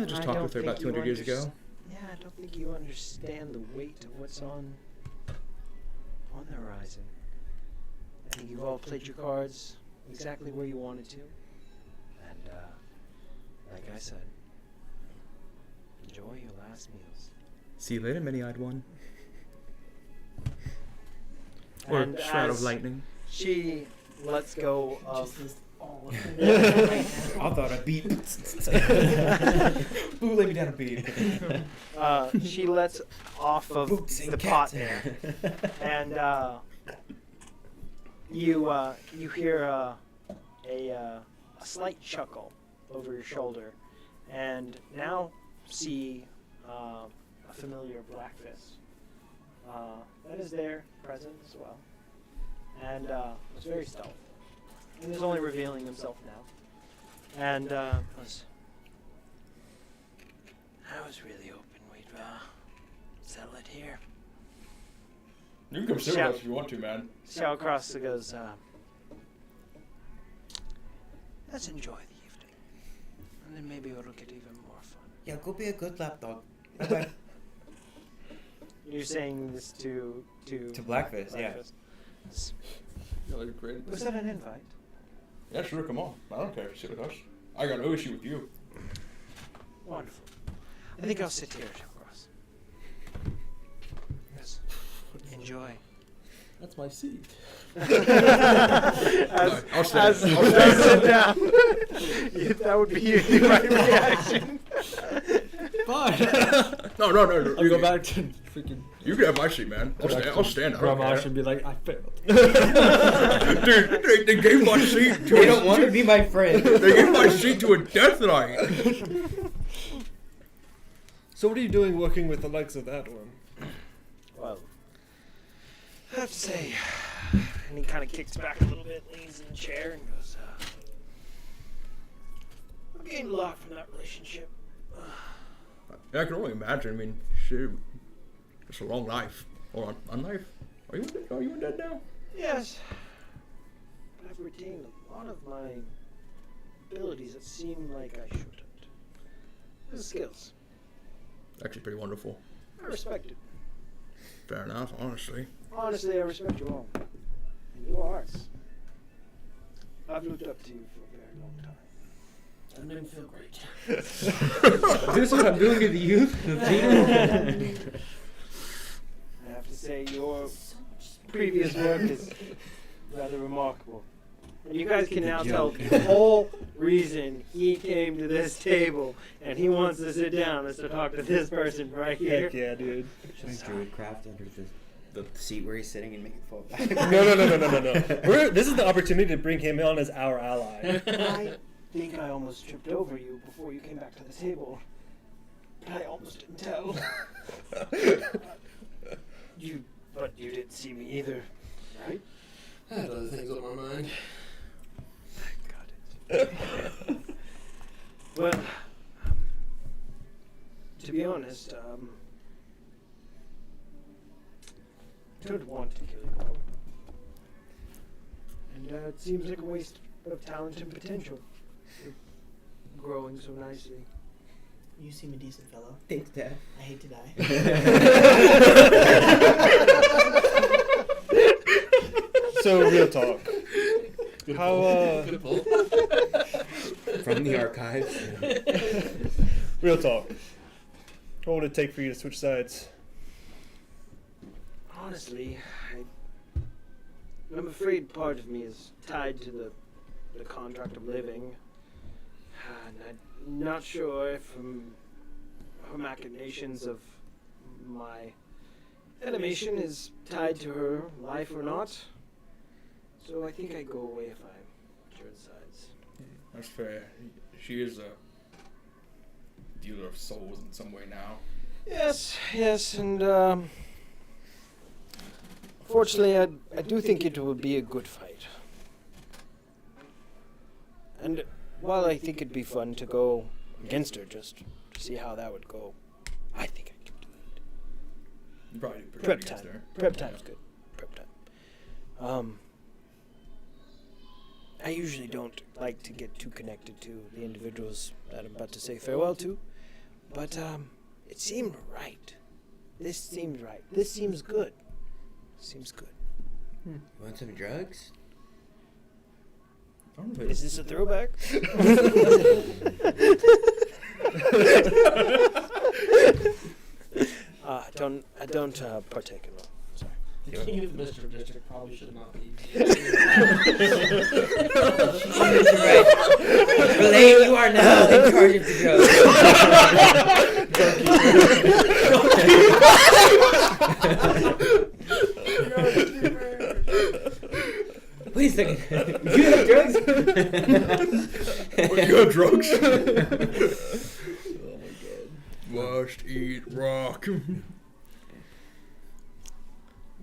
Just I talked don't with her about think 200 years ago. Yeah, I don't think you understand the weight of what's on the horizon. I think you've all played your cards exactly where you wanted to. And, like I said, enjoy your last meals. See you later, Many-Eyed One. Or And Shroud of as Lightning. She lets go of All of them. I thought a beat. Ooh, lay me down a beat. she lets off of Boots and the cats. pot there, and you hear a slight chuckle over your shoulder, and now see a familiar Blackfist that is there, present as well, and it's very stealthy. And he's only revealing himself now. And I was really hoping we'd settle it here. You can come sit with Shout- us if you want to, man. Shallcross goes, let's enjoy the evening. And then maybe it'll get even more fun. Yeah, go be a good lapdog. Bye-bye. You're saying this to Blackfist, yeah. Yeah, like a great. Was that an invite? Yeah, sure, come on. I don't care if you sit with us. I got no issue with you. Wonderful. I think I'll sit here, Shallcross. Yes. Enjoy. That's my seat. I'll stand. As sit down. That would be the right reaction. Fine. No. I'll go back to freaking You can have my seat, man. I'll stand. I don't Grandma care. should be like, I failed. Dude, they gave my seat to They a don't want to be my friend. They gave my seat to a death knight. So what are you doing working with the likes of that one? Well, I have to say, and he kind of kicks back a little bit, leans in the chair, and goes, I've gained a lot from that relationship. Yeah, I can only imagine. I mean, shit, it's a long life. Or a life. Are you undead now? Yes, but I've retained a lot of my abilities that seem like I shouldn't. The skills. Actually, pretty wonderful. I respect it. Fair enough, honestly. Honestly, I respect you all. And you are ours. I've looked up to you for a very long time. That made me feel great. Is this what I'm doing to the youth? I have to say, your previous work is rather remarkable. And you guys can now tell the whole reason he came to this table and he wants to sit down is to talk to this person right here. Heck yeah, dude. Just Druidcraft under the seat where he's sitting and make it fall back. No. This is the opportunity to bring him on as our ally. I think I almost tripped over you before you came back to the table. But I almost didn't tell. But you didn't see me either, right? I had other things on my mind. Got it. Well, to be honest, don't want to kill you all. And it seems like a waste of talent and potential. You're growing so nicely. You seem a decent fellow. Thanks, Dad. I hate to die. So, real talk. How, From the archives. Real talk. What would it take for you to switch sides? Honestly, I'm afraid part of me is tied to the contract of living. And I'm not sure if her machinations of my animation is tied to her life or not. So I think I go away if I turn sides. That's fair. She is a dealer of souls in some way now. Yes, and fortunately, I do think it would be a good fight. And while I think it'd be fun to go against her just to see how that would go, I think I could do it. You probably do pretty Prep good against time. her. Prep time's good. Prep time. I usually don't like to get too connected to the individuals that I'm about to say farewell to, but it seemed right. This seems right. This seems good. Seems good. You want some drugs? Is this a throwback? I don't partake in one. Sorry. The king of Mr. District probably should not be. Right. Blaine, you are now in charge of the drugs. Wait a second. You have drugs? You have drugs? Oh my god. Must eat rock.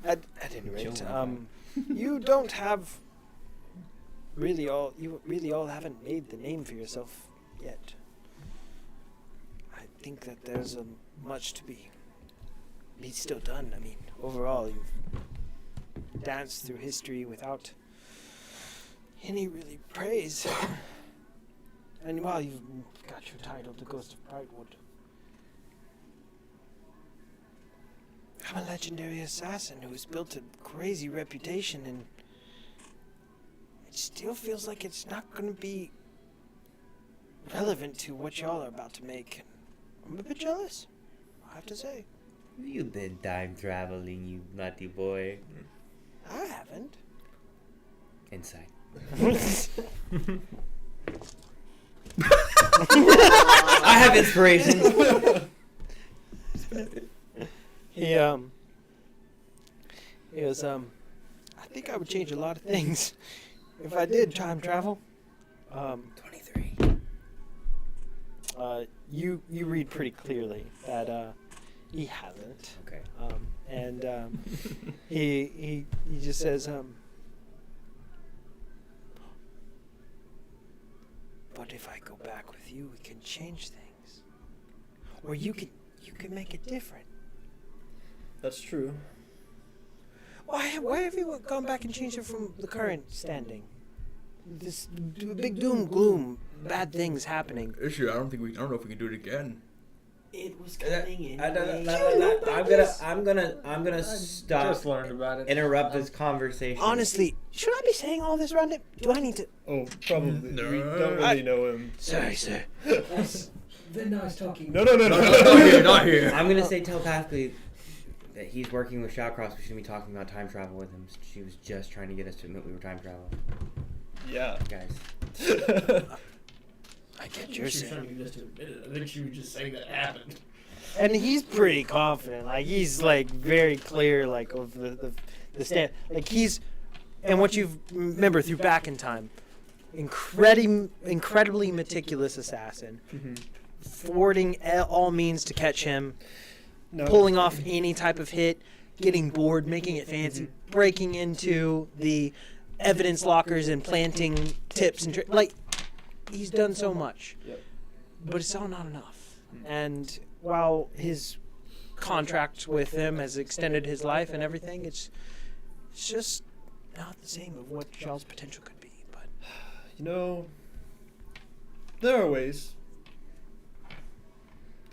At any rate, you don't have you really all haven't made the name for yourself yet. I think that there's much to be still done. I mean, overall, you've danced through history without any really praise. And while you've got your title, the Ghost of Brightwood, I'm a legendary assassin who's built a crazy reputation, and it still feels like it's not going to be relevant to what y'all are about to make. I'm a bit jealous, I have to say. You've been time traveling, you naughty boy. I haven't. Inside. I have inspiration. He was, I think I would change a lot of things if I did time travel. 23. You read pretty clearly that, he hasn't. Okay. And, he just says, but if I go back with you, we can change things. Or you can make it different. That's true. Why have you gone back and changed it from the current standing? This big doom, gloom, bad things happening. Issue, I don't know if we can do it again. It was coming I'm gonna stop. Just learned about it. Interrupt this conversation. Honestly, should I be saying all this around him? Do I need to? Oh, probably. No. We don't really know him. Sorry, sir. That's then I was talking. No. Not here. I'm gonna say telepathically that he's working with Shadowcross. We shouldn't be talking about time travel with him. She was just trying to get us to admit we were time traveling. Yeah. Guys. I get She your was trying saying. to get us to admit it. I think she was just saying that happened. And he's pretty confident. Like he's like very clear, like of the stand. Like he's, and what you remember through Back in Time, incredibly meticulous assassin, thwarting all means to catch him, pulling off any type of hit, getting bored, making it fancy, breaking into the evidence lockers and planting tips and like he's done so much, but it's all not enough. And while his contract with them has extended his life and everything, it's just not the same of what Shell's potential could be. But You know, there are ways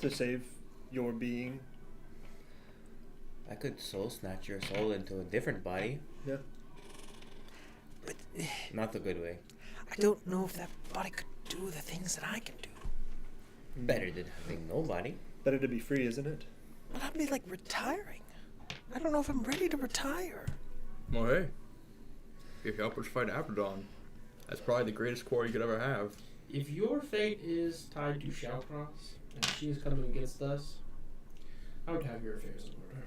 to save your being. I could soul snatch your soul into a different body. Yeah. But Not the good way. I don't know if that body could do the things that I can do. Better than having no body. Better to be free, isn't it? But I'd be like retiring. I don't know if I'm ready to retire. Well, hey, if you help us fight Abaddon, that's probably the greatest core you could ever have. If your fate is tied to Shadowcross and she is coming against us, I would have your affairs in order.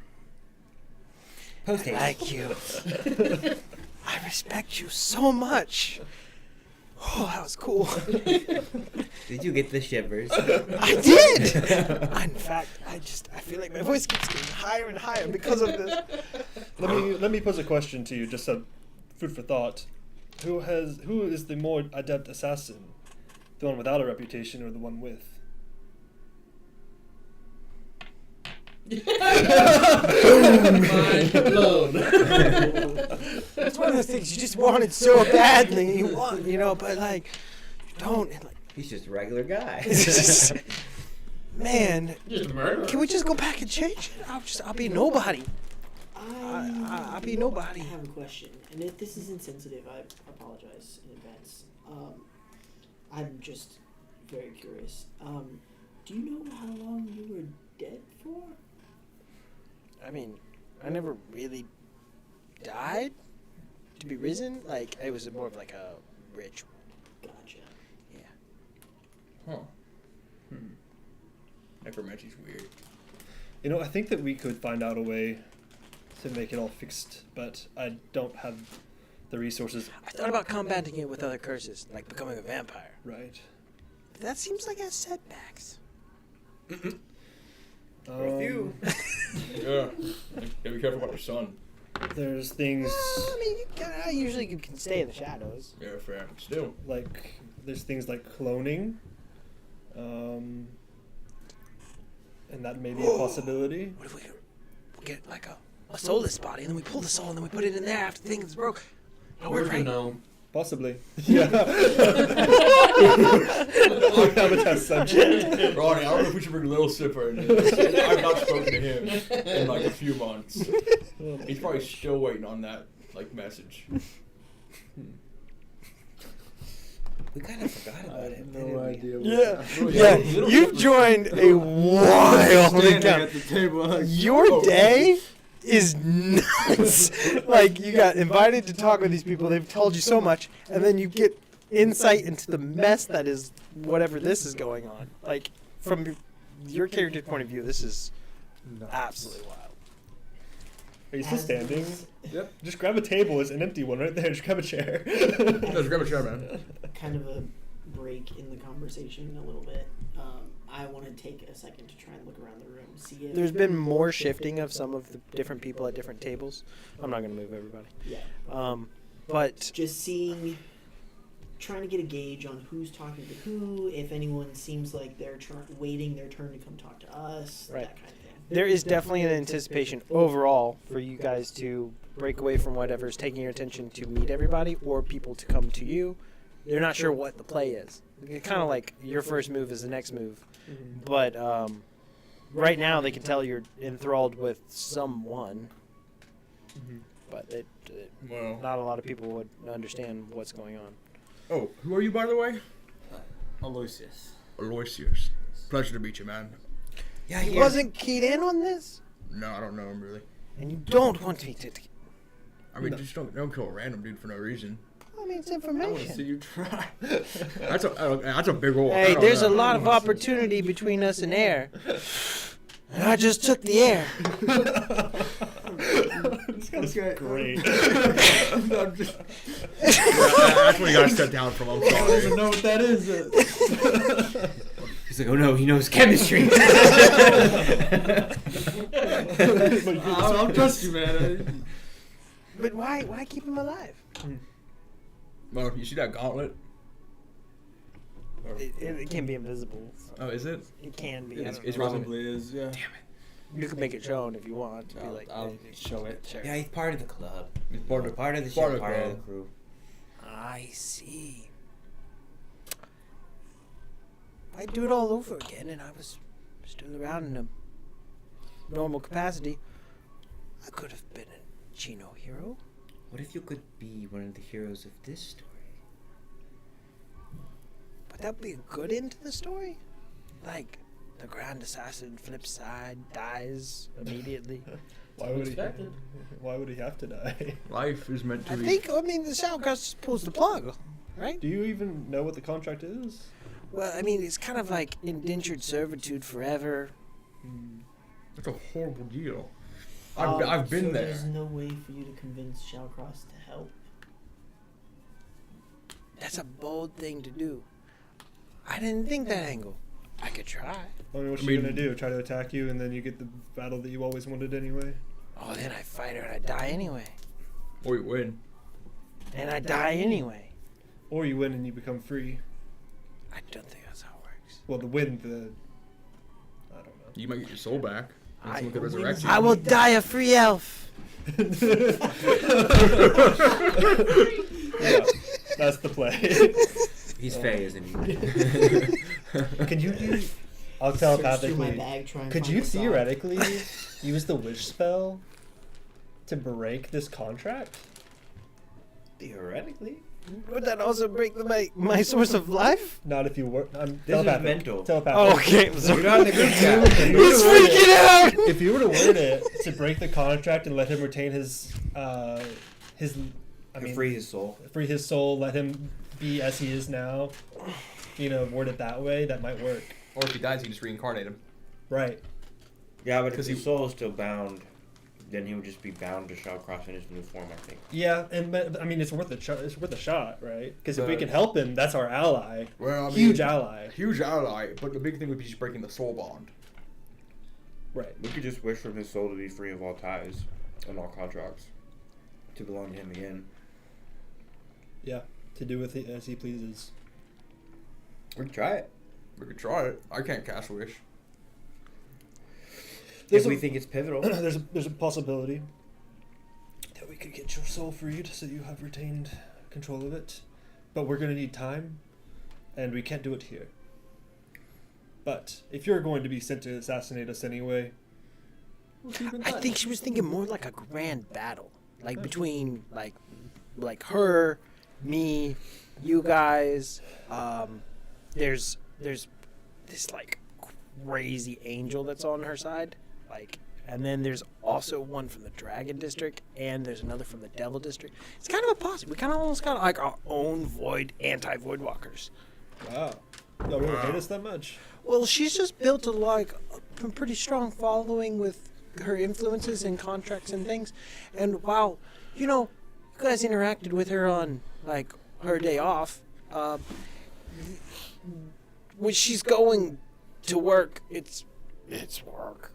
Post haste. Thank you. I respect you so much. Oh, that was cool. Did you get the shivers? I did. In fact, I feel like my voice keeps getting higher and higher because of this. Let me pose a question to you, just a food for thought. Who is the more adept assassin? The one without a reputation or the one with? Mind blown. it's one of those things you just wanted so badly, but like you don't. And, like, He's just a regular guy. man, Just a murderer. can we just go back and change it? I'll be nobody. I'll be nobody. I have a question, and if this is insensitive, I apologize in advance. I'm just very curious. Do you know how long you were dead for? I mean, I never really died to be risen. Like it was more of like a ritual. Gotcha. Yeah. Huh. Necromancy's weird. You know, I think that we could find out a way to make it all fixed, but I don't have the resources. I thought about combating it with other curses, like becoming a vampire. Right. But that seems like it has setbacks. A few. Yeah. Gotta be careful about your son. There's things I mean, I usually can stay in the shadows. Yeah, fair. Still. like cloning, and that may be a possibility. What if we get like a soulless body, and then we pull the soul, and then we put it in there after things broke? No, we're Where's the right. gnome? Possibly. Yeah. We have a test subject. Ronnie, I don't know if we should bring Little Sipper in this. I've not spoken to him in like a few months. He's probably still waiting on that message. We kind of forgot about it. didn't No we? idea. Yeah, you've joined a wild Standing account. at the table. Your day is nuts. Like you got invited to talk with these people. They've told you so much, and then you get insight into the mess that is whatever this is going on. Like from your character's point of view, this is absolutely wild. Are you still standing? Yep. Just grab a table. It's an empty one right there. Just grab a chair. Just grab a chair, man. Kind of a break in the conversation a little bit. I want to take a second to try and look around the room, see if There's been more shifting of some of the different people at different tables. I'm not going to move everybody. Yeah. But Just trying to get a gauge on who's talking to who, if anyone seems like they're waiting their turn to come talk to us, Right. that kind of thing. there is definitely an anticipation overall for you guys to break away from whatever's taking your attention to meet everybody or people to come to you. They're not sure what the play is. It's kind of like your first move is the next move. But right now they can tell you're enthralled with someone, but Well. not a lot of people would understand what's going on. Oh, who are you, by the way? Aloysius. Aloysius. Pleasure to meet you, man. Yeah, He wasn't keyed in on this, No, I don't know him really. and you don't want me to. I mean, just don't kill a random dude for no reason. I mean, it's I want to see information. you try. That's a big role. Hey, there's a lot of opportunity between us and air, and I just took the air. That's great. I'm just, That's when you gotta step down from. I'm I don't even sorry. know what that is. He's like, oh no, he knows chemistry. I'll trust you, man. But why keep him alive? Well, you see that gauntlet? It can be invisible. So Oh, is it? it can be. I It's- don't know. it's Probably is, yeah. You can make it shown if you want. To be like, I'll hey, show it. Sure. Yeah, he's part of the club. It's part of Part of the part show, of part of club. the crew. I see. If I do it all over again, and I was still around in a normal capacity, I could have been a Chino hero. What if you could be one of the heroes of this story? Would that be a good end to the story? Like, the Grand Assassin flips side, dies immediately. Why would he? Expected. Why would he have to die? Life is meant to I be. think, the Shadowcast pulls the plug, right? Do you even know what the contract is? Well, it's kind of like indentured servitude forever. It's a horrible deal. Oh, I've been so there. There's no way for you to convince Shallcross to help. That's a bold thing to do. I didn't think that angle. I could try. I mean, what's she gonna do? Try to attack you, and then you get the battle that you always wanted anyway? Oh, then I fight her and I die anyway. Or you win. And I die anyway. Or you win and you become free. I don't think that's how it works. Well, the win, I don't know. You might get your soul back. And someone could I- resurrect you. I will die a free elf. Yeah, that's the play. He's Faye, isn't he? Could you use? I'll Search through my telepathically. bag, try and Could find you the song. theoretically use the wish spell to break this contract? Theoretically. Would that also break my source of life? Not if you were. I'm This is telepathic. mental. Telepathic. Oh, okay. You're not in the group chat. He's freaking out. If you were to word it to break the contract and let him retain his, Free his soul. free his soul, let him be as he is now, word it that way, that might work. Or if he dies, you just reincarnate him. Right. Yeah, but if 'Cause his he- soul is still bound, then he would just be bound to Shadowcross in his new form, I think. Yeah, but it's worth a shot. It's worth a shot, right? Because if we But- can help him, that's our ally. Well, I mean, Huge ally. Huge ally, but the big thing would be just breaking the soul bond. Right. We could just wish for his soul to be free of all ties and all contracts, to belong to him again. Yeah. To do with it as he pleases. We could try it. We could try it. I can't cast wish. There's If we a- think it's pivotal. there's a possibility that we could get your soul freed so you have retained control of it. But we're going to need time, and we can't do it here. But if you're going to be sent to assassinate us anyway, I think she was thinking more like a grand battle, like between like her, me, you guys. There's this like crazy angel that's on her side, and then there's also one from the Dragon District, and there's another from the Devil District. It's kind of a posse. We kind of almost got like our own anti-void walkers. wow. Y'all really hate us that much? Well, she's just built a pretty strong following with her influences and contracts and things. And wow, you guys interacted with her on her day off. When she's going to work, it's work.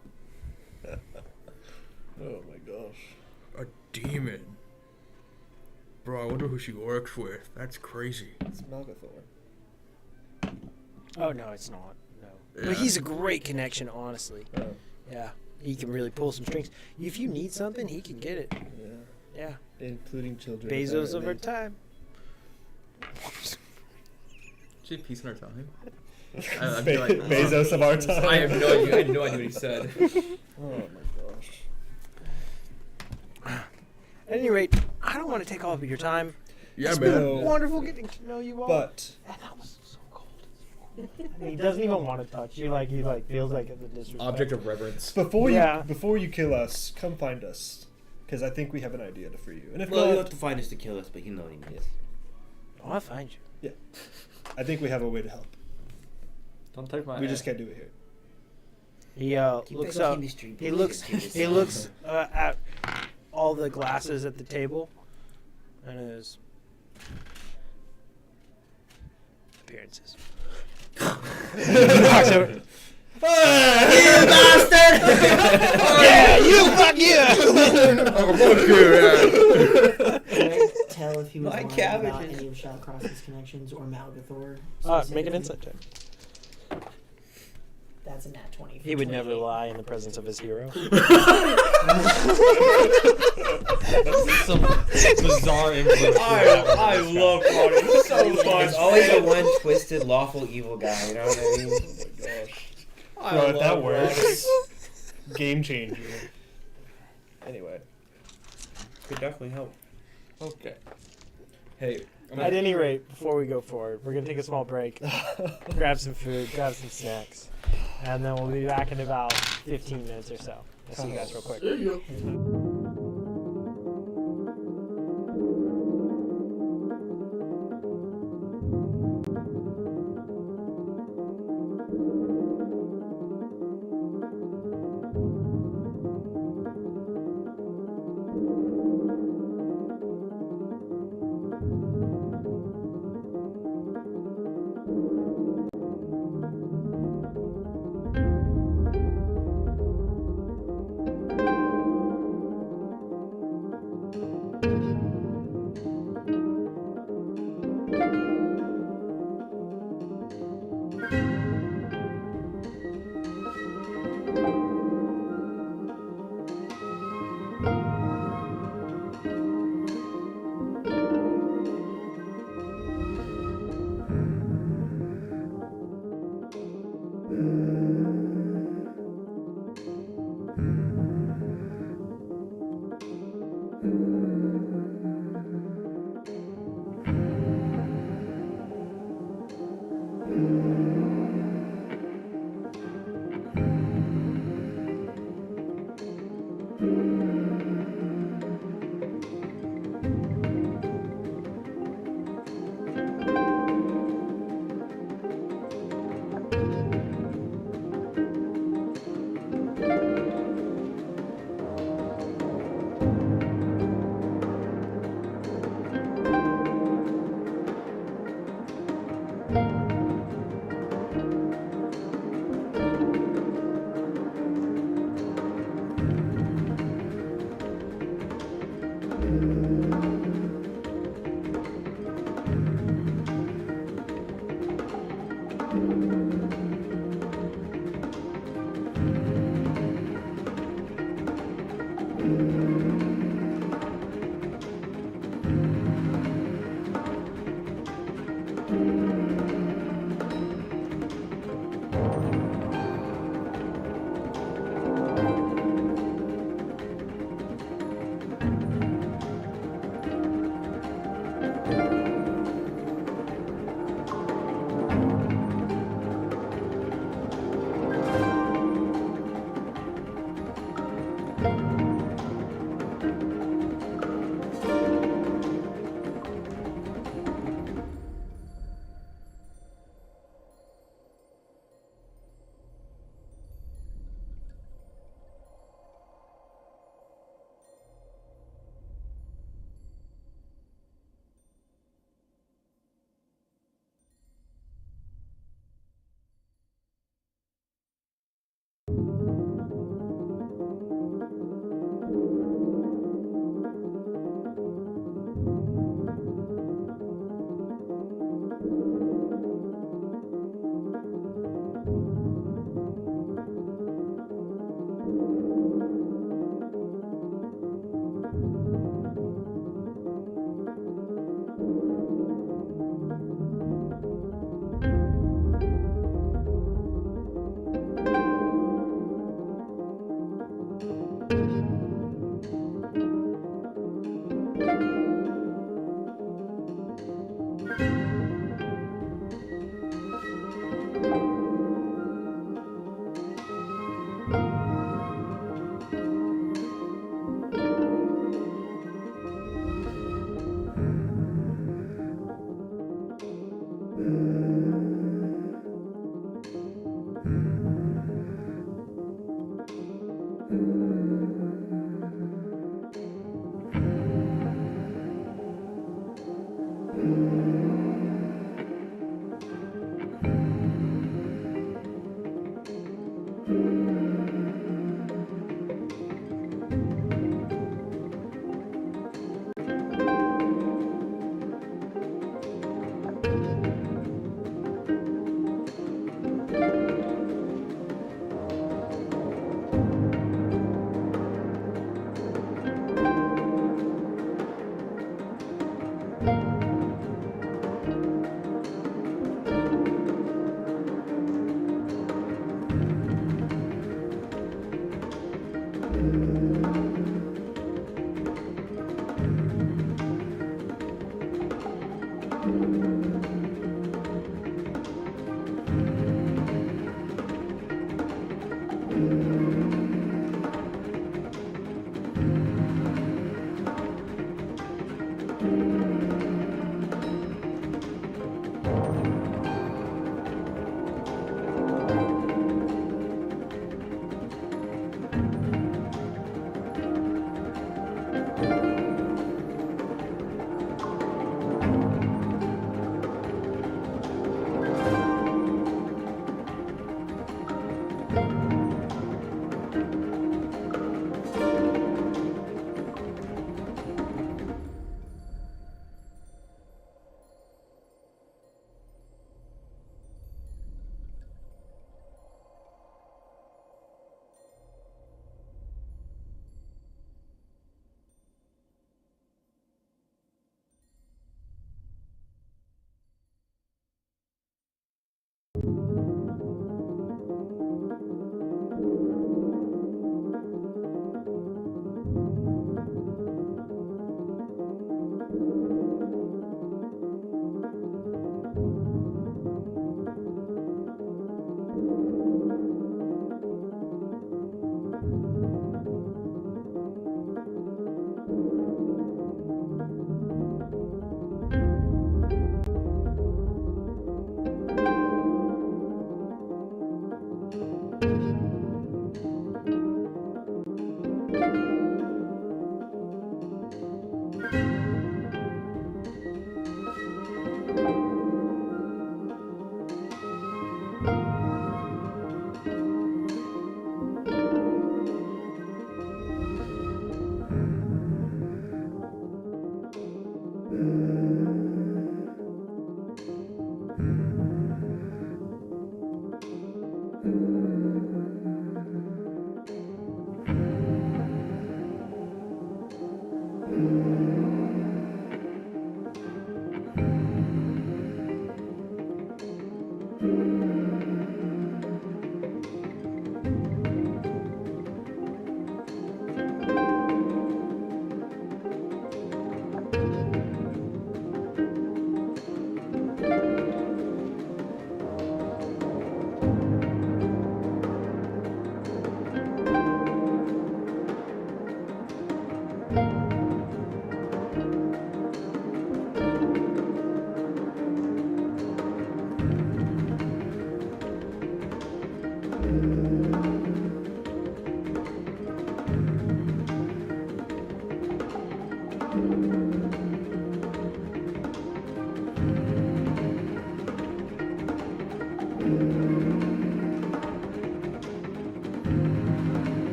Oh my gosh. A demon. Bro, I wonder who she works with. That's crazy. It's Malgathor. Oh no, it's not. No, Yeah. but he's a great connection, honestly. Oh, Yeah, he can really pull some strings. If you need something, he can get it. yeah. Yeah, Including children. Bezos of apparently. her time. She had peace in her time. I feel like, Bezos of our time. I have no idea. I had no idea what he said. Oh my gosh. At any rate, I don't want to take all of your time. yeah, It's man. been wonderful getting to know you all. But And that was so cold. And he doesn't even want to touch you. Like he feels like it's a disrespect. Object of reverence. before Yeah. you kill us, come find us, because I think we have an idea for you. And if Well, you not, have to find us to kill us, but you know what he means. Oh, I'll find you. I think we have a way to help. Don't take my. We just can't do it here. He looks up. He looks at all the glasses at the table, and his appearances. Walks over. You bastard! Yeah, you fuck Can I tell if he was My lying about cabbages. any of Shadowcross's connections or Malgathor? Make an specifically? insight check. That's a nat 20. for He would never 28. lie in the presence of his hero. Some bizarre influence. I love Claudio. He's so fun. He's always a one twisted, lawful evil guy. You know what I mean? Oh my gosh. Bro, if that works, game changer. Anyway, Could definitely help. Okay. Hey, At any rate, before we go forward, we're going to take a small break, grab some food, grab some snacks, and then we'll be back in about 15 minutes or so. I'll see you guys real quick.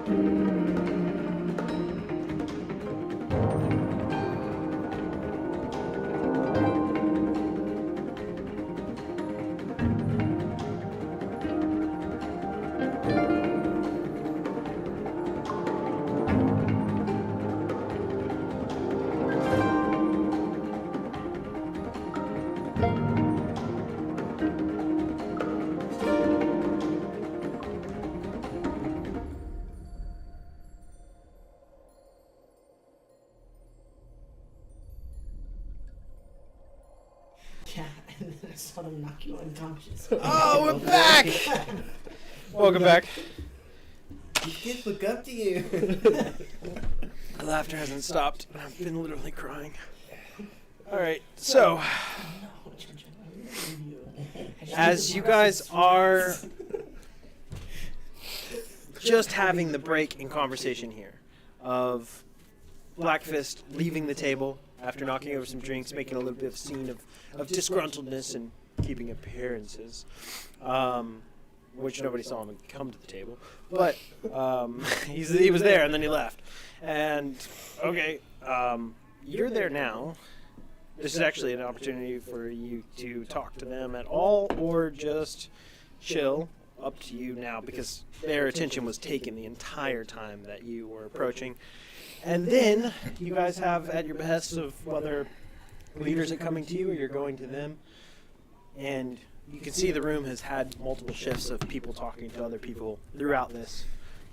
Yeah, and then I saw them knock you unconscious. Oh, we're back! Welcome back. Kids look up to you. The laughter hasn't stopped, and I've been literally crying. All right, so as you guys are just having the break in conversation here of Blackfist leaving the table after knocking over some drinks, making a little bit of a scene of disgruntledness and keeping appearances, which nobody saw him come to the table. But he was there, and then he left. And, okay, you're there now. This is actually an opportunity for you to talk to them at all or just chill. Up to you now, because their attention was taken the entire time that you were approaching. And then you guys have at your behest of whether leaders are coming to you or you're going to them. And you can see the room has had multiple shifts of people talking to other people throughout this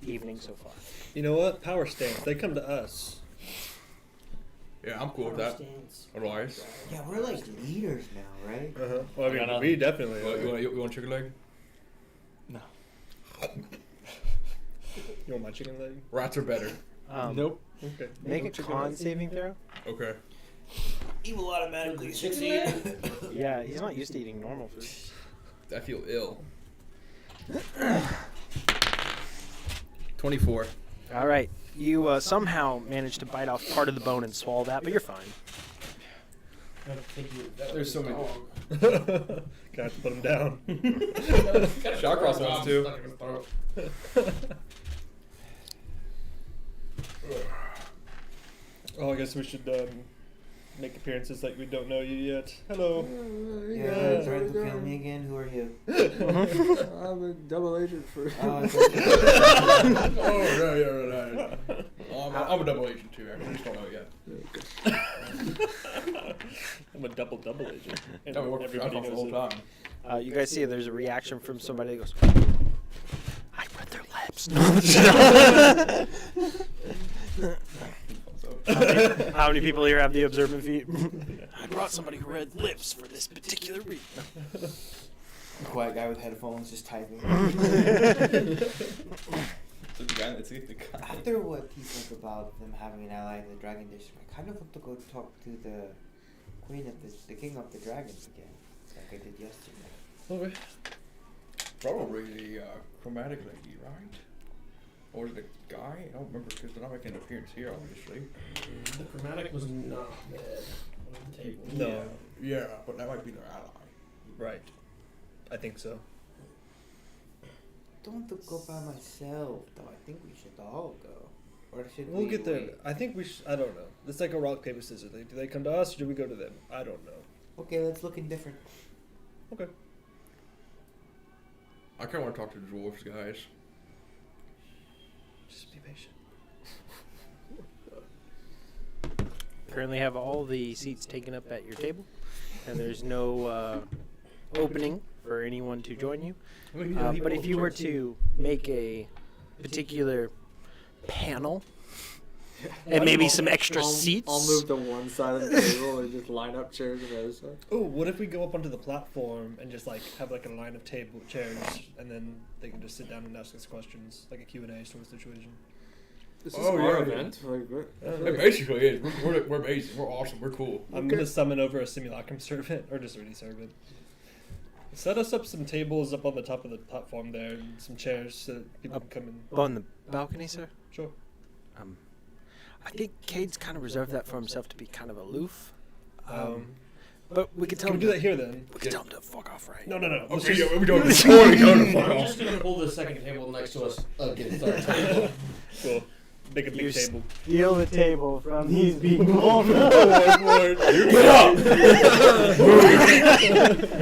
evening so far. You know what? Power stance. They come to us. Yeah, I'm cool with that. Otherwise. Yeah, we're like leaders now, right? Uh-huh. Well, I mean, we definitely are. You want chicken leg? No. You want my chicken leg? Rats are better. Nope. Okay. Make a con saving throw. Okay. Evil automatically succeed. Yeah, he's not used to eating normal food. I feel ill. 24. All right. You somehow managed to bite off part of the bone and swallow that, but you're fine. There's so many. Got to put him down. Shawcross wants to. Oh, I guess we should make appearances like we don't know you yet. Hello. Yeah, trying to kill me again. Who are you? I'm a double agent for. Oh, right. I'm a double agent too. I just don't know yet. I'm a double agent. And No, we worked for Shawcross the whole time. You guys see there's a reaction from somebody that goes, I read their lips. How many people here have the observant feat? I brought somebody who read lips for this particular read. Quiet guy with headphones just typing. After what he said about them having an ally in the Dragon District, I kind of want to go talk to the queen of the king of the dragons again, like I did yesterday. Okay. Probably the chromatic lady, right? Or was it a guy? I don't remember because they're not making an appearance here, obviously. The chromatic was not dead on the table. No. Yeah, but that might be their ally. Right. I think so. Don't want to go by myself, though. I think we should all go. Or should We'll we get there. wait? I think we should. I don't know. It's like a rock, paper, scissors. Like, do they come to us or do we go to them? I don't know. Okay, let's look indifferent. Okay. I kind of want to talk to the dwarves, guys. Just be patient. Currently have all the seats taken up at your table, and there's no opening for anyone to join you. But if you were to make a particular panel and maybe some extra seats. I'll move to one side of the table and just line up chairs on the other side. Oh, what if we go up onto the platform and just like have like a line of chairs, and then they can just sit down and ask us questions, like a Q&A sort of situation. This is our event. Like, It basically is. We're amazing. We're awesome. We're cool. I'm gonna summon over a simulacrum servant, or just already servant. Set us up some tables up on the top of the platform there, and some chairs so that people can come in. On the balcony, sir? Sure. I think Cade's kind of reserved that for himself to be kind of aloof. But we could tell Can we him do that here then? We could tell him to fuck off, right? No. Let's Okay, just- yeah, we don't before we go to fuck I'm off. just gonna pull the second table next to us against our table. Cool. Make a You big table. Steal the table from these people. Get up!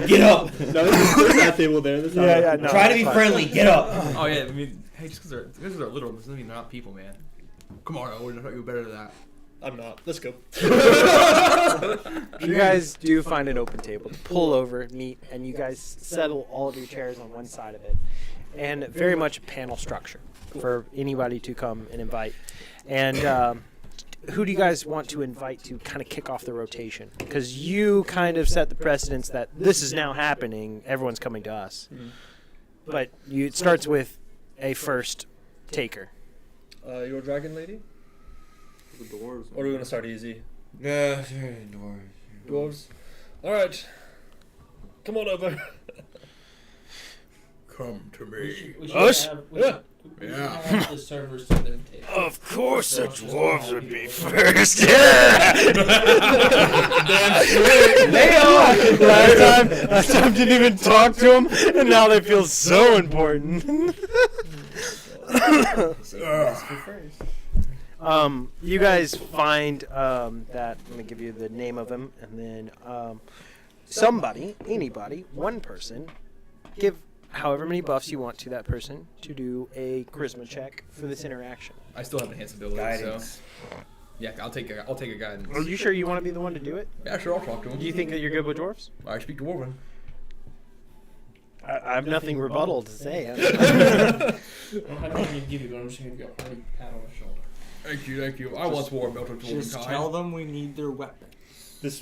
Get up! No, there's that table there. There's Yeah, no. Try to be friendly. Get up! Oh yeah, I mean, hey, just because they're little doesn't mean they're not people, man. Come on, Owen, I thought you were better than that. I'm not. Let's go. You guys do find an open table to pull over, meet, and you guys settle all of your chairs on one side of it. And very much a panel structure for anybody to come and invite. And who do you guys want to invite to kind of kick off the rotation? Because you kind of set the precedence that this is now happening. Everyone's coming to us. But it starts with a first taker. Your dragon lady? The dwarves. Or are we gonna start easy? Yeah, sure, dwarves. Dwarves. All right. Come on over. Come to me. We should Us? have Yeah. have the servers to them table. Of course the dwarves would be first. They are. Last time didn't even talk to them, and now they feel so important. You guys find that I'm gonna give you the name of him, and then somebody, anybody, one person, give however many buffs you want to that person to do a charisma check for this interaction. I still have enhanced ability, Guidance. so yeah, I'll take a guidance. Are you sure you want to be the one to do it? Yeah, sure, I'll talk to him. Do you think that you're good with dwarves? I speak Dwarven. I have nothing rebuttal to say. I don't have anything to give you, but I'm just gonna give you a hearty pat on the shoulder. Thank you. I once wore a belt of Just Dwarven tell kind. them we need their weapons. This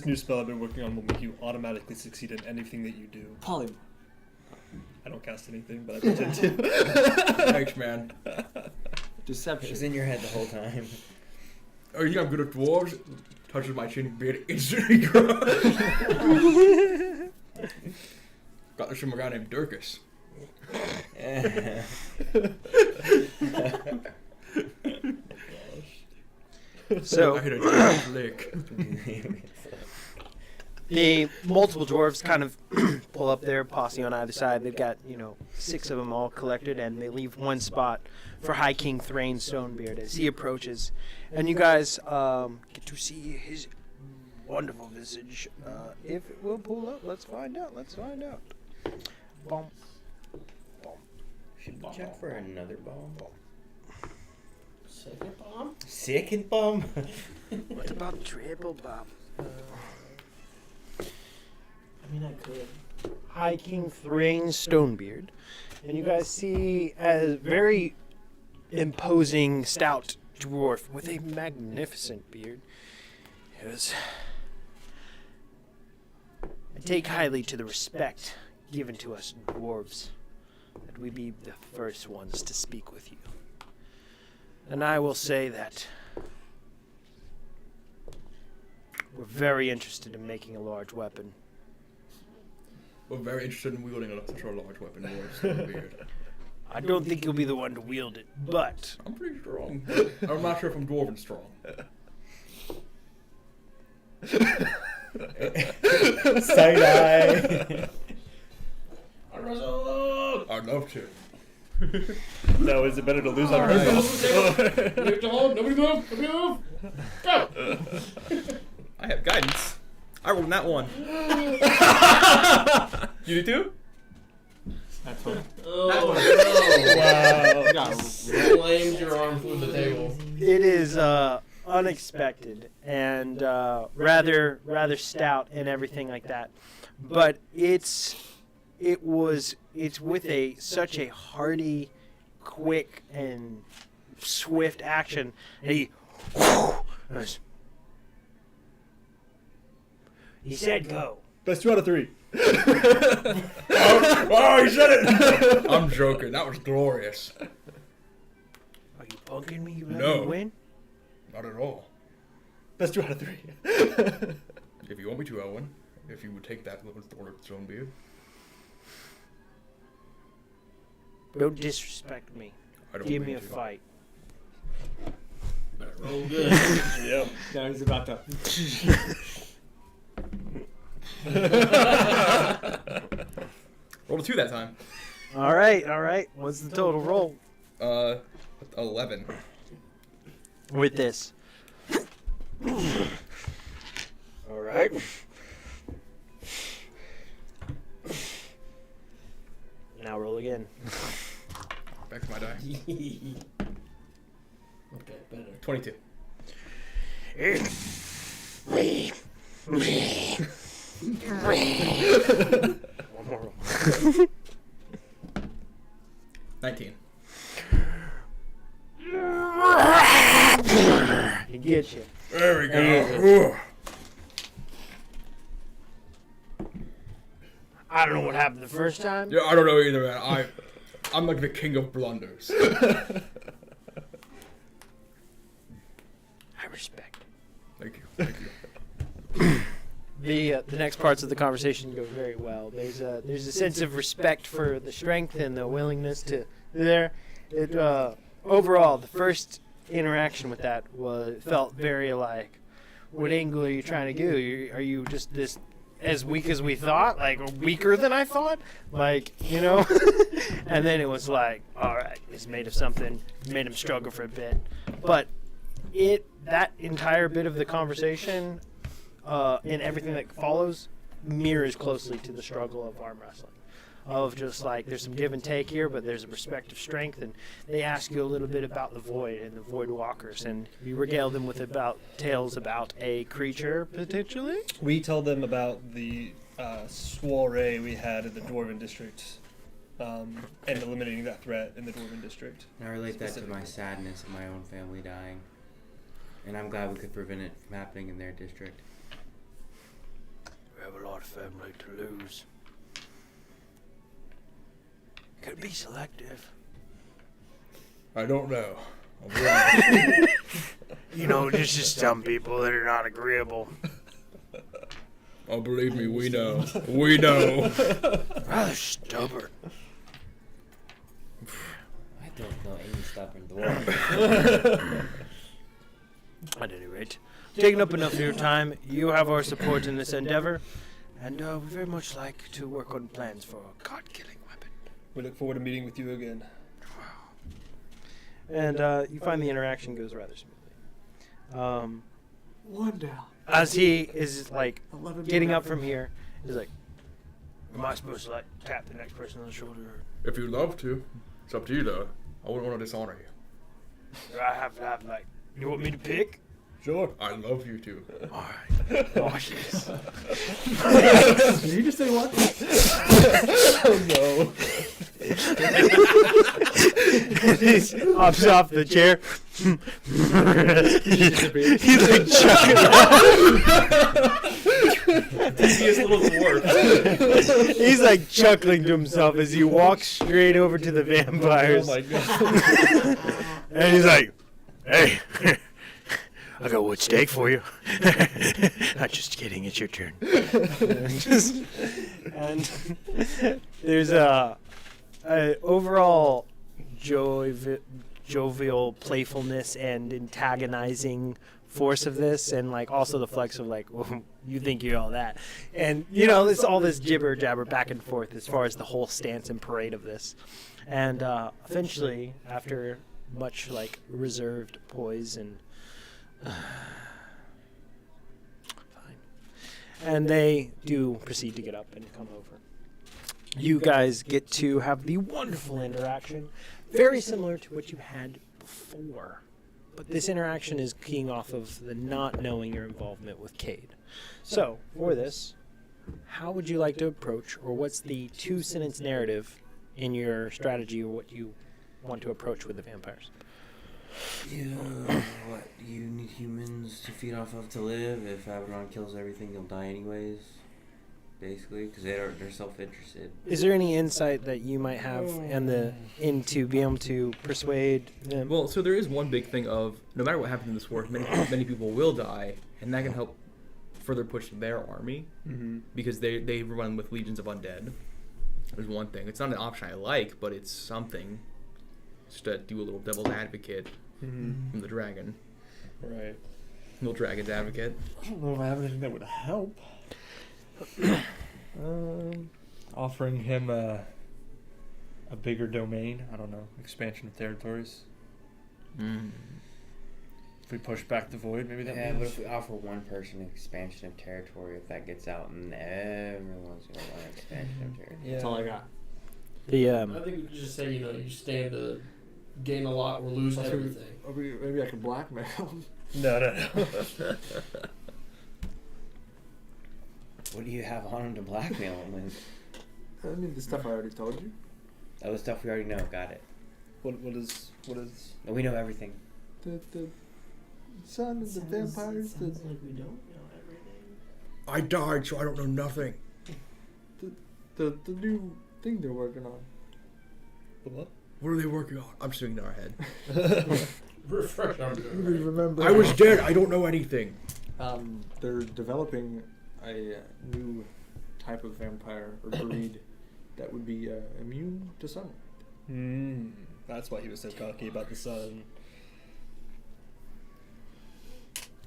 new spell I've been working on will make you automatically succeed in anything that you do. Polymorph. I don't cast anything, but I pretend to. Thanks, man. Deception. It was in your head the whole time. Oh, you think I'm good at dwarves? Touches my chin, beard instantly grows. Got this from a guy named Durkus. So I hit a giant lick. the multiple dwarves kind of pull up their posse on either side. They've got 6 of them all collected, and they leave one spot for High King Thrain Stonebeard as he approaches, and you guys get to see his wonderful visage. If it will pull up, let's find out. Boom. Should we check for another bomb? Second bomb? Second bomb? What about triple bomb? I mean, I could. High King Thrain Stonebeard, and you guys see a very imposing, stout dwarf with a magnificent beard. Yes. I take highly to the respect given to us dwarves, that we be the first ones to speak with you. And I will say that we're very interested in making a large weapon. We're very interested in wielding such a large weapon, Stonebeard. I don't think you'll be the one to wield it, but I'm pretty strong. I'm not sure if I'm Dwarven strong. Side-eye. I'd love to. No, is it better to lose on purpose? Nobody move! Go! I have guidance. I rolled that one. You do too? That's one. Oh, Wow. Flamed your arm through the table. it is unexpected and rather stout and everything like that. But it's with such a hearty, quick, and swift action. And he said go. Best 2 out of 3. Oh, he said it! I'm joking. That was glorious. Are you bugging me? You let No. me win? Not at all. Best 2 out of 3. If you want me to, Owen, if you would take that little Stonebeard. Don't disrespect me. I don't Give mean me a to. fight. Better roll good. Yep. Now he's about to. Rolled a 2 that time. All right. What's the total roll? 11. With this. All right. Now roll again. Back to my die. Okay, better. 22. 19. He gets you. There we go. I don't know what happened the first time. Yeah, I don't know either, man. I'm like the king of blunders. I respect. Thank you. The next parts of the conversation go very well. There's a sense of respect for the strength and the willingness to there. Overall, the first interaction with that felt very like, what angle are you trying to do? Are you just this as weak as we thought, like weaker than I thought, like, you know? And then it was like, all right, it's made of something, made him struggle for a bit, but that entire bit of the conversation and everything that follows mirrors closely to the struggle of arm wrestling. Of just like, there's some give and take here, but there's a respect of strength, and they ask you a little bit about the Void and the Void Walkers, and you regale them with tales about a creature, potentially? We tell them about the soiree we had in the Dwarven District, and eliminating that threat in the Dwarven District. And I relate that to my sadness of my own family dying. And I'm glad we could prevent it from happening in their district. We have a lot of family to lose. Could be selective. I don't know. You know, there's just some people that are not agreeable. Oh, believe me, we know. We know. Rather stubborn. I don't know any stubborn dwarf. At any rate, taking up enough of your time, you have our support in this endeavor, and we very much like to work on plans for a god-killing weapon. We look forward to meeting with you again. And you find the interaction goes rather smoothly. One down. As he is like 11 getting up from here, he's like, am I supposed to like tap the next person on the shoulder? If you'd love to. It's up to you, though. I wouldn't want to dishonor you. Do I have to have like, you want me to pick? Sure. I love you, too. Alright. Oh, yes. Did you just say what? Oh no. He hops off the chair. He's like chuckling. Easiest little dwarf. He's like chuckling to himself as he walks straight over to the vampires. Oh my god. And he's like, Hey, I got wood steak for you. Not just kidding, it's your turn. and there's a overall jovial playfulness and antagonizing force of this, and like also the flex of like, well, you think you're all that, and you know, it's all this jibber jabber back and forth as far as the whole stance and parade of this. And eventually, after much like reserved poise and fine, and they do proceed to get up and come over. You guys get to have the wonderful interaction, very similar to what you had before, but this interaction is keying off of the not knowing your involvement with Cade. So for this, how would you like to approach, or what's the 2-sentence narrative in your strategy, or what you want to approach with the vampires? What? You need humans to feed off of to live. If Abaddon kills everything, you'll die anyways. Basically, because they're self-interested. Is there any insight that you might have into being able to persuade them? Well, so there is one big thing of, no matter what happens in this war, many people will die, and that can help further push their army, because they run with legions of undead. There's one thing. It's not an option I like, but it's something. Just to do a little devil's advocate from the dragon. Right. Little dragon's advocate. I don't know if I have anything that would help. Offering him a bigger domain. I don't know, expansion of territories. If we push back the void, maybe that. Yeah, but if we offer one person an expansion of territory, if that gets out, and everyone's gonna want an expansion of territory. Yeah. That's all I got. I think we could just say, you stand to gain a lot or lose everything. Maybe I can blackmail him. No. What do you have on him to blackmail him with? I mean, the stuff I already told you. Oh, the stuff we already know. Got it. What is? We know everything. The sun and the vampires. Sounds like we don't know everything. I died, so I don't know nothing. The new thing they're working on. The what? What are they working on? I'm sitting in our head. Refresh our memory. Remember? I was dead. I don't know anything. They're developing a new type of vampire or breed that would be immune to sunlight. That's why he was so cocky about the sun.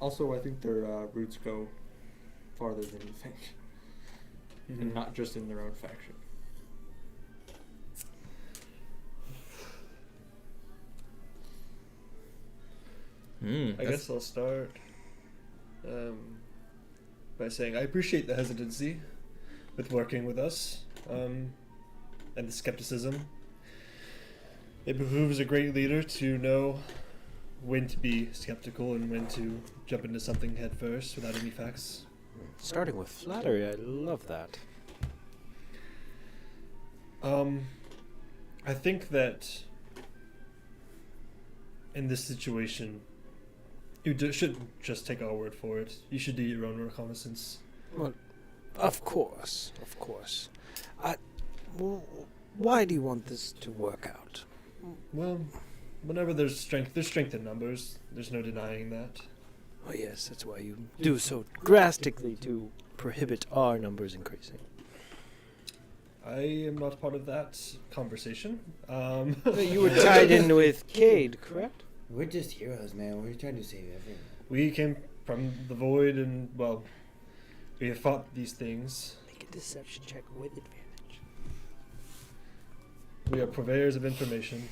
Also, I think their roots go farther than you think, and not just in their own faction. I guess I'll start by saying I appreciate the hesitancy with working with us and the skepticism. It behooves a great leader to know when to be skeptical and when to jump into something head first without any facts. Starting with flattery, I love that. I think that in this situation, you shouldn't just take our word for it. You should do your own reconnaissance. Well, of course. Why do you want this to work out? Well, whenever there's strength in numbers. There's no denying that. Oh yes, that's why you do so drastically to prohibit our numbers increasing. I am not part of that conversation. You were tied in with Cade, correct? We're just heroes, man. We're trying to save everyone. We came from the void and, well, we have fought these things. Make a deception check with advantage. We are purveyors of information.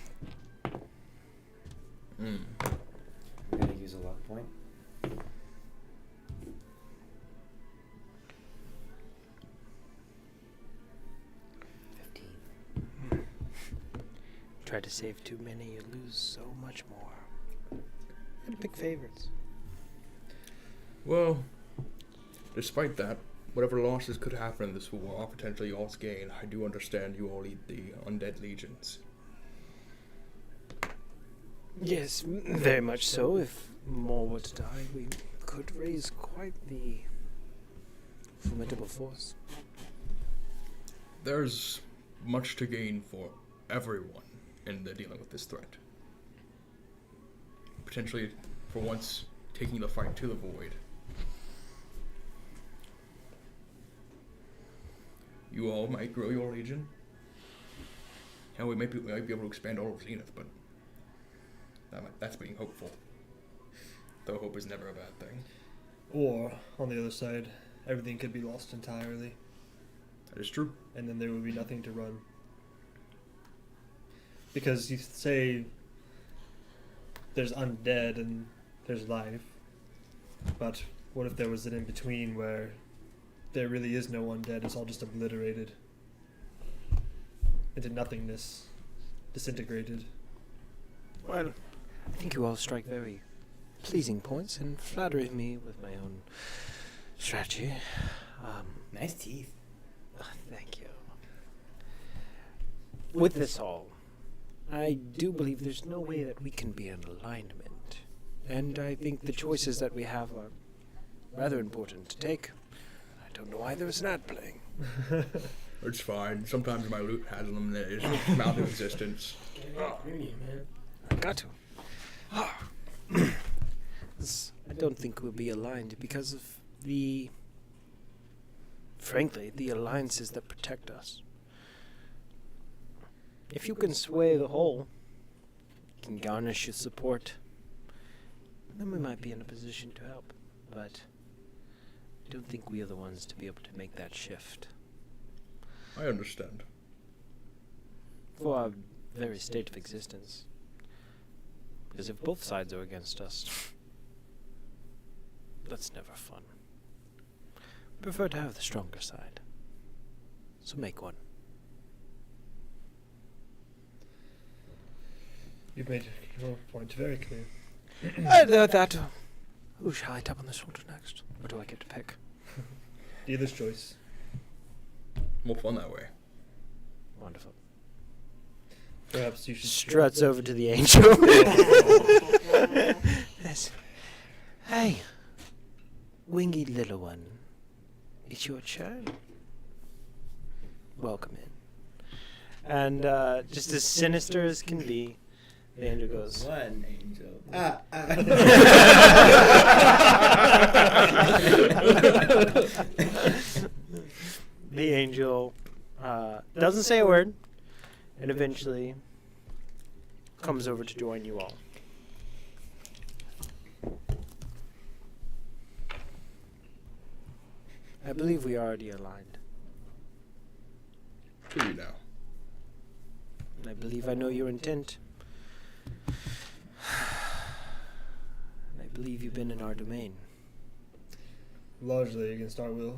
I'm gonna use a luck point. 15. Try to save too many, you lose so much more. And pick favorites. Well, despite that, whatever losses could happen in this war, or potentially y'all's gain, I do understand you all lead the undead legions. Yes, very much so. If more were to die, we could raise quite the formidable force. There's much to gain for everyone in the dealing with this threat. Potentially, for once, taking the fight to the void. You all might grow your legion. And we might be able to expand all of Zenith, but that's being hopeful. Though hope is never a bad thing. Or, on the other side, everything could be lost entirely. That is true. And then there would be nothing to run. Because you say there's undead and there's life, but what if there was an in-between where there really is no undead, it's all just obliterated into nothingness, disintegrated? Well, I think you all strike very pleasing points and flatter me with my own strategy. Nice teeth. Thank you. With this all, I do believe there's no way that we can be in alignment. And I think the choices that we have are rather important to take. I don't know why there's an ad playing. It's fine. Sometimes my loot has them that is come into existence. Premium, man. I got to. I don't think we'll be aligned because of frankly, the alliances that protect us. If you can sway the whole, can garnish your support, then we might be in a position to help. But don't think we are the ones to be able to make that shift. I understand. For our very state of existence. Because if both sides are against us, that's never fun. We prefer to have the stronger side. So make one. You've made your point very clear. That. Who shall I tap on the shoulder next? Or do I get to pick? Dealer's choice. More fun that way. Wonderful. Perhaps you should Struts over to the angel. Yes. Hey, wingy little one. It's your turn. Welcome in. And just as sinister as can be, the angel goes. What an angel. The angel doesn't say a word, and eventually comes over to join you all. I believe we are already aligned. Do you now? And I believe I know your intent. And I believe you've been in our domain. largely against our will.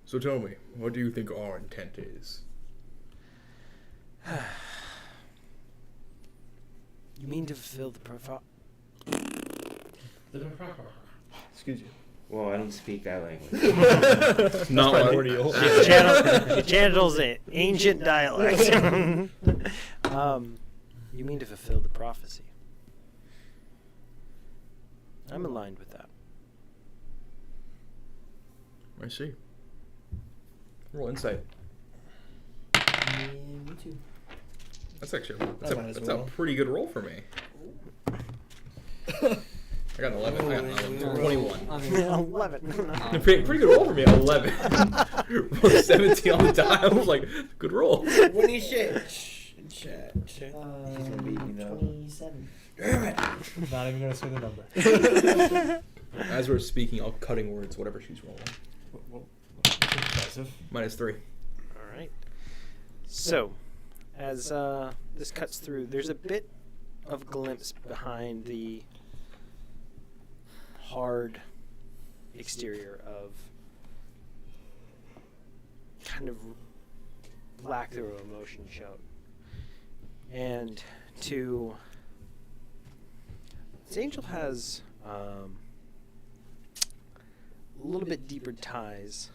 So tell me, what do you think our intent is? You mean to fulfill the Excuse you. Well, I don't speak that language. Not primordial. She channels an ancient dialect. You mean to fulfill the prophecy? I'm aligned with that. I see. Roll insight. Yeah, me too. That's actually I might as that's well. a pretty good roll for me. I got an 11. I got an 21. 11. Pretty good roll for me. 11. Rolled a 17 on the die. I was like, good roll. What do you shit? Chat. He's gonna beat me though. 27. Not even gonna say the number. As we're speaking, I'll cutting words, whatever she's rolling. Impressive. -3. All right. So, as this cuts through, there's a bit of glimpse behind the hard exterior of kind of lack of emotion shown. And this angel has a little bit deeper ties.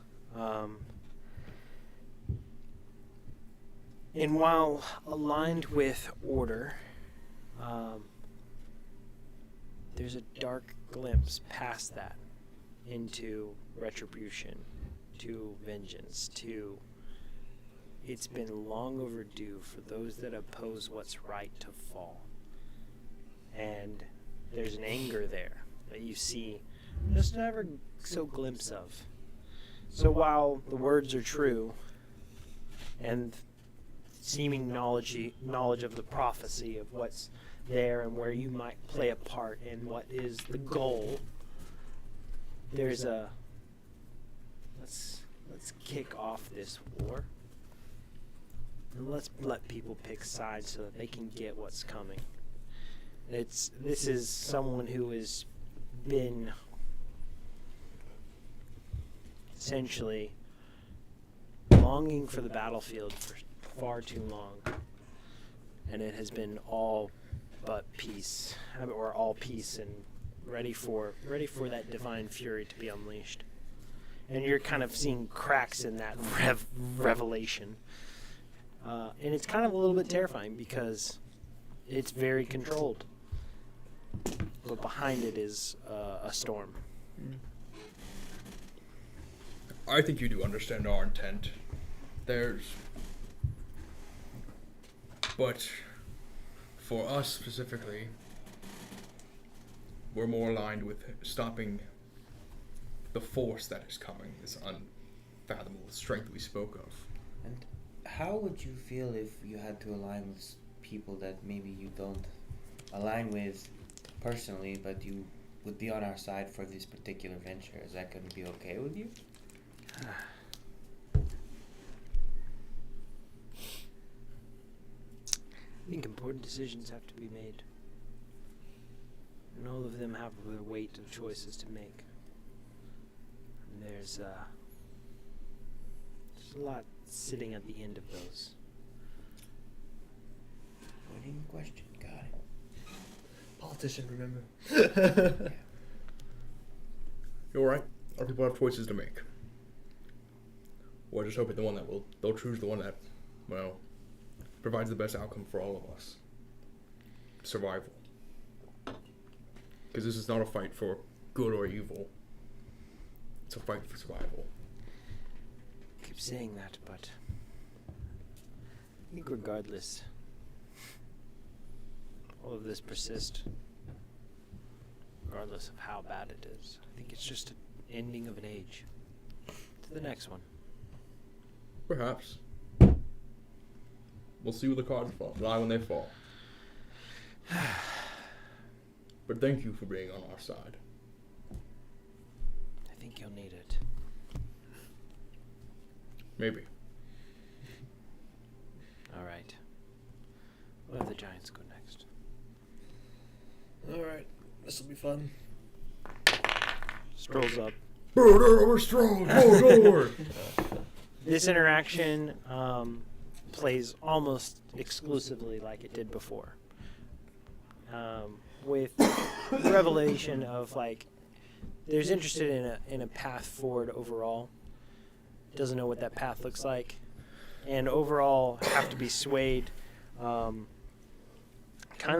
And while aligned with order, there's a dark glimpse past that into retribution, to vengeance, to it's been long overdue for those that oppose what's right to fall. And there's an anger there that you see just never so glimpse of. So while the words are true and seeming knowledge of the prophecy of what's there and where you might play a part in what is the goal, there's a let's kick off this war and let's let people pick sides so that they can get what's coming. This is someone who has been essentially longing for the battlefield for far too long, and it has been all but peace, or all peace, and ready for that divine fury to be unleashed. And you're kind of seeing cracks in that revelation, and it's kind of a little bit terrifying because it's very controlled, but behind it is a storm. I think you do understand our intent. But for us specifically, we're more aligned with stopping the force that is coming, this unfathomable strength we spoke of. And how would you feel if you had to align with people that maybe you don't align with personally, but you would be on our side for this particular venture. Is that going to be okay with you? I think important decisions have to be made. And all of them have the weight of choices to make. And there's a lot sitting at the end of those. Winning question. Got it. Politician, remember? You're right. Our people have choices to make. We're just hoping they'll choose the one that, well, provides the best outcome for all of us. Survival. Because this is not a fight for good or evil. It's a fight for survival. I keep saying that, but I think regardless, all of this persists. Regardless of how bad it is. I think it's just an ending of an age. To the next one. Perhaps. We'll see where the cards lie when they fall. But thank you for being on our side. I think you'll need it. Maybe. Alright. We'll have the Giants go next. Alright, this will be fun. Strolls up. We're strong! Go! This interaction plays almost exclusively like it did before. With the revelation of, like, there's interested in a path forward overall. Doesn't know what that path looks like. And overall have to be swayed kind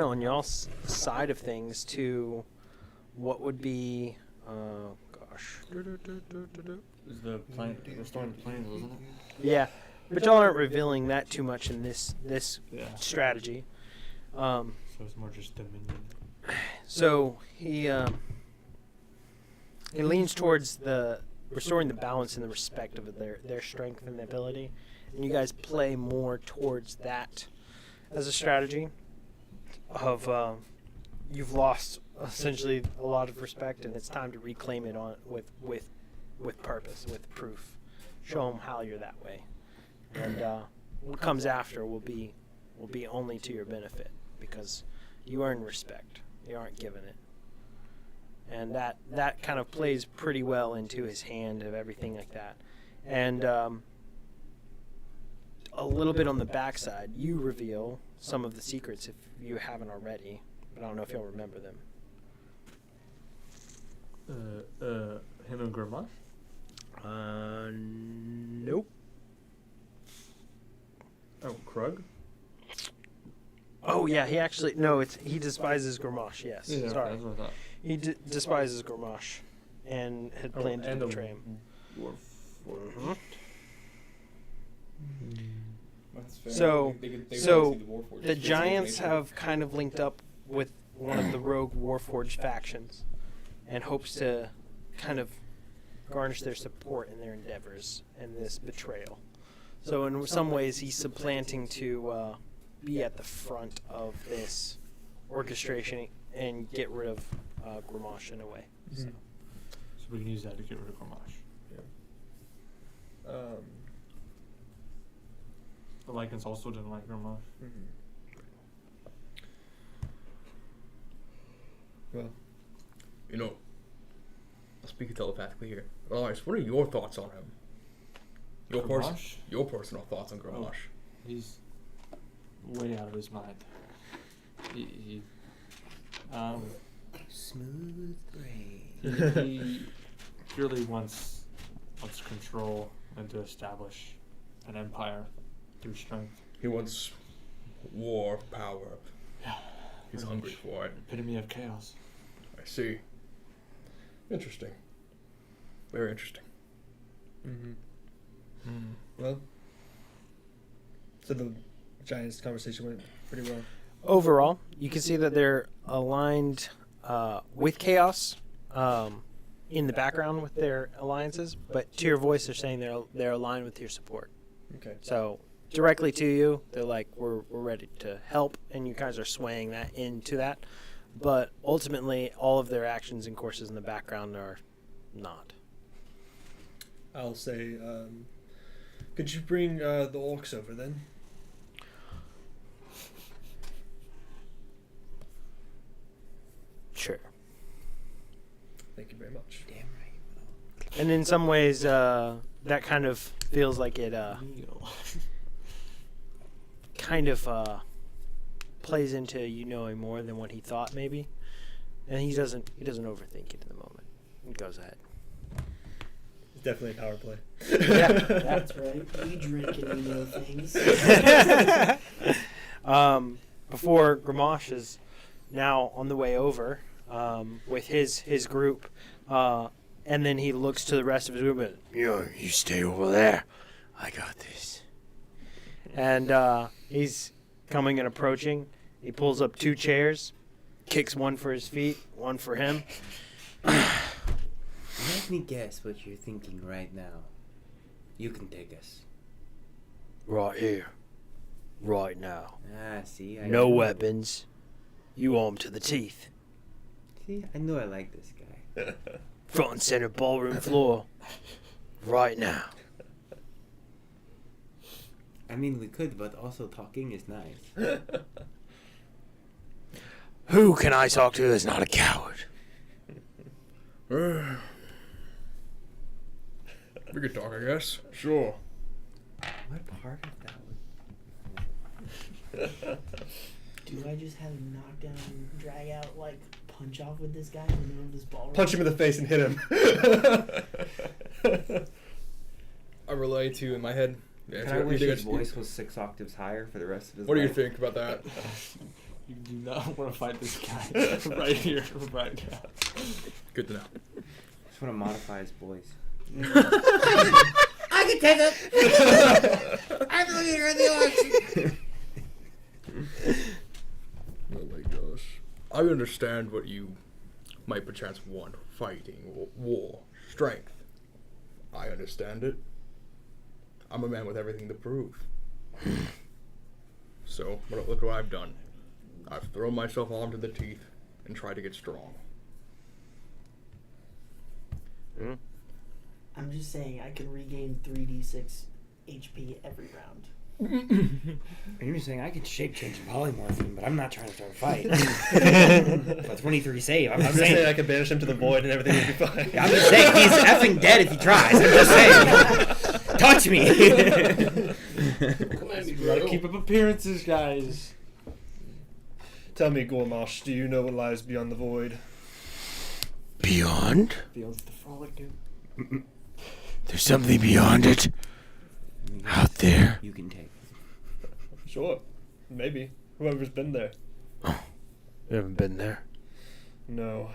of on y'all's side of things to what would be, Is the plane restoring the planes, wasn't it? Yeah, but y'all aren't revealing that too much in this strategy. So it's more just dominion. So he leans towards the restoring the balance and the respect of their strength and ability, and you guys play more towards that as a strategy of you've lost essentially a lot of respect, and it's time to reclaim it on with purpose, with proof. Show them how you're that way, and what comes after will be only to your benefit because you earn respect. You aren't given it. And that kind of plays pretty well into his hand of everything like that. And a little bit on the backside, you reveal some of the secrets if you haven't already, but I don't know if you'll remember them. Him and Grandma? Nope. Oh, Krug? Oh yeah, he actually he despises Gormash. Yes, Yeah, sorry, that's what I thought. he despises Gormash, and had planned to betray him. That's fair. So, They wanna so see the Warforged. the Giants have kind of linked up with one of the rogue Warforged factions, and hopes to kind of garnish their support in their endeavors in this betrayal. So in some ways, he's supplanting to be at the front of this orchestration and get rid of Gramash in a way. So we can use that to get rid of Gramash. The Lycans also didn't like Gramash. Well, You know, I'll speak telepathically here. Elias, what are your thoughts on him? Gramash? Your personal thoughts on Gramash. He's way out of his mind. He Smooth brain. he purely wants control and to establish an empire through strength. He wants war, power. Yeah. He's Pretty hungry much. for it. Epitome of chaos. I see. Interesting. Very interesting. well, so the Giants conversation went pretty well. Overall, you can see that they're aligned with Chaos in the background with their alliances, but to your voice, they're saying they're aligned with your support. Okay. So directly to you, they're like, we're ready to help, and you guys are swaying that into that. but ultimately all of their actions and courses in the background are not. I'll say, could you bring the orcs over then? Sure. Thank you very much. Damn right. And in some ways, that kind of feels like it kind of plays into you knowing more than what he thought, maybe. And he doesn't overthink it in the moment. He goes ahead. It's definitely a power play. Yeah, That's right. We drink and we know things. Before Gramash is now on the way over with his group, and then he looks to the rest of his group and, you stay over there. I got this. And he's coming and approaching. He pulls up 2 chairs, kicks one for his feet, one for him. Let me guess what you're thinking right now. You can take us. Right here. Right now. Ah, see? No weapons. You armed to the teeth. See, I knew I liked this guy. Front and center ballroom floor. Right now. I mean, we could, but also talking is nice. Who can I talk to that's not a coward? We could talk, I guess. Sure. What part of that was... Do I just have a knockdown, drag out, like, punch off with this guy in the middle of this ballroom? Punch him in the face and hit him. I relay to in my head. Yeah, Can I wish his voice was 6 octaves higher for the rest of his What do you life? think about that? You do not want to fight this guy right here, right now. Good to know. I just want to modify his voice. I can take it. I'm the leader of the orcs. Oh my gosh. I understand what you might perchance want. Fighting, war, strength. I understand it. I'm a man with everything to prove. So, look what I've done. I've thrown myself armed to the teeth and tried to get strong. I'm just saying I can regain 3d6 HP every round. You're saying I could shape change and polymorph him, but I'm not trying to start a fight. But 23 save. I'm just saying I could banish him to the void and everything would be fine. I'm just saying he's effing dead if he tries. I'm just saying. Touch me. Come at me, You gotta bro. keep up appearances, guys. Tell me, Gormash, do you know what lies beyond the void? Beyond? Beyond the frolic. There's something beyond it. Out there. You can take. Sure. Maybe. Whoever's been there. You haven't been there. No.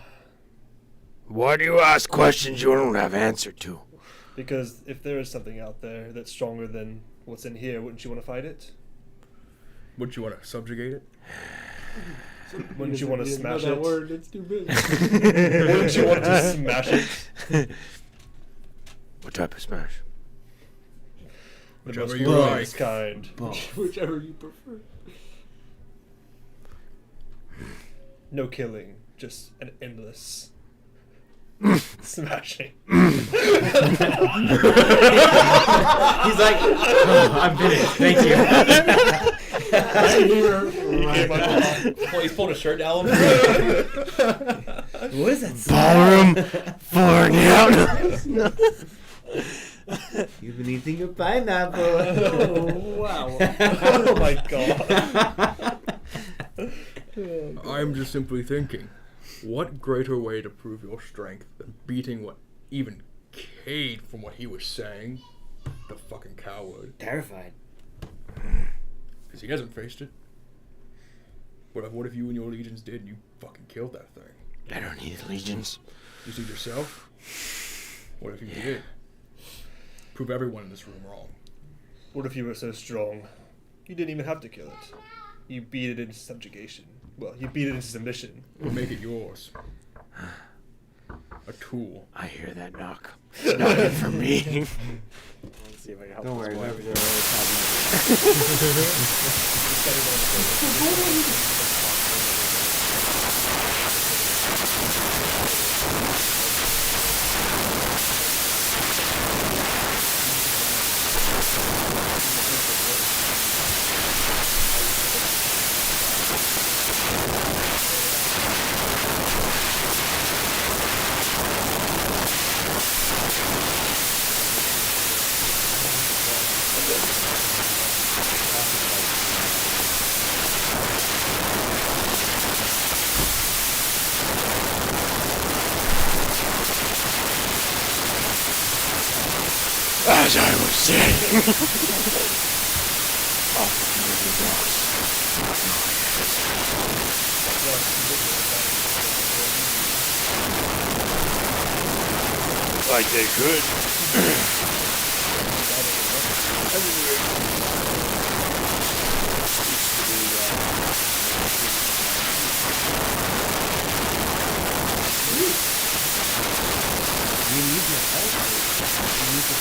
Why do you ask questions you don't have answer to? Because if there is something out there that's stronger than what's in here, wouldn't you want to fight it? Wouldn't you want to subjugate it? Wouldn't you want to He doesn't know smash that it? word, it's too big. Wouldn't you want to smash it? What type of smash? The Whichever most you glorious like. kind. Whichever you prefer. No killing, just an endless smashing. He's like, oh, I'm finished. Thank you. Right here, right now. Well, he's pulling his shirt down. What is that? Ballroom falling out. You've been eating a pineapple. Oh, wow. Oh my god. I'm just simply thinking, what greater way to prove your strength than beating what even Cade from what he was saying? The fucking coward. Terrified. Because he hasn't faced it. What if you and your legions did and you fucking killed that thing? I don't need legions. You see yourself? What if you did? Prove everyone in this room wrong. What if you were so strong? You didn't even have to kill it. You beat it into subjugation. Well, you beat it into submission. Or make it yours. A tool. I hear that knock. It's knocking for me. Let's see if I can help Don't this worry, boy. whoever's already As I was saying, like they could. We need your help. We need the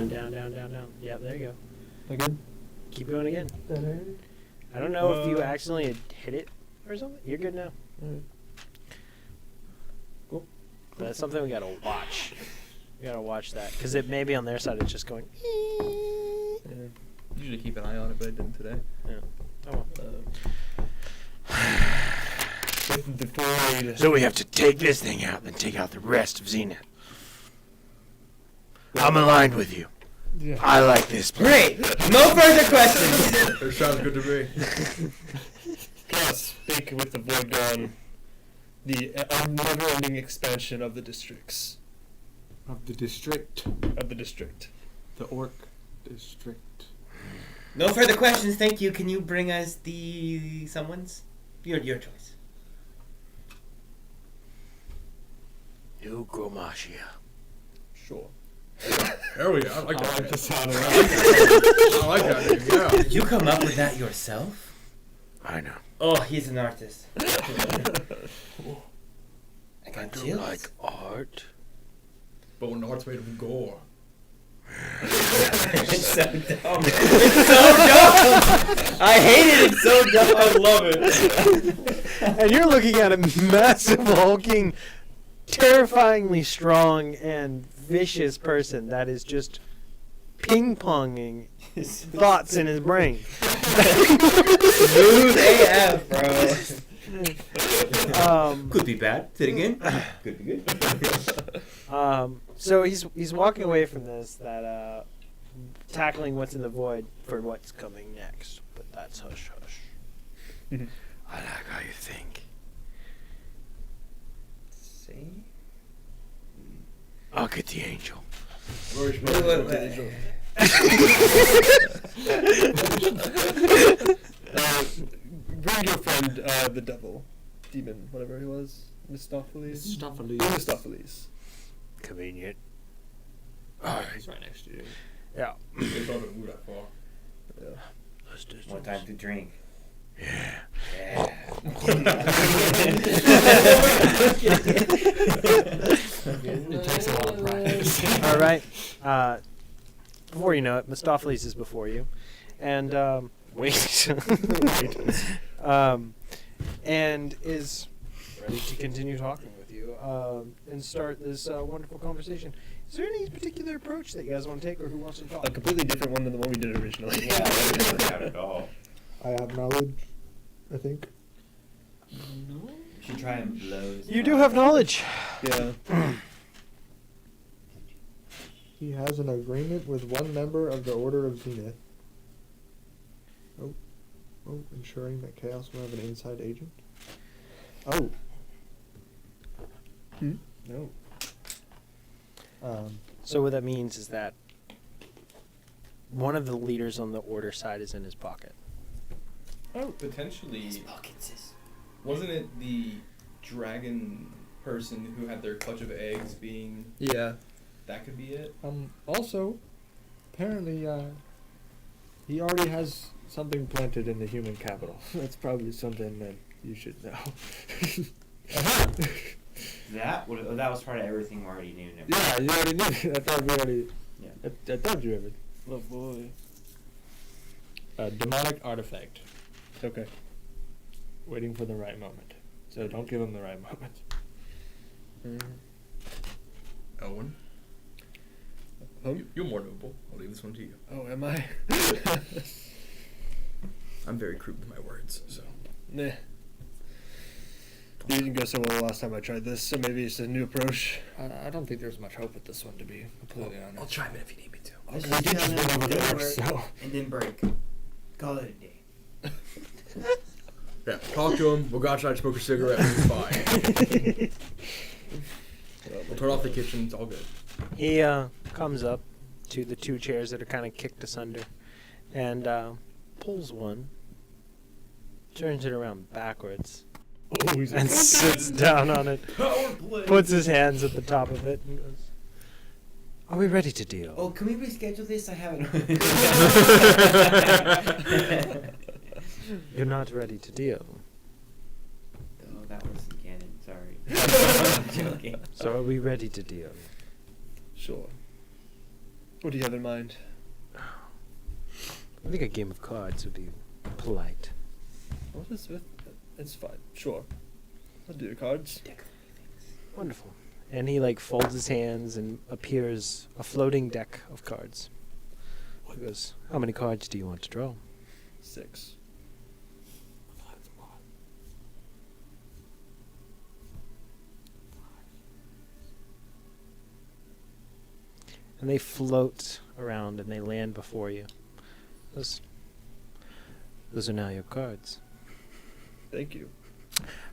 Down. Yeah, there you go. Again? Keep going again. I don't know if you accidentally hit it or something. You're good now. Alright. Cool. That's something we gotta watch. We gotta watch that because it may be on their side. It's just going. Yeah. Usually keep an eye on it, but I didn't today. Yeah. Oh. So we have to take this thing out and then take out the rest of Zenith. I'm aligned with you. Yeah. I like this plan. Great. No further questions. It sounds good to me. Plus, think with the void gone, the never-ending expansion of the districts. Of the district. Of the district. The orc district. No further questions. Thank you. Can you bring us the someone's? Your choice. New Gromashia. Sure. There we go. I like I like the that. sound of I like that name, yeah. Did you come up with that yourself? I know. Oh, he's an artist. I I got do chills. like art. But when art's made of gore. It's so dumb. It's so dumb. I hate it. It's so dumb. I love it. And you're looking at a massive, hulking, terrifyingly strong and vicious person that is just ping-ponging thoughts in his brain. Smooth AF, bro. Could be bad. Say it again. Could be good. So he's walking away from this, that tackling what's in the void for what's coming next. But that's hush hush. I like how you think. See? I'll get the angel. Wait. Bring your friend, the devil, demon, whatever he was, Mephistopheles. Mephistopheles. Convenient. He's right next to you. Yeah. It's not move that far. Yeah. Let's do One time to drink. Yeah. It takes a lot of practice. All right. Before you know it, Mistopheles is before you, and wait, and is ready to continue talking with you and start this wonderful conversation. Is there any particular approach that you guys want to take, or who wants to talk? A completely different one than the one we did originally. Yeah, that didn't work out at all. I have knowledge, I think. No. You should try and blow his You do mind. have knowledge. Yeah. He has an agreement with one member of the Order of Zenith. Oh, ensuring that Chaos will have an inside agent. Oh. No. So what that means is that one of the leaders on the Order side is in his pocket. Oh, potentially. Wasn't it the dragon person who had their clutch of eggs being? Yeah. That could be it. Also, apparently, he already has something planted in the human capital. That's probably something that you should know. That was part of everything we already knew. Yeah, you already knew. I thought we already. Yeah. I told you everything. Oh boy. A demonic artifact. Okay. Waiting for the right moment. So don't give him the right moment. Owen. You're more noble. I'll leave this one to you. Oh, am I? I'm very crude with my words, so. Nah. You didn't go so well the last time I tried this, so maybe it's a new approach. I don't think there's much hope with this one, to be completely honest. I'll chime in if you need me to. Let's We just did tell just him win over it there, work so. and then break. Call it a day. Yeah, talk to him. We'll go outside, smoke a cigarette, and it's fine. We'll turn off the kitchen. It's all good. He comes up to the two chairs that are kind of kicked asunder and pulls one, turns it around backwards, and sits down on it, puts his hands at the top of it, and goes, "Are we ready to deal?" Oh, can we reschedule this? I haven't. You're not ready to deal. Oh, that wasn't canon. Sorry. I'm joking. So are we ready to deal? Sure. What do you have in mind? I think a game of cards would be polite. What is with? It's fine. Sure. I'll do your cards. Wonderful. And he folds his hands and appears a floating deck of cards. He goes, "How many cards do you want to draw?" 6. And they float around and they land before you. Those are now your cards. Thank you.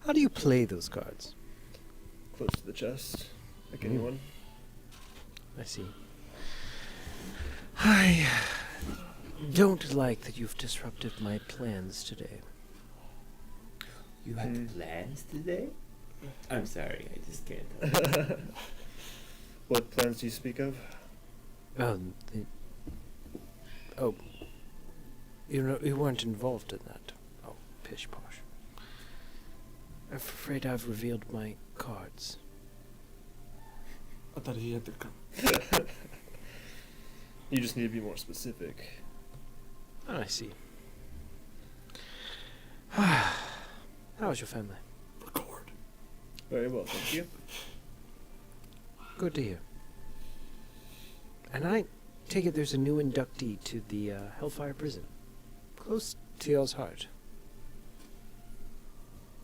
How do you play those cards? Close to the chest, like anyone. I see. I don't like that you've disrupted my plans today. You had plans today? I'm sorry, I just can't. What plans do you speak of? You weren't involved in that. Oh, pish posh. I'm afraid I've revealed my cards. I thought he had to come. You just need to be more specific. Oh, I see. How is your family? Record. Very well, thank you. Good to hear. And I take it there's a new inductee to the Hellfire Prison. Close to y'all's heart.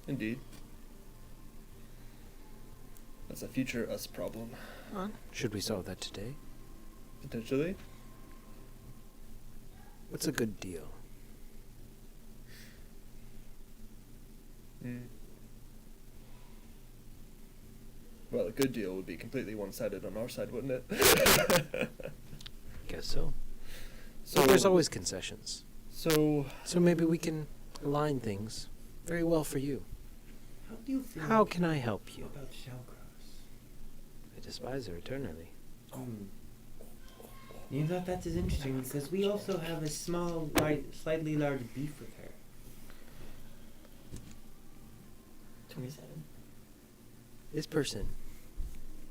Indeed. That's a future us problem. Should we solve that today? Potentially. What's a good deal? Well, a good deal would be completely one-sided on our side, wouldn't it? Guess so. So There's always concessions. So maybe we can align things very well for you. How do you feel? How can I help you? About Shellcross? I despise her eternally. You thought that's as interesting because we also have a small, slightly large beef with her. 27. This person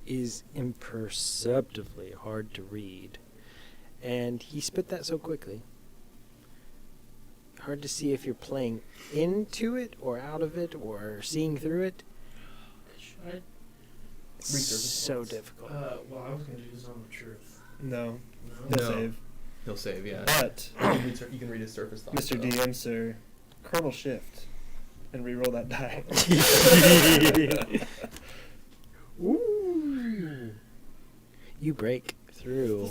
is imperceptibly hard to read. And he spit that so quickly. Hard to see if you're playing into it or out of it or seeing through it. Should So difficult. well, I was going to do this on the truth. No. No? He'll No. save. He'll save, yeah. But, You can read his surface thoughts. Mr. though. DM, sir, Colonel Shift, and re-roll that die. Ooh. You break through.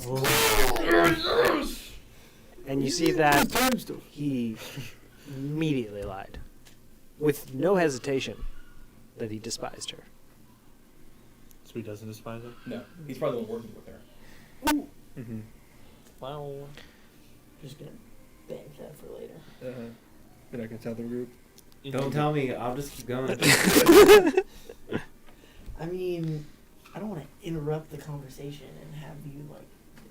And you see that he immediately lied. With no hesitation that he despised her. So he doesn't despise her? No, he's probably the one working with her. Mm-hmm. Wow. Just gonna bank that for later. And I can tell the group. Don't tell me. I'll just keep going. I mean, I don't want to interrupt the conversation and have you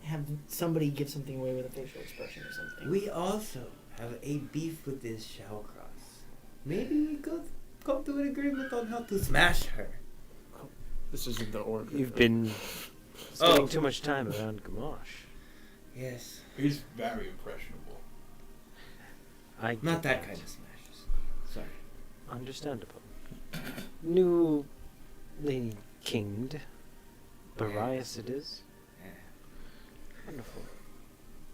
have somebody give something away with a facial expression or something. We also have a beef with this Shellcross. Maybe we could come to an agreement on how to smash her. This isn't the order. You've been spending too much time around Gamash. Yes. He's very impressionable. I Not get that kind of smashes. Sorry. Understandable. Newly kinged. Barias it is. Yeah. Wonderful.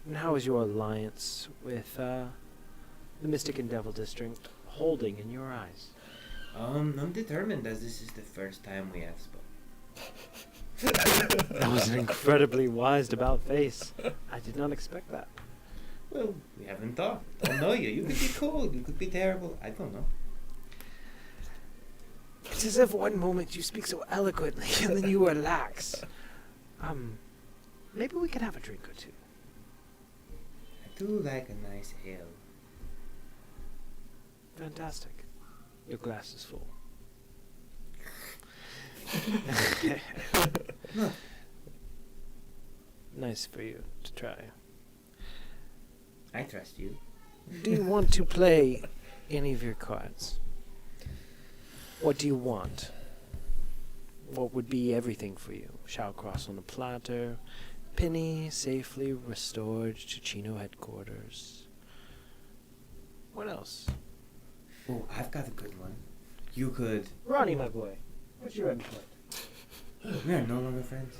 And how is your alliance with the Mystic and Devil District holding in your eyes? I'm determined as this is the first time we have spoken. That was an incredibly wised about face. I did not expect that. Well, we haven't talked. Don't know you. You could be cool. You could be terrible. I don't know. It's as if one moment you speak so eloquently and then you relax. Maybe we could have a drink or two. I do like a nice ale. Fantastic. Your glass is full. Nice for you to try. I trust you. Do you want to play any of your cards? What do you want? What would be everything for you? Shallcross on a platter, Penny safely restored to Chino headquarters. What else? Oh, I've got a good one. You could. Ronnie, my boy, what's your input? We are no longer friends.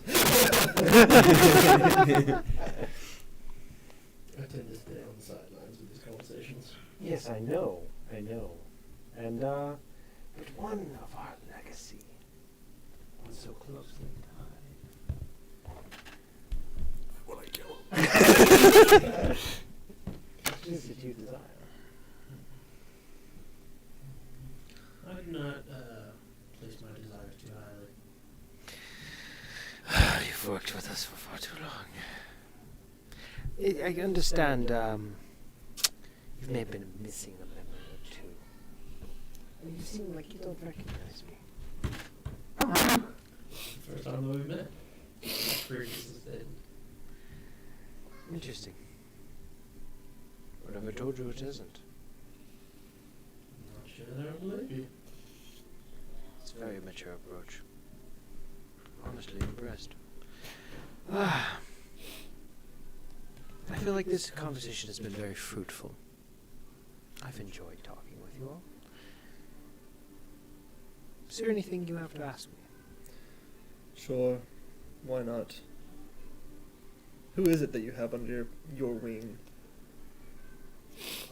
I tend to stay on the sidelines with these conversations. Yes, I know. And, but one of our legacy was so closely tied. Will I kill him? What is it you desire? I do not place my desires too highly. You've worked with us for far too long. I understand, you may have been missing a memory or two. You seem like you don't recognize me. First time that we met. Previous is dead. Interesting. Whatever told you it isn't. Not sure that I believe you. It's a very mature approach. Honestly impressed. I feel like this conversation has been very fruitful. I've enjoyed talking with you all. Is there anything you have to ask me? Sure. Why not? Who is it that you have under your wing?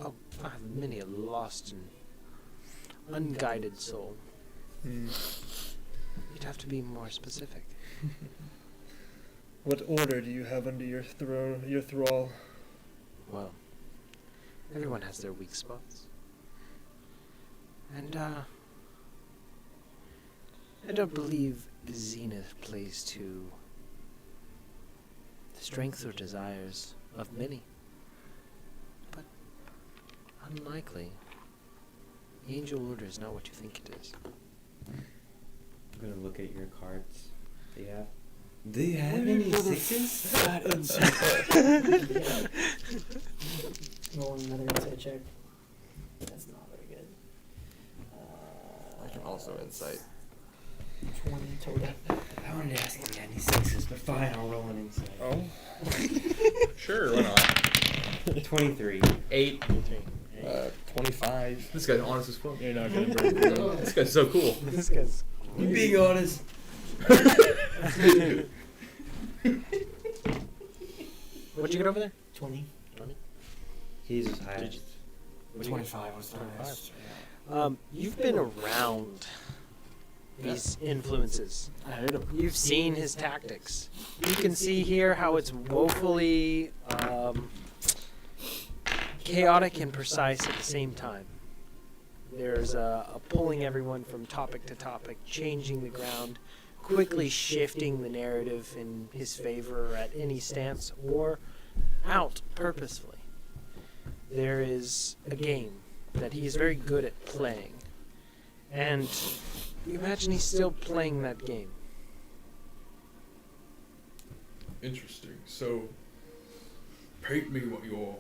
Oh, I have many a lost and unguided soul. You'd have to be more specific. What order do you have under your thrall? Well, everyone has their weak spots. And, I don't believe Zenith plays to the strengths or desires of many. But unlikely. The Angel Order is not what you think it is. I'm gonna look at your cards. Do you have any sixes? Roll another insight check. That's not very good. I can also insight. 20 total. I wanted to ask him any sixes, but fine, I'll roll an insight. Oh. Sure, why not? 23. 8. 25. This guy's honest as fuck. You're not gonna break it. This guy's so cool. This guy's. You being honest. What'd you get over there? 20. He's his highest. 25 was the highest. You've been around these influences. I heard him. You've seen his tactics. You can see here how it's woefully chaotic and precise at the same time. There's a pulling everyone from topic to topic, changing the ground, quickly shifting the narrative in his favor at any stance or out purposefully. There is a game that he is very good at playing. And you imagine he's still playing that game. Interesting. So, paint me what your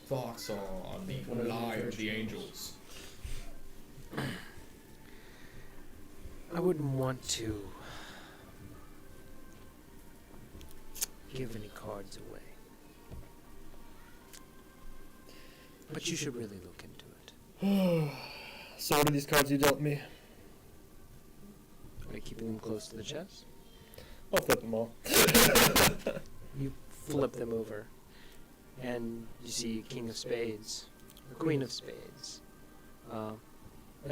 thoughts are on the lie of the angels. I wouldn't want to give any cards away. But you should really look into it. So what are these cards you dealt me? Are you keeping them close to the chest? I'll flip them all. You flip them over, and you see King of Spades, a Queen of Spades, a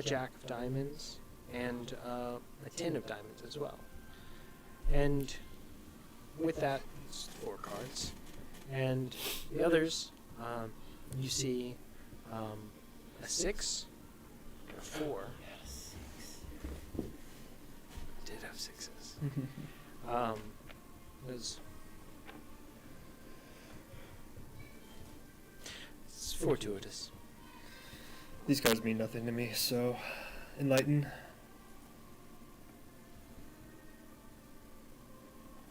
Jack of Diamonds, and a 10 of Diamonds as well. And with that, it's 4 cards. And the others, you see a 6, a 4. Did have 6s. Was it's fortuitous. These cards mean nothing to me, so enlighten.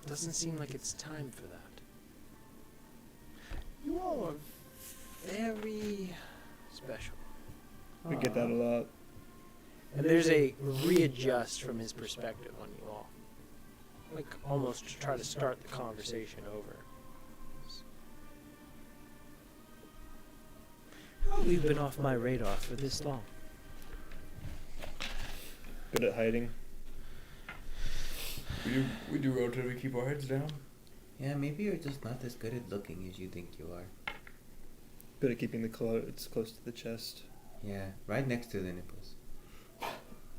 Doesn't seem like it's time for that. You all are very special. We get that a lot. And there's a readjust from his perspective on you all. Like almost to try to start the conversation over. How have you been off my radar for this long? Good at hiding. We do relatively keep our heads down. Yeah, maybe you're just not as good at looking as you think you are. Good at keeping the clothes close to the chest. Yeah, right next to the nipples.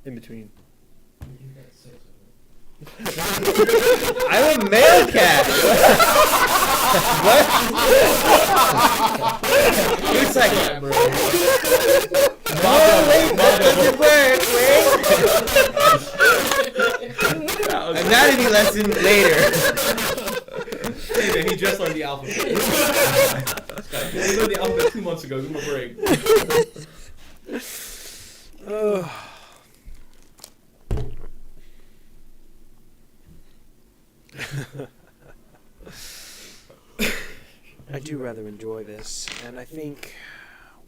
In between. I'm a male cat! What? It's like, wait, that doesn't work, wait! Anatomy lesson later. Hey man, he just learned the alphabet. He learned the alphabet 2 months ago. Give him a break. I do rather enjoy this, and I think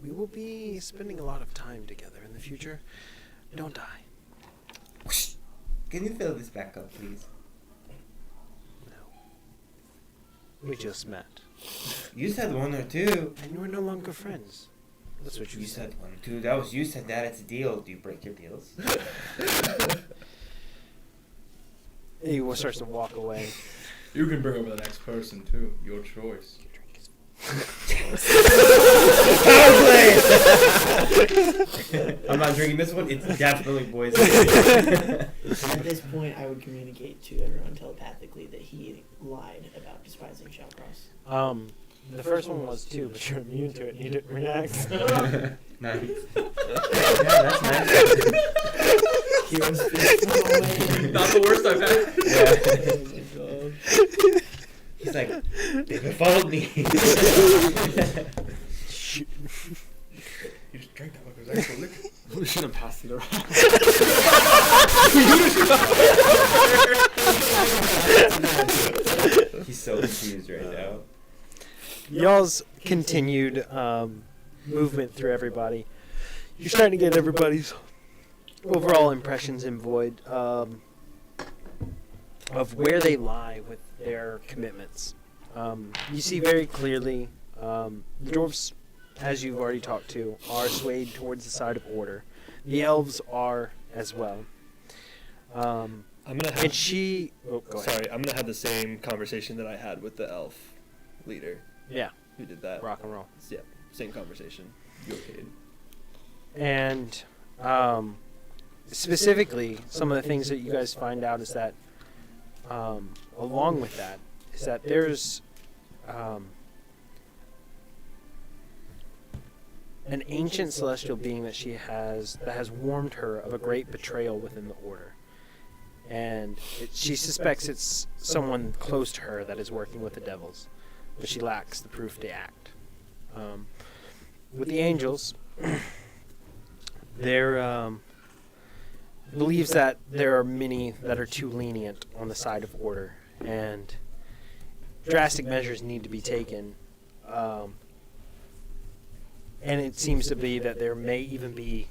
we will be spending a lot of time together in the future. Don't I? Can you fill this back up, please? No. We just met. You said 1 or 2. And we're no longer friends. That's what you said 1 or 2. That was you said that. It's a deal. Do you break your deals? He starts to walk away. You can bring over the next person too. Your choice. I'm not drinking this one. It's definitely poison. At this point, I would communicate to everyone telepathically that he lied about despising Shellcross. The first one was 2, but you're immune to it and you didn't react. Nice. Yeah, that's nice. He was away. Not the worst I've had. Yeah. He's like, they followed me. You just drank that like it was actual liquor. We should have passed it around. He's so confused right now. Y'all's continued movement through everybody. You're starting to get everybody's overall impressions in Void. of where they lie with their commitments. You see very clearly the dwarves, as you've already talked to, are swayed towards the side of order. The elves are as well. I'm gonna have. And she. Oh, go ahead. Sorry, I'm gonna have the same conversation that I had with the elf leader. Yeah. Who did that? Rock and roll. Yeah, same conversation. You okayed. And specifically, some of the things that you guys find out is that, along with that, is that there's an ancient celestial being that has warned her of a great betrayal within the order. And she suspects it's someone close to her that is working with the devils, but she lacks the proof to act. With the angels, there believes that there are many that are too lenient on the side of order, and drastic measures need to be taken. And it seems to be that there may even be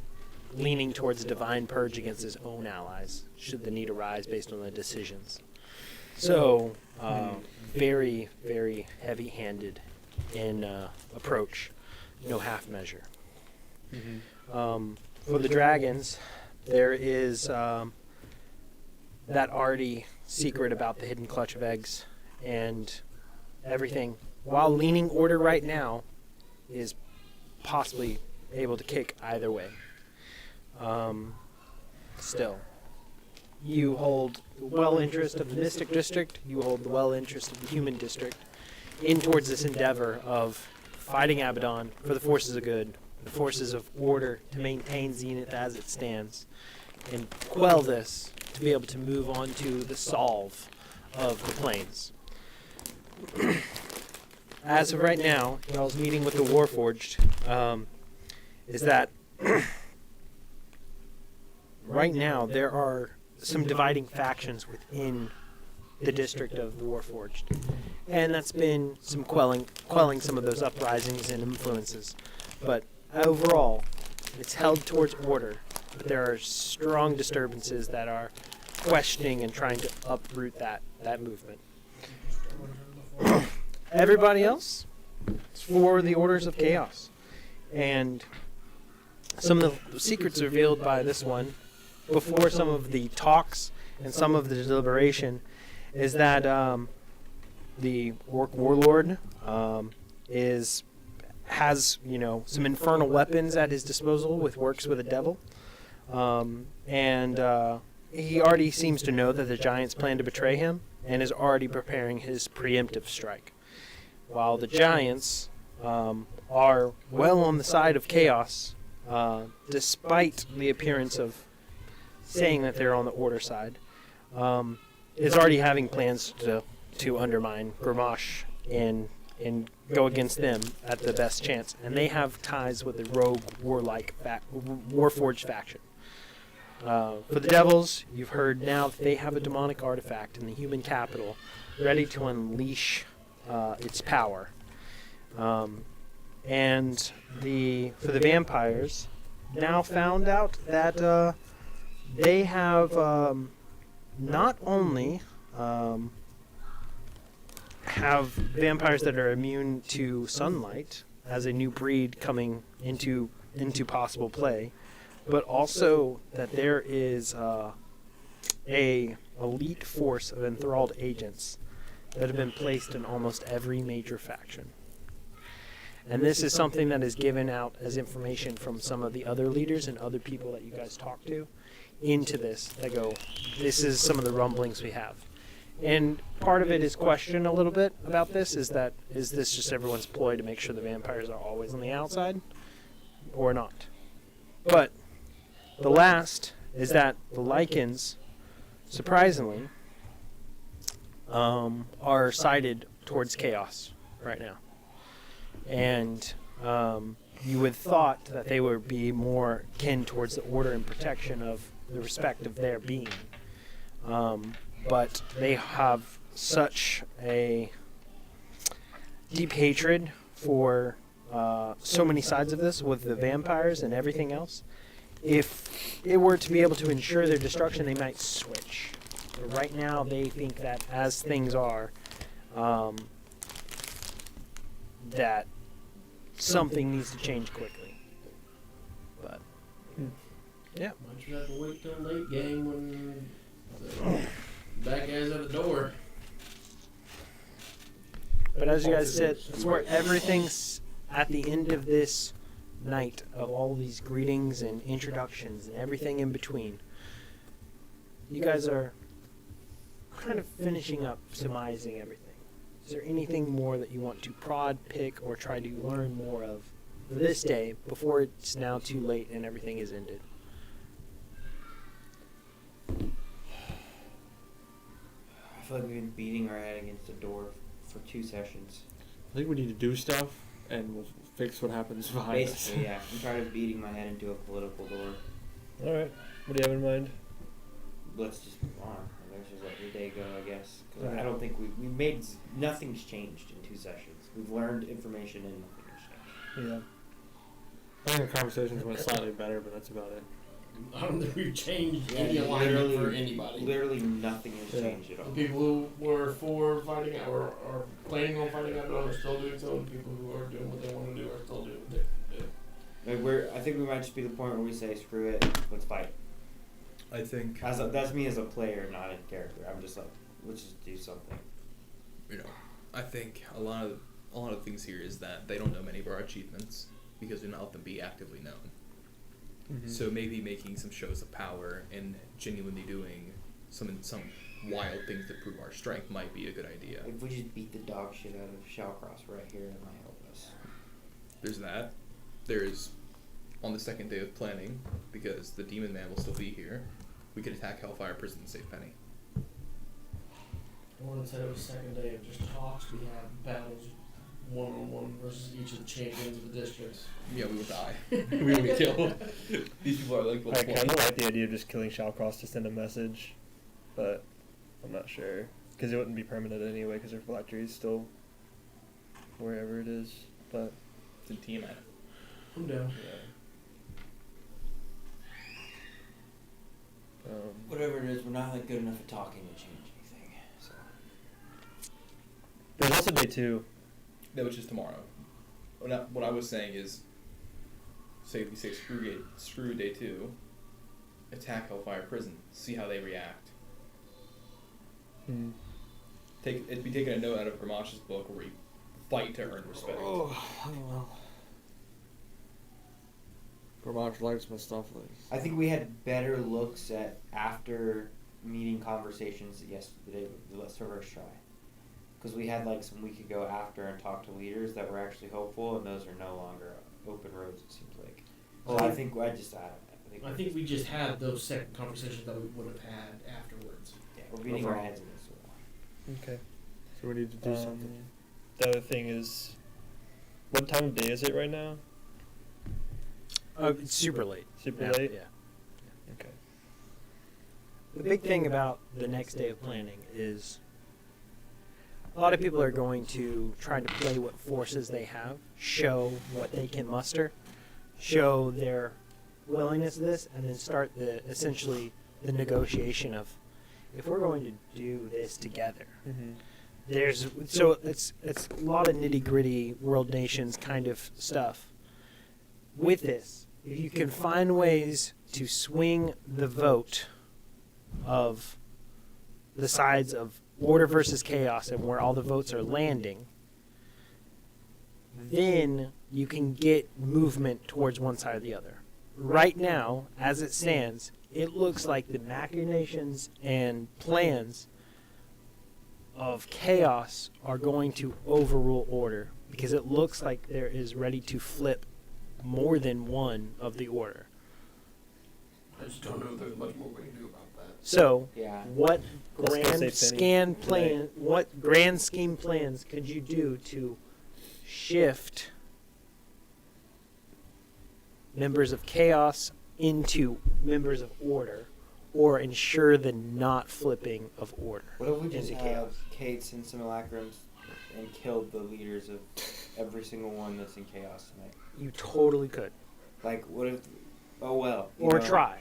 leaning towards a divine purge against his own allies, should the need arise based on the decisions. So, very, very heavy-handed in approach, no half measure. For the dragons, there is that already secret about the hidden clutch of eggs and everything. While leaning order right now is possibly able to kick either way. Still, you hold the well interest of the Mystic District, you hold the well interest of the Human District in towards this endeavor of fighting Abaddon for the forces of good, the forces of order to maintain Zenith as it stands, and quell this to be able to move on to the solve of the planes. As of right now, y'all's meeting with the Warforged, is that right now there are some dividing factions within the district of the Warforged, and that's been some quelling some of those uprisings and influences. But overall, it's held towards order, but there are strong disturbances that are questioning and trying to uproot that movement. Everybody else, it's for the Orders of Chaos. And some of the secrets revealed by this one, before some of the talks and some of the deliberation, is that the Orc Warlord has some infernal weapons at his disposal with works with the devil. And he already seems to know that the giants plan to betray him and is already preparing his preemptive strike. While the giants are well on the side of chaos, despite the appearance of saying that they're on the order side, is already having plans to undermine Gramash and go against them at the best chance. And they have ties with the rogue, Warforged faction. For the devils, you've heard now that they have a demonic artifact in the human capital ready to unleash its power. And for the vampires, now found out that they have not only have vampires that are immune to sunlight as a new breed coming into possible play, but also that there is a elite force of enthralled agents that have been placed in almost every major faction. And this is something that is given out as information from some of the other leaders and other people that you guys talk to into this. They go, this is some of the rumblings we have. And part of it is question a little bit about this, is this just everyone's ploy to make sure the vampires are always on the outside or not? But the last is that the Lycans, surprisingly, are sided towards chaos right now. And you would thought that they would be more kin towards the order and protection of the respect of their being. But they have such a deep hatred for so many sides of this with the vampires and everything else. If it were to be able to ensure their destruction, they might switch. But right now, they think that as things are, that something needs to change quickly. But yeah, Might just have to wait till late game when the bad guys at the door. but as you guys said, it's where everything's at the end of this night of all these greetings and introductions and everything in between. You guys are kind of finishing up, surmising everything. Is there anything more that you want to prod, pick, or try to learn more of this day before it's now too late and everything is ended? I feel like we've been beating our head against the door for 2 sessions. I think we need to do stuff, and we'll fix what happens behind us. Basically, yeah. I'm tired of beating my head into a political door. All right. What do you have in mind? Let's just move on. Let's just let your day go, I guess. Because I don't think we made nothing's changed in 2 sessions. We've learned information and nothing has changed. Yeah. I think the conversations went slightly better, but that's about it. I don't think we've changed Yeah, any alignment literally- for anybody. Literally nothing has changed at all. The people who were for fighting out or are planning on fighting out are still doing so, and the people who are doing what they want to do are still doing what they do. Like I think we might just be the point where we say, screw it, let's fight. I think That's me as a player, not in character. I'm just like, let's just do something. I think a lot of things here is that they don't know many of our achievements because we don't let them be actively known. Mm-hmm. So maybe making some shows of power and genuinely doing some wild things to prove our strength might be a good idea. If we just beat the dog shit out of Shallcross right here, it might help us. There's that. There's on the second day of planning, because the Demon Man will still be here, we could attack Hellfire Prison and save Penny. I would have said it was second day of just talks. We had battles one-on-one versus each of the champions of the districts. Yeah, we would die. We would be killed. These people are like, I kind of like the idea of just killing Shallcross to send a message, but I'm not sure. Because it wouldn't be permanent anyway, because their phylactery is still wherever it is. But it's in Tiamat. I'm down. Yeah. Whatever it is, we're not like good enough at talking to change anything. So. There's also day 2. No, which is tomorrow. What I was saying is, say we say screw day 2, attack Hellfire Prison, see how they react. It'd be taking a note out of Gramash's book where we fight to earn respect. Oh, well. Gramage likes my stuff. I think we had better looks at after meeting conversations yesterday. Let's first try. Because we had like some we could go after and talk to leaders that were actually hopeful, and those are no longer open roads, it seems like. So I think I think we just had those second conversations that we would have had afterwards. Yeah, we're beating our heads against the wall. Okay. So we need to do something. The other thing is, what time of day is it right now? It's super late. Super now, late? Yeah. Okay. The big thing about the next day of planning is a lot of people are going to try to play what forces they have, show what they can muster, show their willingness to this, and then start essentially the negotiation of if we're going to do this together. Mm-hmm. It's a lot of nitty gritty World Nations kind of stuff. With this, if you can find ways to swing the vote of the sides of order versus chaos and where all the votes are landing, then you can get movement towards one side or the other. Right now, as it stands, it looks like the machinations and plans of chaos are going to overrule order, because it looks like there is ready to flip more than one of the order. I just don't know if there's much more we can do about that. So, Yeah. what Let's go grand say Penny. what grand scheme plans could you do to shift members of chaos into members of order, or ensure the not flipping of order What if we just into have chaos? Kates and simulacrums and killed the leaders of every single one that's in chaos tonight? You totally could. Like, what if? Oh well. Or try,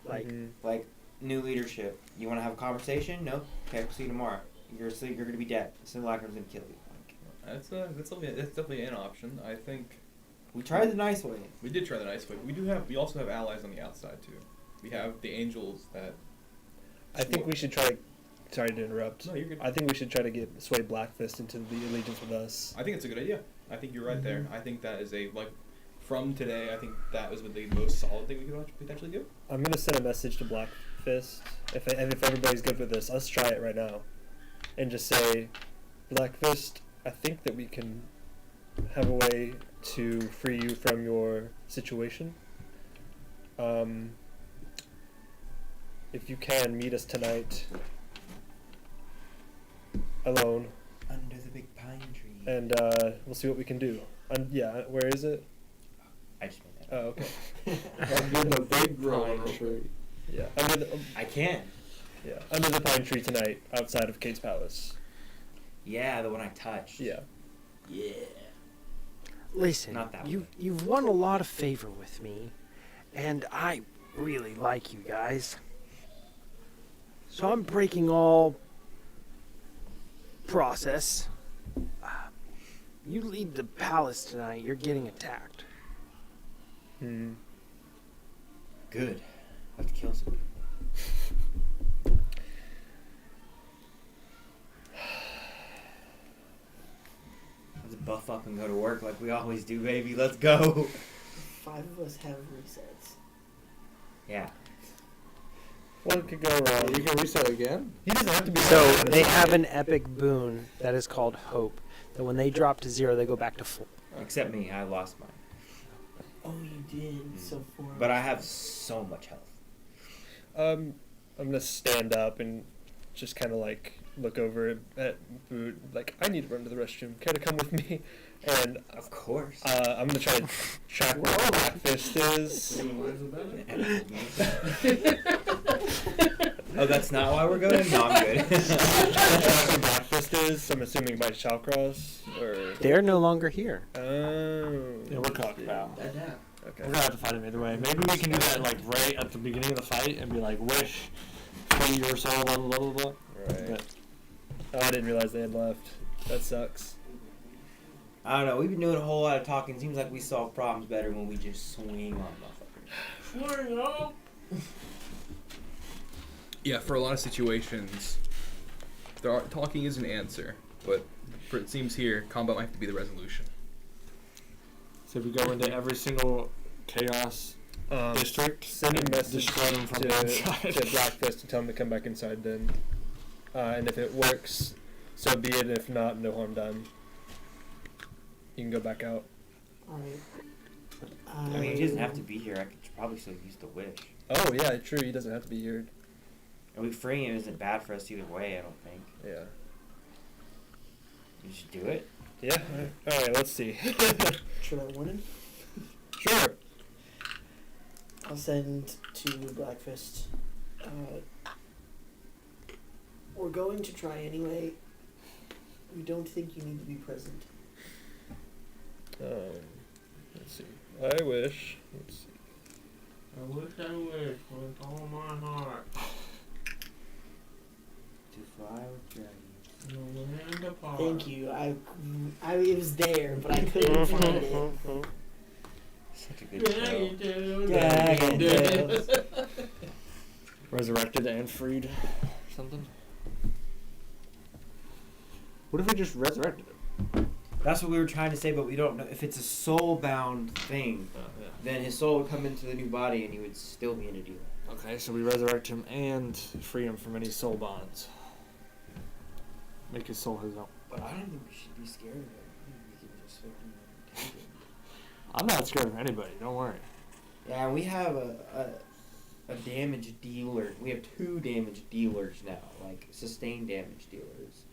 like like new leadership. You want to have a conversation? No. Okay, we'll see you tomorrow. You're asleep. You're gonna be dead. The Simulacrum's gonna kill you. Like, That's definitely an option. I think we tried the nice way. we did try the nice way. We also have allies on the outside too. We have the angels that. I think we should try. Sorry to interrupt. No, you're good. I think we should try to sway Blackfist into the allegiance with us. I think it's a good idea. I think you're right there. I think that is from today. I think that was the most solid thing we could potentially do. I'm gonna send a message to Blackfist. If everybody's good with this, let's try it right now, and just say, Blackfist, I think that we can have a way to free you from your situation. If you can, meet us tonight alone. Under the big pine tree. And we'll see what we can do. Yeah, where is it? I just made that. Oh, okay. Under the big pine tree. Yeah, I can. Yeah, under the pine tree tonight, outside of Kate's Palace. Yeah, the one I touched. Yeah. Yeah. Listen, Not that you've won a lot of favor with me, and I really like you guys. So I'm breaking all process. You leave the palace tonight, you're getting attacked. Good. I have to kill some people. Let's buff up and go to work like we always do, baby. Let's go. 5 of us have resets. Yeah. What could go wrong? You can reset again? He doesn't have to be. So they have an epic boon that is called Hope. That when they drop to 0, they go back to full. Except me, I lost mine. Oh, you did. So far. But I have so much health. I'm gonna stand up and just kind of like look over at Boot. Like, I need to run to the restroom. Care to come with me? And of course. I'm gonna try to track where Blackfist is. Oh, that's not why we're going? No, I'm good. Blackfist is, I'm assuming by Shallcross, or... They're no longer here. Oh. Yeah, we're cocked now. Okay. We're gonna have to fight him either way. Maybe we can do that like right at the beginning of the fight and be like, wish, free your soul, blah blah blah blah. Right. But, oh, I didn't realize they had left. That sucks. I don't know. We've been doing a whole lot of talking. Seems like we solve problems better when we just swing on motherfuckers. Swing up. Yeah, for a lot of situations, talking is an answer, but it seems here, combat might have to be the resolution. so if we go into every single chaos district, Send a message destroy them from to the inside. Blackfist to tell him to come back inside then. And if it works, so be it. If not, no harm done. You can go back out. Alright. I mean, he doesn't have to be here. I could probably still use the wish. Oh, yeah, true. He doesn't have to be here. And we freeing him isn't bad for us either way, I don't think. Yeah. You should do it. Yeah? Alright, let's see. Should I win him? Sure. I'll send to Blackfist. We're going to try anyway. We don't think you need to be present. Let's see. I wish. Let's see. I wish with all my heart. To fly with dragons. Thank you. It was there, but I couldn't find it. Such a good show. Dragon Tales. resurrected and freed, or something. What if we just resurrected him? That's what we were trying to say, but we don't know. If it's a soul-bound thing, then his soul would come into the new body and he would still be in a deal. Okay, so we resurrect him and free him from any soul bonds. Make his soul his own. But I don't think we should be scared of it. I think we can just fucking take it. I'm not scared of anybody, don't worry. Yeah, we have a damage dealer. We have 2 damage dealers now, like sustained damage dealers.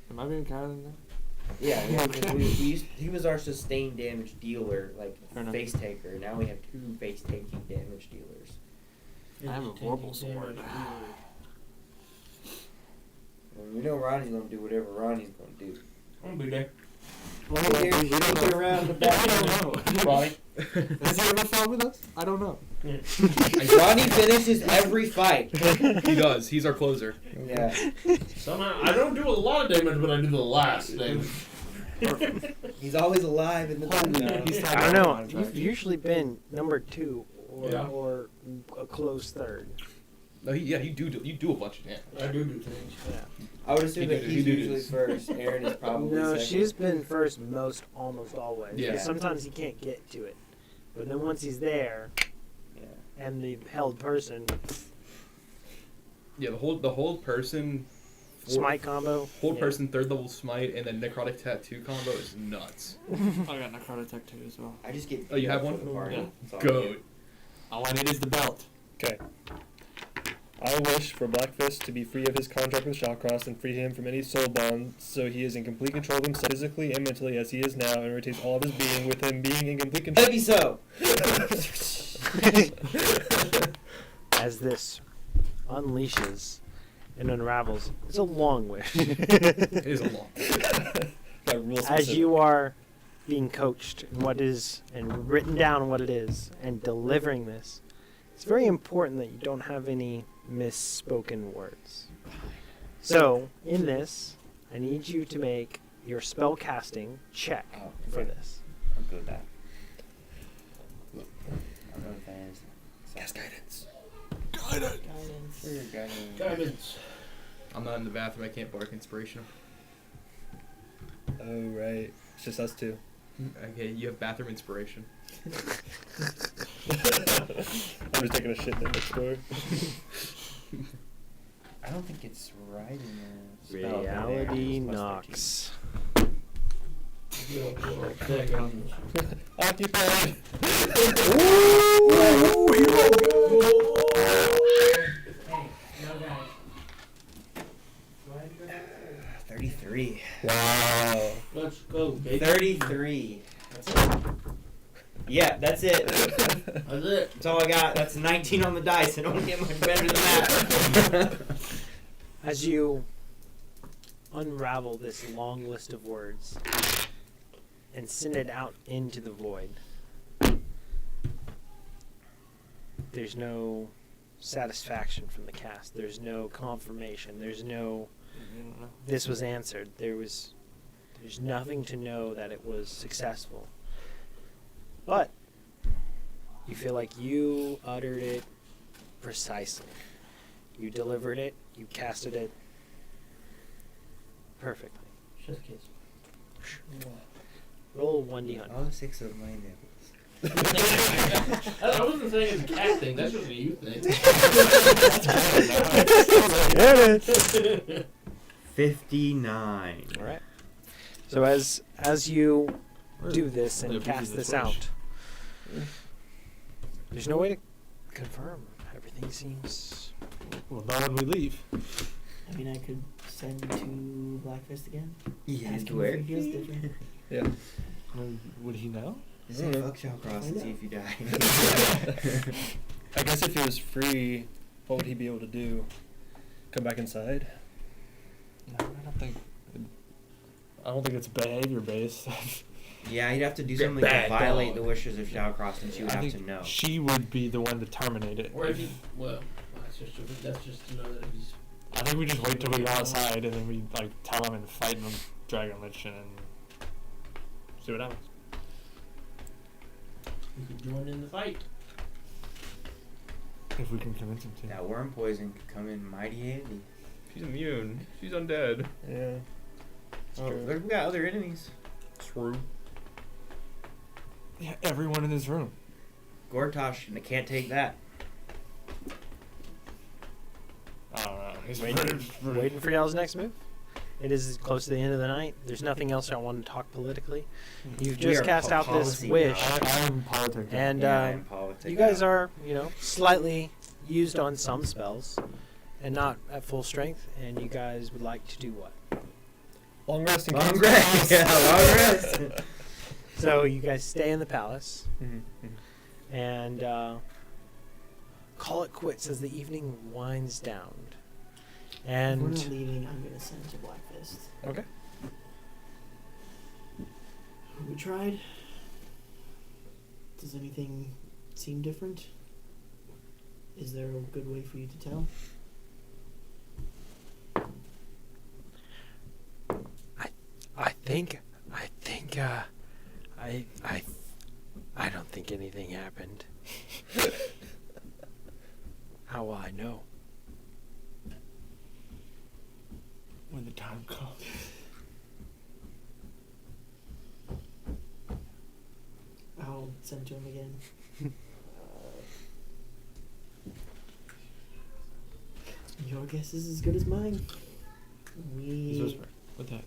Am I being kind of that? Yeah, he was our sustained damage dealer, like face taker. Now we have 2 face taking damage dealers. I have a vorpal sword. And we know Ronnie's gonna do whatever Ronnie's gonna do. I'll be there. Well, Hey, we don't sneaking know. around the I back. don't know. Ronnie. Has he ever fought with us? I don't know. Ronnie finishes every fight. He does. He's our closer. Yeah. Somehow, I don't do a lot of damage, but I do the last thing. He's always alive in the background. He's I don't know. You've usually been number 2 or, Yeah. or a close third. No, you do a bunch of damage. I do things. Yeah. I would assume that He he's do usually this. first. Aaron is probably No, second. she's been first almost always. Yeah. But sometimes he can't get to it. But then once he's there, Yeah. and the held person, Yeah, the whole person. smite combo. Hold yeah. person, 3rd level smite, and then necrotic tattoo combo is nuts. I got necrotic tech too as well. I just get. Oh, you beat have up one? for the party. Yeah. That's all I Go. get. All I need is the belt. Okay. I wish for Blackfist to be free of his contract with Shallcross and free him from any soul bonds, so he is in complete control of himself physically and mentally as he is now, and retains all of his being, with him being in complete control. Maybe so. As this unleashes and unravels, it's a long wish. It is a lot. Got real As specific. you are being coached in what is and written down what it is and delivering this, it's very important that you don't have any misspoken words. So, in this, I need you to make your spell casting check Oh, for right. this. I'm good with that. I'll go with that. Cast guidance. Guidance. Sure, guidance. Guidance. I'm not in the bathroom. I can't bark inspiration. Oh, right. It's just us two. Okay, you have bathroom inspiration. I'm just taking a shit in the next door. I don't think it's right in the spell. Reality There, knocks. Occupied. No guys. Go ahead, go ahead. 33. Wow. Let's go, baby. 33. Yeah, that's it. That's it. That's all I got. That's 19 on the dice. I don't get much better than that. As you unravel this long list of words and send it out into the void, there's no satisfaction from the cast. There's no confirmation. There's no this was answered. There's nothing to know that it was successful. But you feel like you uttered it precisely. You delivered it. You casted it perfectly. Just kiss. Roll 1d100. All 6 of my nipples. I wasn't saying it's a cat thing. That's just a you thing. 59. All right. So as you do this and cast this out, there's no way to confirm. Everything seems. Well, not when we leave. I mean, I could send to Blackfist again. Yeah, Ask to him where? if he feels different. Yeah. Would he know? Just say fuck Shallcross and see if you die. I guess if he was free, what would he be able to do? Come back inside? No, I don't think it's behavior based. Yeah, he'd have to do Get something to bad violate dog. the wishes of Shallcross, and she would I have think to know. she would be the one to terminate it. Or if he, well, that's just to know that if he's. I think we just wait till we go outside and then we like tell him and fight him, Dragon Lich, and see what happens. You could join in the fight. If we can convince him to. That worm poison could come in mighty handy. She's immune. She's undead. Yeah. Oh, look, we got other enemies. True. Yeah, everyone in this room. Gortosh, and I can't take that. I don't know. He's Waiting for y'all's next move. It is close to the end of the night. There's nothing else I want to talk politically. You've We just are cast out this policy wish, I'm politics. and Yeah, I'm politic you guys now. are, slightly used on some spells, and not at full strength. And you guys would like to do what? Long rest and Long rest. Yeah, long rest. So you guys stay in the palace Mm-hmm. and call it quits as the evening winds down. And If we're not leaving, I'm gonna send to Blackfist. Okay. tried? Does anything seem different? Is there a good way for you to tell? I don't think anything happened. How will I know? When the time comes. I'll send to him again. Your guess is as good as mine. He's whispering. What the heck?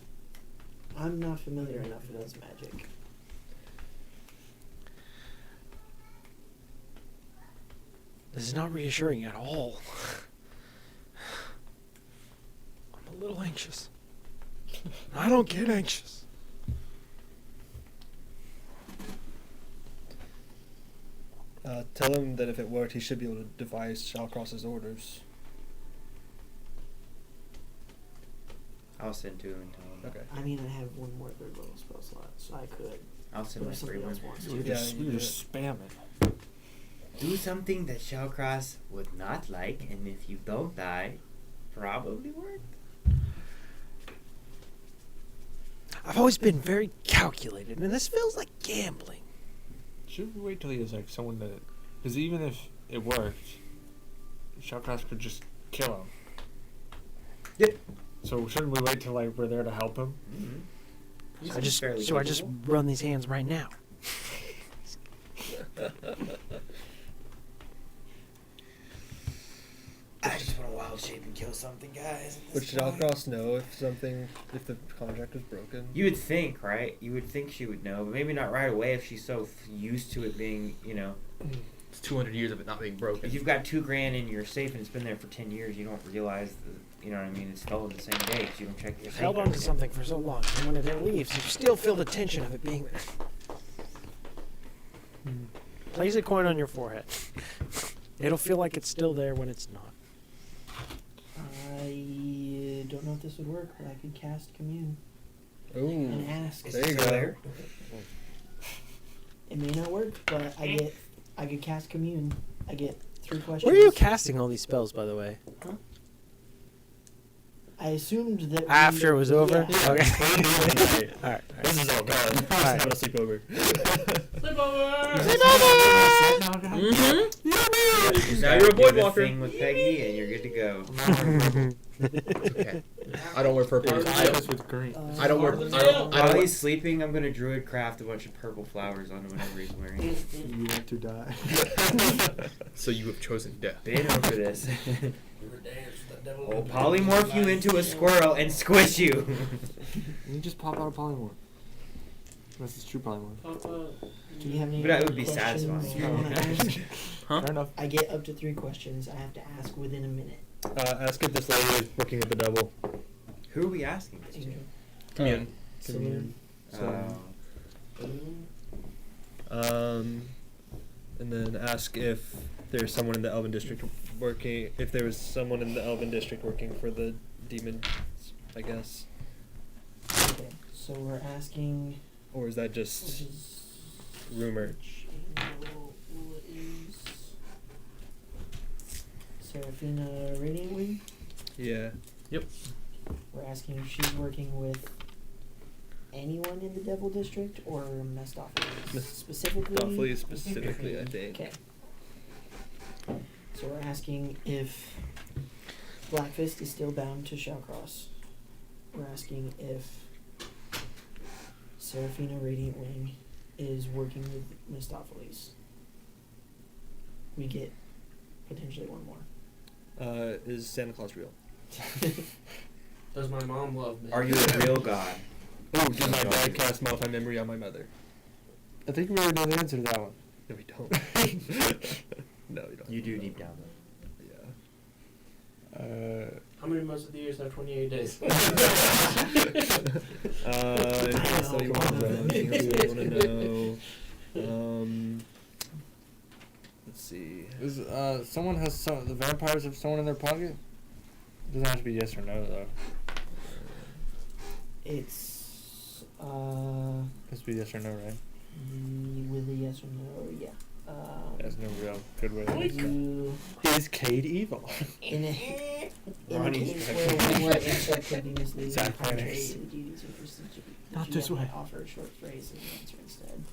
I'm not familiar enough with his magic. This is not reassuring at all. I'm a little anxious. I don't get anxious. Tell him that if it worked, he should be able to devise Shallcross's orders. I'll send to him and tell him. Okay. I mean, I have one more third level spell slot, so I could. I'll send But my if somebody free else one. wants We were to. just, Yeah, we you were do just spamming. Do something that Shellcross would not like, and if you don't die, probably work. I've always been very calculated, and this feels like gambling. Should we wait till he has like someone that? Because even if it worked, Shellcross could just kill him. Yep. So shouldn't we wait till like we're there to help him? Mm-hmm. So I just run these hands right now. I just want to wild shape and kill something, guys. Would Shallcross know if the contract was broken? You would think, right? You would think she would know, but maybe not right away if she's so used to it being, It's 200 years of it not being broken. If you've got $2,000 in your safe and it's been there for 10 years, you don't realize you know what I mean? It's stolen the same day because you don't check your You've safe. held on to something for so long, and when it leaves, you still feel the tension of it being there. Place a coin on your forehead. It'll feel like it's still there when it's not. I don't know if this would work, but I could cast Commune Ooh. and ask. There you go. It may not work, but I could cast Commune. I get 3 questions. Where are you casting all these spells, by the way? Huh? I assumed that After it was over? Yeah. Okay. Alright. This is all done. Alright. Have a sleepover. Mm-hmm. Now you're a boy walker. Thing with Peggy, and you're good to go. It's okay. I don't wear purple. With green. I don't wear. While he's sleeping, I'm gonna druid craft a bunch of purple flowers onto whatever he's wearing. You want to die. So you have chosen death. Been over this. I'll polymorph you into a squirrel and squish you. You just pop out a polymorph. Unless it's true polymorph. Do you have any But that would be questions satisfying. you wanna ask? Huh? Fair enough. I get up to 3 questions. I have to ask within a minute. Ask if this lady is working with the devil. Who are we asking this to? Come in. Saloon. And then ask if there's someone in the Elven District working. If there was someone in the Elven District working for the demons, I guess. Okay, so we're asking. Or is that Which just is rumor? which angel is Seraphina Radiant Wing? Yeah. We're asking if she's working with anyone in the Devil District or Mephistophelies specifically. Mephistophelies specifically, I think. Okay. So we're asking if Blackfist is still bound to Shallcross. We're asking if Seraphina Radiant Wing is working with Mephistophelies. We get potentially one more. Is Santa Claus real? Does my mom love me? Are you a real god? Oh, does my dad cast Modify Memory on my mother? I think we already know the answer to that one. No, we don't. No, we don't. You do deep down though. Yeah. How many months of the year have 28 days? So you want to know? Anything else you want to know? Let's see. Is someone has the vampires have someone in their pocket? Doesn't have to be yes or no though. It's Has to be yes or no, right? With a yes or no, yeah. There's no real good way. You, Is Cade evil? in a Ronnie's case right. where one word answer could be misleading Zach and contrary Myers. to the duties and procedure, the Not GM this way. might offer a short phrase as an answer instead.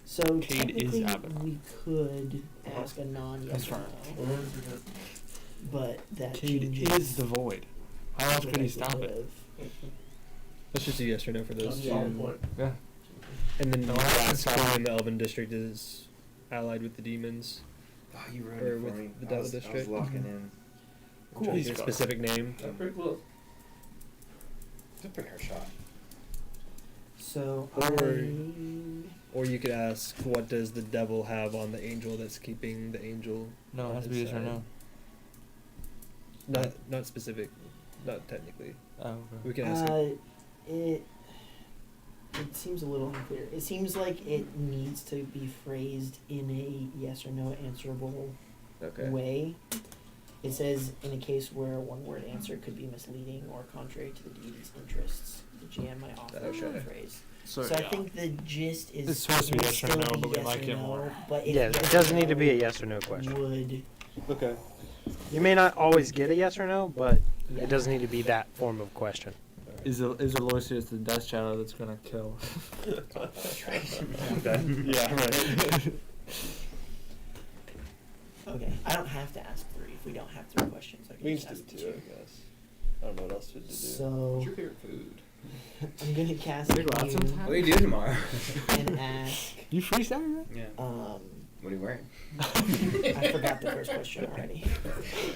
So Cade is technically, Abaddon. we could ask a non-yes That's or right. no, but that Cade changes is the void. How else the could he stop it? likelihood Let's just do yes or no for those. Yeah. Yeah. And then No, the that's last fine. one in the Elven District is allied with the demons. Oh, you ruined Or it for with me. the I Devil was District. locking in. I'm trying to get a specific name. That's pretty close. It's a pretty hard shot. So Or you could ask, what does the devil have on the angel that's keeping the angel? No, it on has to his be yes or side? no. Not specific, not technically. Oh, We can ask. it seems a little unclear. It seems like it needs to be phrased in a yes or no answerable way. It says, in a case where a one-word answer could be misleading or contrary to the deity's interests, the GM might offer a short Okay. phrase. So, So I think the gist is It's supposed to be would yes or still no, be but we yes like or it no, more. But Yeah, it doesn't need to be a yes or no question. Would Okay. You may not always get a yes or no, but yeah. it doesn't need to be that form of question. is Aloysius the Death Shadow that's gonna kill? Yeah, right. Okay, I don't have to ask 3 if we don't have 3 questions. I can We just can ask just do 2, I guess. I don't know what else to do. So What's your favorite food? I'm gonna cast Can we go out Commune sometime? What do you do tomorrow? and ask. You free Saturday? Yeah. Um, What are you wearing? I forgot the first question already.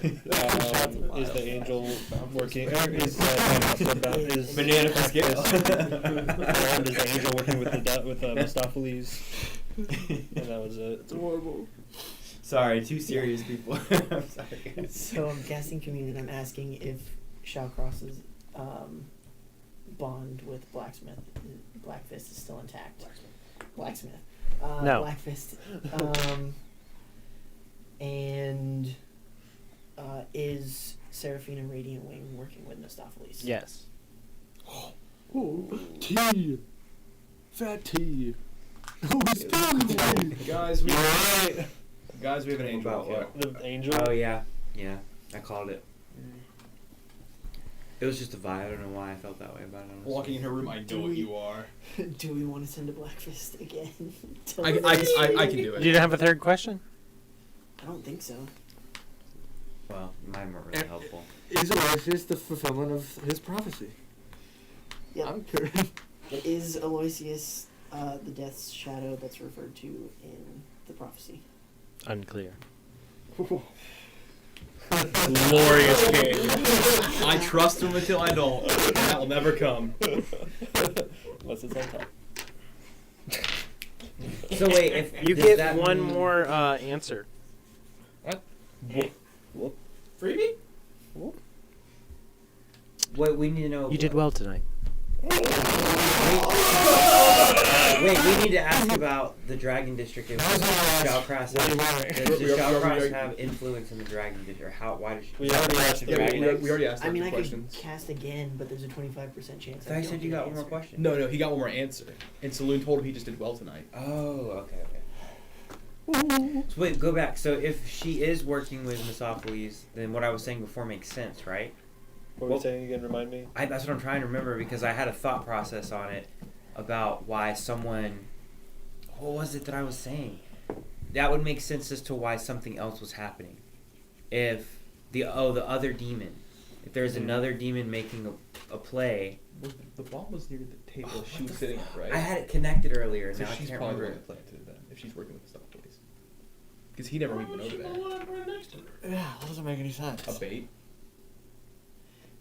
Is the angel working? Is Banana for scale. is the angel working with Mistopheles? And that was it. It's horrible. Sorry, too serious people. I'm sorry. So I'm casting Commune and I'm asking if Shallcross's bond with Blackfist is still intact. Blacksmith. No. Blackfist. And is Seraphina Radiant Wing working with Mistopheles? Yes. Ooh, tea. Fat tea. Who's Guys, we right. guys, we have an angel. About here. what? The angel? Oh yeah, yeah. I called it. It was just a vibe. I don't know why I felt that way about it. Honestly. Walking in her room, I know what you are. Do we want to send a Blackfist again? I can do You it. didn't have a third question? I don't think so. Well, mine weren't really helpful. Is Aloysius the fulfillment of his prophecy? Yep. I'm curious. Is Aloysius the Death's shadow that's referred to in the prophecy? Unclear. Glorious king. I trust him until I don't. And that will never come. Unless it's on top. So wait, if You does get that one mean- more answer. Freebie? What we need to know. You did well tonight. Wait, we need to ask about the Dragon District. If Shallcross does Shallcross have influence in the Dragon District? Or how? Why does she? We already asked the Yeah, dragon. we already asked I mean, two I could questions. cast again, but there's a 25% chance. I thought you said you got one more question. No, he got one more answer. And Saloon told him he just did well tonight. Oh, okay. So wait, go back. So if she is working with Mistopheles, then what I was saying before makes sense, right? What were you saying again? Remind me. That's what I'm trying to remember because I had a thought process on it about why someone. What was it that I was saying? That would make sense as to why something else was happening. If the other demon, if there's another demon making a play. The ball was near the table she was sitting at, right? I had it connected earlier. So Now I she's can't probably remember. very planted then, if she's working with stuff, please. Because he never even noted that. Yeah, that doesn't make any sense. A bait.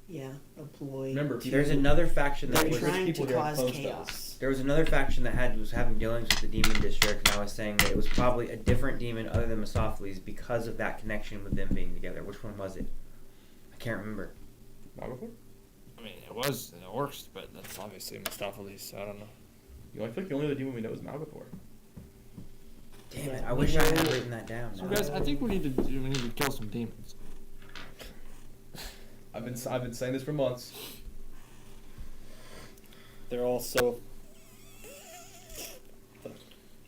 Yeah, a ploy. Remember, There's another faction that They're was trying to people here cause close chaos. There was another faction that was having dealings with the demon district, and I was saying that it was probably a different demon other than Mistopheles because of that connection with them being together. Which one was it? I can't remember. Malgathor? I mean, it was the orcs, but that's obviously Mistopheles, so I don't know. I feel like the only other demon we know is Malgathor. Damn it! I wish I had written that down. So guys, I think we need to kill some demons. I've been saying this for months. They're all so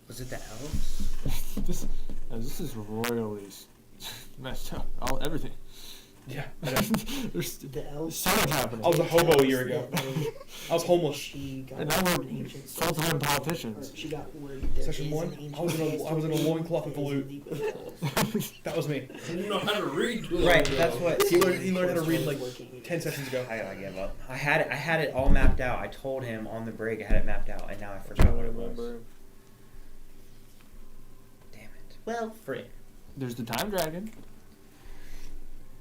Was it the elves? this is royally messed up. Everything. Yeah. There's The elves. something happening. I was a hobo a year ago. I was homeless. She got And now we're an ancient full-time source, politicians. or she got word that there Session is one, an ancient I was in a source loincloth with that a is loot. in the- That was me. I didn't know how to read. Right, that's what. He learned how to read like Working. 10 sessions ago. I gave up. I had it all mapped out. I told him on the break I had it mapped out, and now I forgot what it was. Damn it. Well, frick. There's the time dragon.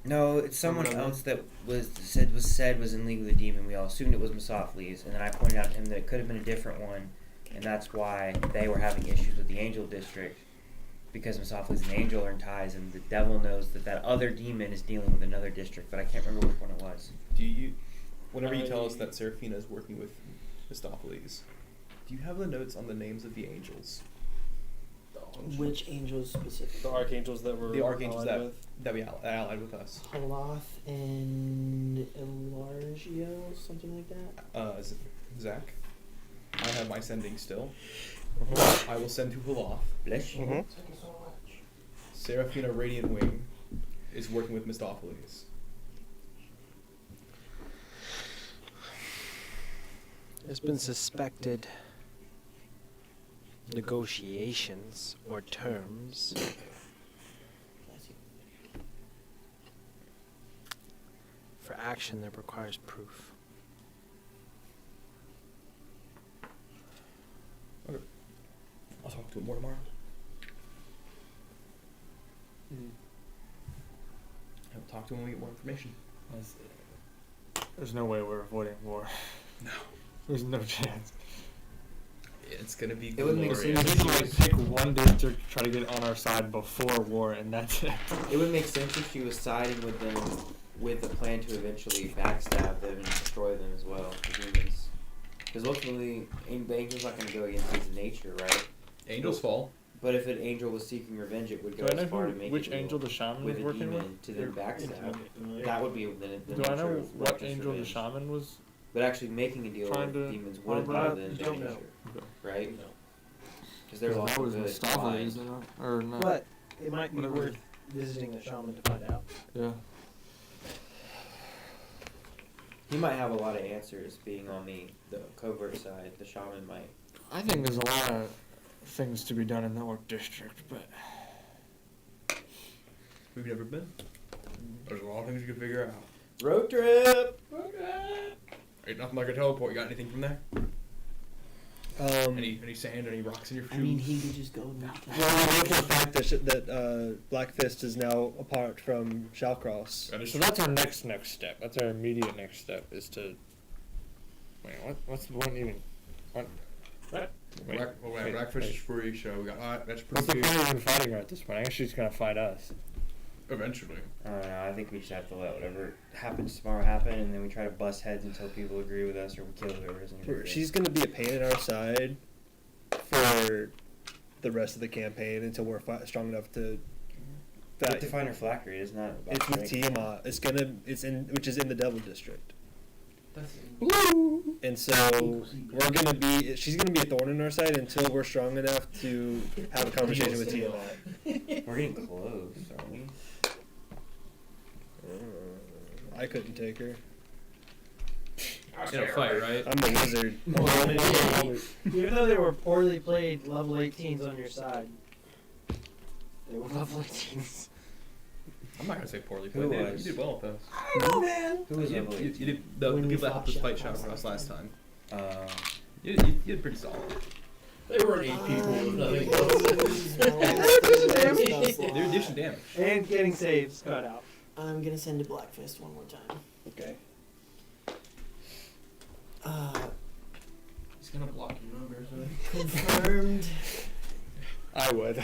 No, it's someone Remember? else that was said was in League with the Demon. We all assumed it was Misopheles, and then I pointed out to him that it could have been a different one, and that's why they were having issues with the Angel District, because Misopheles and Angel are in ties, and the devil knows that other demon is dealing with another district, but I can't remember which one it was. Do you, whenever you tell us that Seraphina is working with Mistopheles, do you have the notes on the names of the angels? Which angels specifically? The archangels that were The archangels allied with. that we allied with us. Haloth and Elargio, something like that. Zach, I have my sending still. I will send to Haloth. Bless you. Thank you so much. Seraphina Radiant Wing is working with Mistopheles. There's been suspected negotiations or terms for action that requires proof. I'll talk to him more tomorrow. I'll talk to him when we get more information. There's no way we're avoiding war. No. There's no chance. It's gonna be It would make glorious. sense. We can pick one district, try to get on our side before war, and that's it. It would make sense if she was siding with them with a plan to eventually backstab them and destroy them as well, the humans. Because ultimately, the angel's not going to go against his nature, right? Angels fall. But if an angel was seeking revenge, it would go Do I know as far to make which a deal angel the shaman with was a working demon with? to then backstab. That would be the Do I know nature of what righteous angel the revenge. shaman was? But actually making a deal trying with to demons would harbor? be the Don't know. nature, Okay. right? Because there's That also was good Mistopheles, blind. or not? But it might be Whatever. worth visiting the shaman to find out. Yeah. He might have a lot of answers being on the covert side. The shaman might. I think there's a lot of things to be done in the Orc District, but We've never been. There's a lot of things you can figure out. Road trip! Ain't nothing like a teleport. You got anything from there? Any sand, any rocks in your shoes? I mean, he could just go and reach that. Well, we know for a fact that Black Fist is now apart from Shallcross. so that's our next step. That's our immediate next step is to. Wait, what's the one even? What? Blackfish is free, so we got that's What's pretty the good. point of even fighting her at this point? I guess she's gonna fight us. Eventually. I don't know. I think we just have to let whatever happens tomorrow happen, and then we try to bust heads until people agree with us, or we kill whoever doesn't agree. with us. She's going to be a pain in our side for the rest of the campaign until we're strong enough to. We have to find her flak rate. It's not. About It's with strength. Tiamat. Which is in the Devil District. That's And so she's gonna be a thorn in our side until we're strong enough to have a conversation with Tiamat. We're getting close, aren't we? I couldn't take her. In a fight, right? I'm a wizard. Even though they were poorly played level 18s on your side, they were level 18s. I'm not gonna say poorly Who played. was? You did well with those. I don't know, man. Who was You level did 18? the When we people that helped us fought fight Shadow Shadow Cross last time. Uh, You did pretty solid. They were 8 people with nothing. They were dishing damage. And getting saves cut out. I'm gonna send to Black Fist one more time. Okay. He's gonna block your numbers. Confirmed. I would.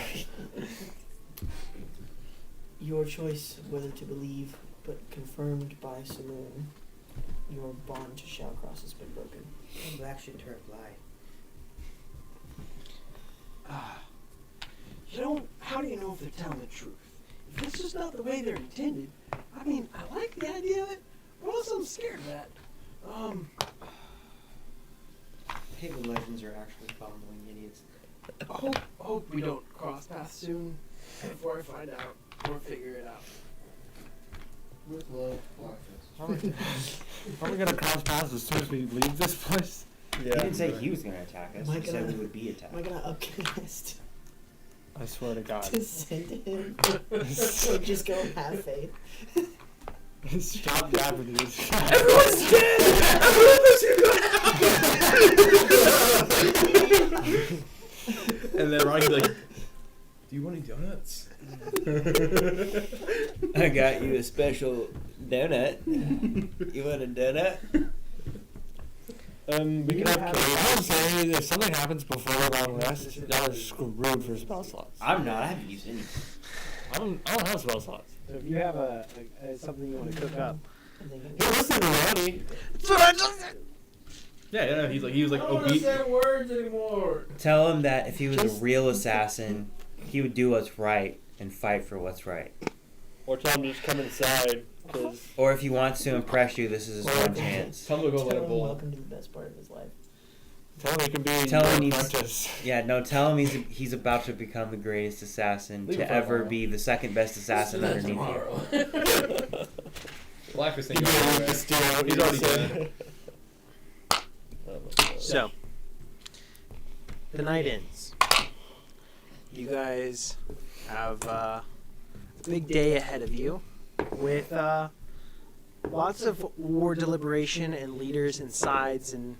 Your choice whether to believe, but confirmed by Saloon. Your bond to Shallcross has been broken. Black should turn light. How do you know if they're telling the truth? If it's just not the way they're intended, I mean, I like the idea of it, but also I'm scared of that. I hate when legends are actually fumbling idiots. Oh, hope we don't cross paths soon before I find out or figure it out. With love, Are we gonna cross paths as soon as we leave this place? He didn't say he was gonna attack us. Am I He said gonna- we would be attacked. Am I gonna upcast I swear to God. to send him? Or just go have faith? Stop Japanese. Everyone's dead! Everyone knows you're And then Ronnie's like, do you want any donuts? I got you a special donut. You want a donut? We can have. I would say if something happens before a long rest, y'all are screwed for spell slots. I'm not. I haven't used any. I don't have spell slots. So if you have something you want to cook up, You're listening already. that's what I just said. Yeah, he was like I don't want to obese. say words anymore. Tell him that if he was a real assassin, he would do what's right and fight for what's right. Or tell him to just come inside. Cause Or if he wants to impress you, this is his one chance. Tell him to go let Tell a him bowl. welcome to the best part of his life. tell him he can be Tell him your he's- apprentice. Yeah, no, tell him he's about to become the greatest assassin Leave it to for ever tomorrow. be the second best assassin Let's do underneath that you. tomorrow. Black is He thinking can anyway. just steal what He's he already said. dead. So, the night ends. You guys have a big day ahead of you with lots of war deliberation and leaders and sides and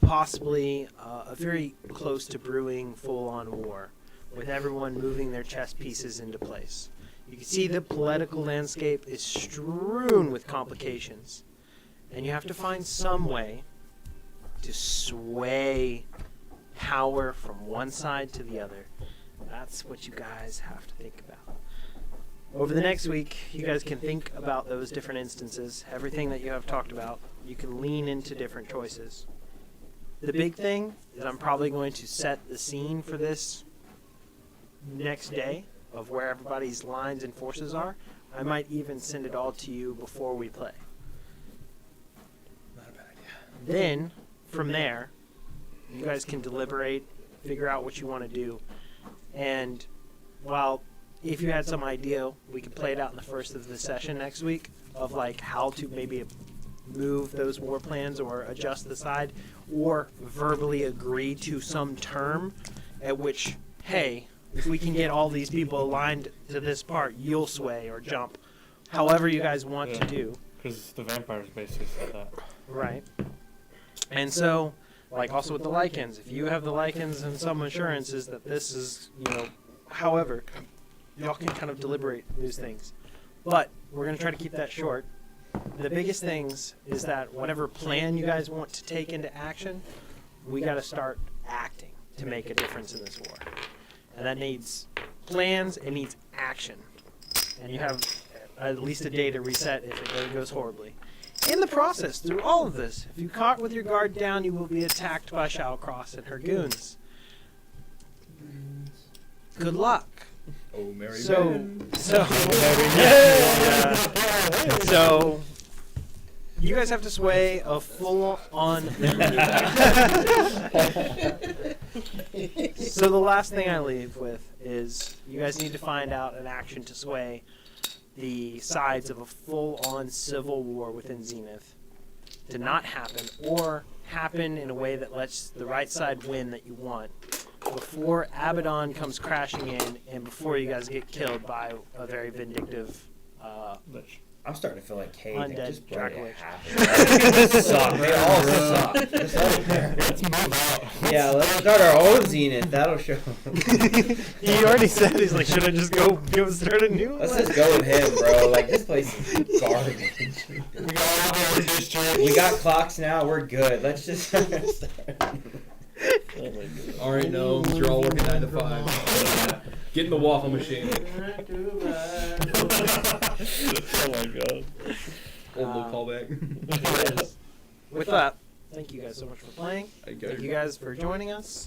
possibly a very close to brewing full-on war with everyone moving their chess pieces into place. You can see the political landscape is strewn with complications, and you have to find some way to sway power from one side to the other. That's what you guys have to think about. Over the next week, you guys can think about those different instances, everything that you have talked about. You can lean into different choices. The big thing is I'm probably going to set the scene for this next day of where everybody's lines and forces are. I might even send it all to you before we play. Not a bad idea. Then, from there, you guys can deliberate, figure out what you want to do. And while if you had some idea, we could play it out in the first of the session next week of like how to maybe move those war plans or adjust the side or verbally agree to some term at which, hey, if we can get all these people aligned to this part, you'll sway or jump. However you guys want to do. Because the vampires basically said that. Right. And so, like also with the lichens, if you have the lichens and some assurances that this is, however, y'all can kind of deliberate these things. But we're going to try to keep that short. The biggest things is that whatever plan you guys want to take into action, we got to start acting to make a difference in this war. And that needs plans, it needs action. And you have at least a day to reset if it goes horribly. In the process, through all of this, if you caught with your guard down, you will be attacked by Shallcross and her goons. Good luck. Oh, Mary. So, you guys have to sway a full-on. So the last thing I leave with is you guys need to find out an action to sway the sides of a full-on civil war within Zenith to not happen, or happen in a way that lets the right side win that you want before Abaddon comes crashing in and before you guys get killed by a very vindictive I'm starting to feel like Cade. Undead Just brought Dracolich. it happen. Suck. They all suck. Just Let's move out. yeah, let's start our own Zenith. That'll show. He already said, he's like, should I just go start a new Let's one? just go with him, bro. Like, this place is garbage. We got all the other districts. We got clocks now. We're good. Let's just start. All right, gnomes, you're all working 9 to 5. Get in the waffle machine. Oh my god. Old little callback. With that, thank you guys so much for playing. I got Thank it. you guys for joining us.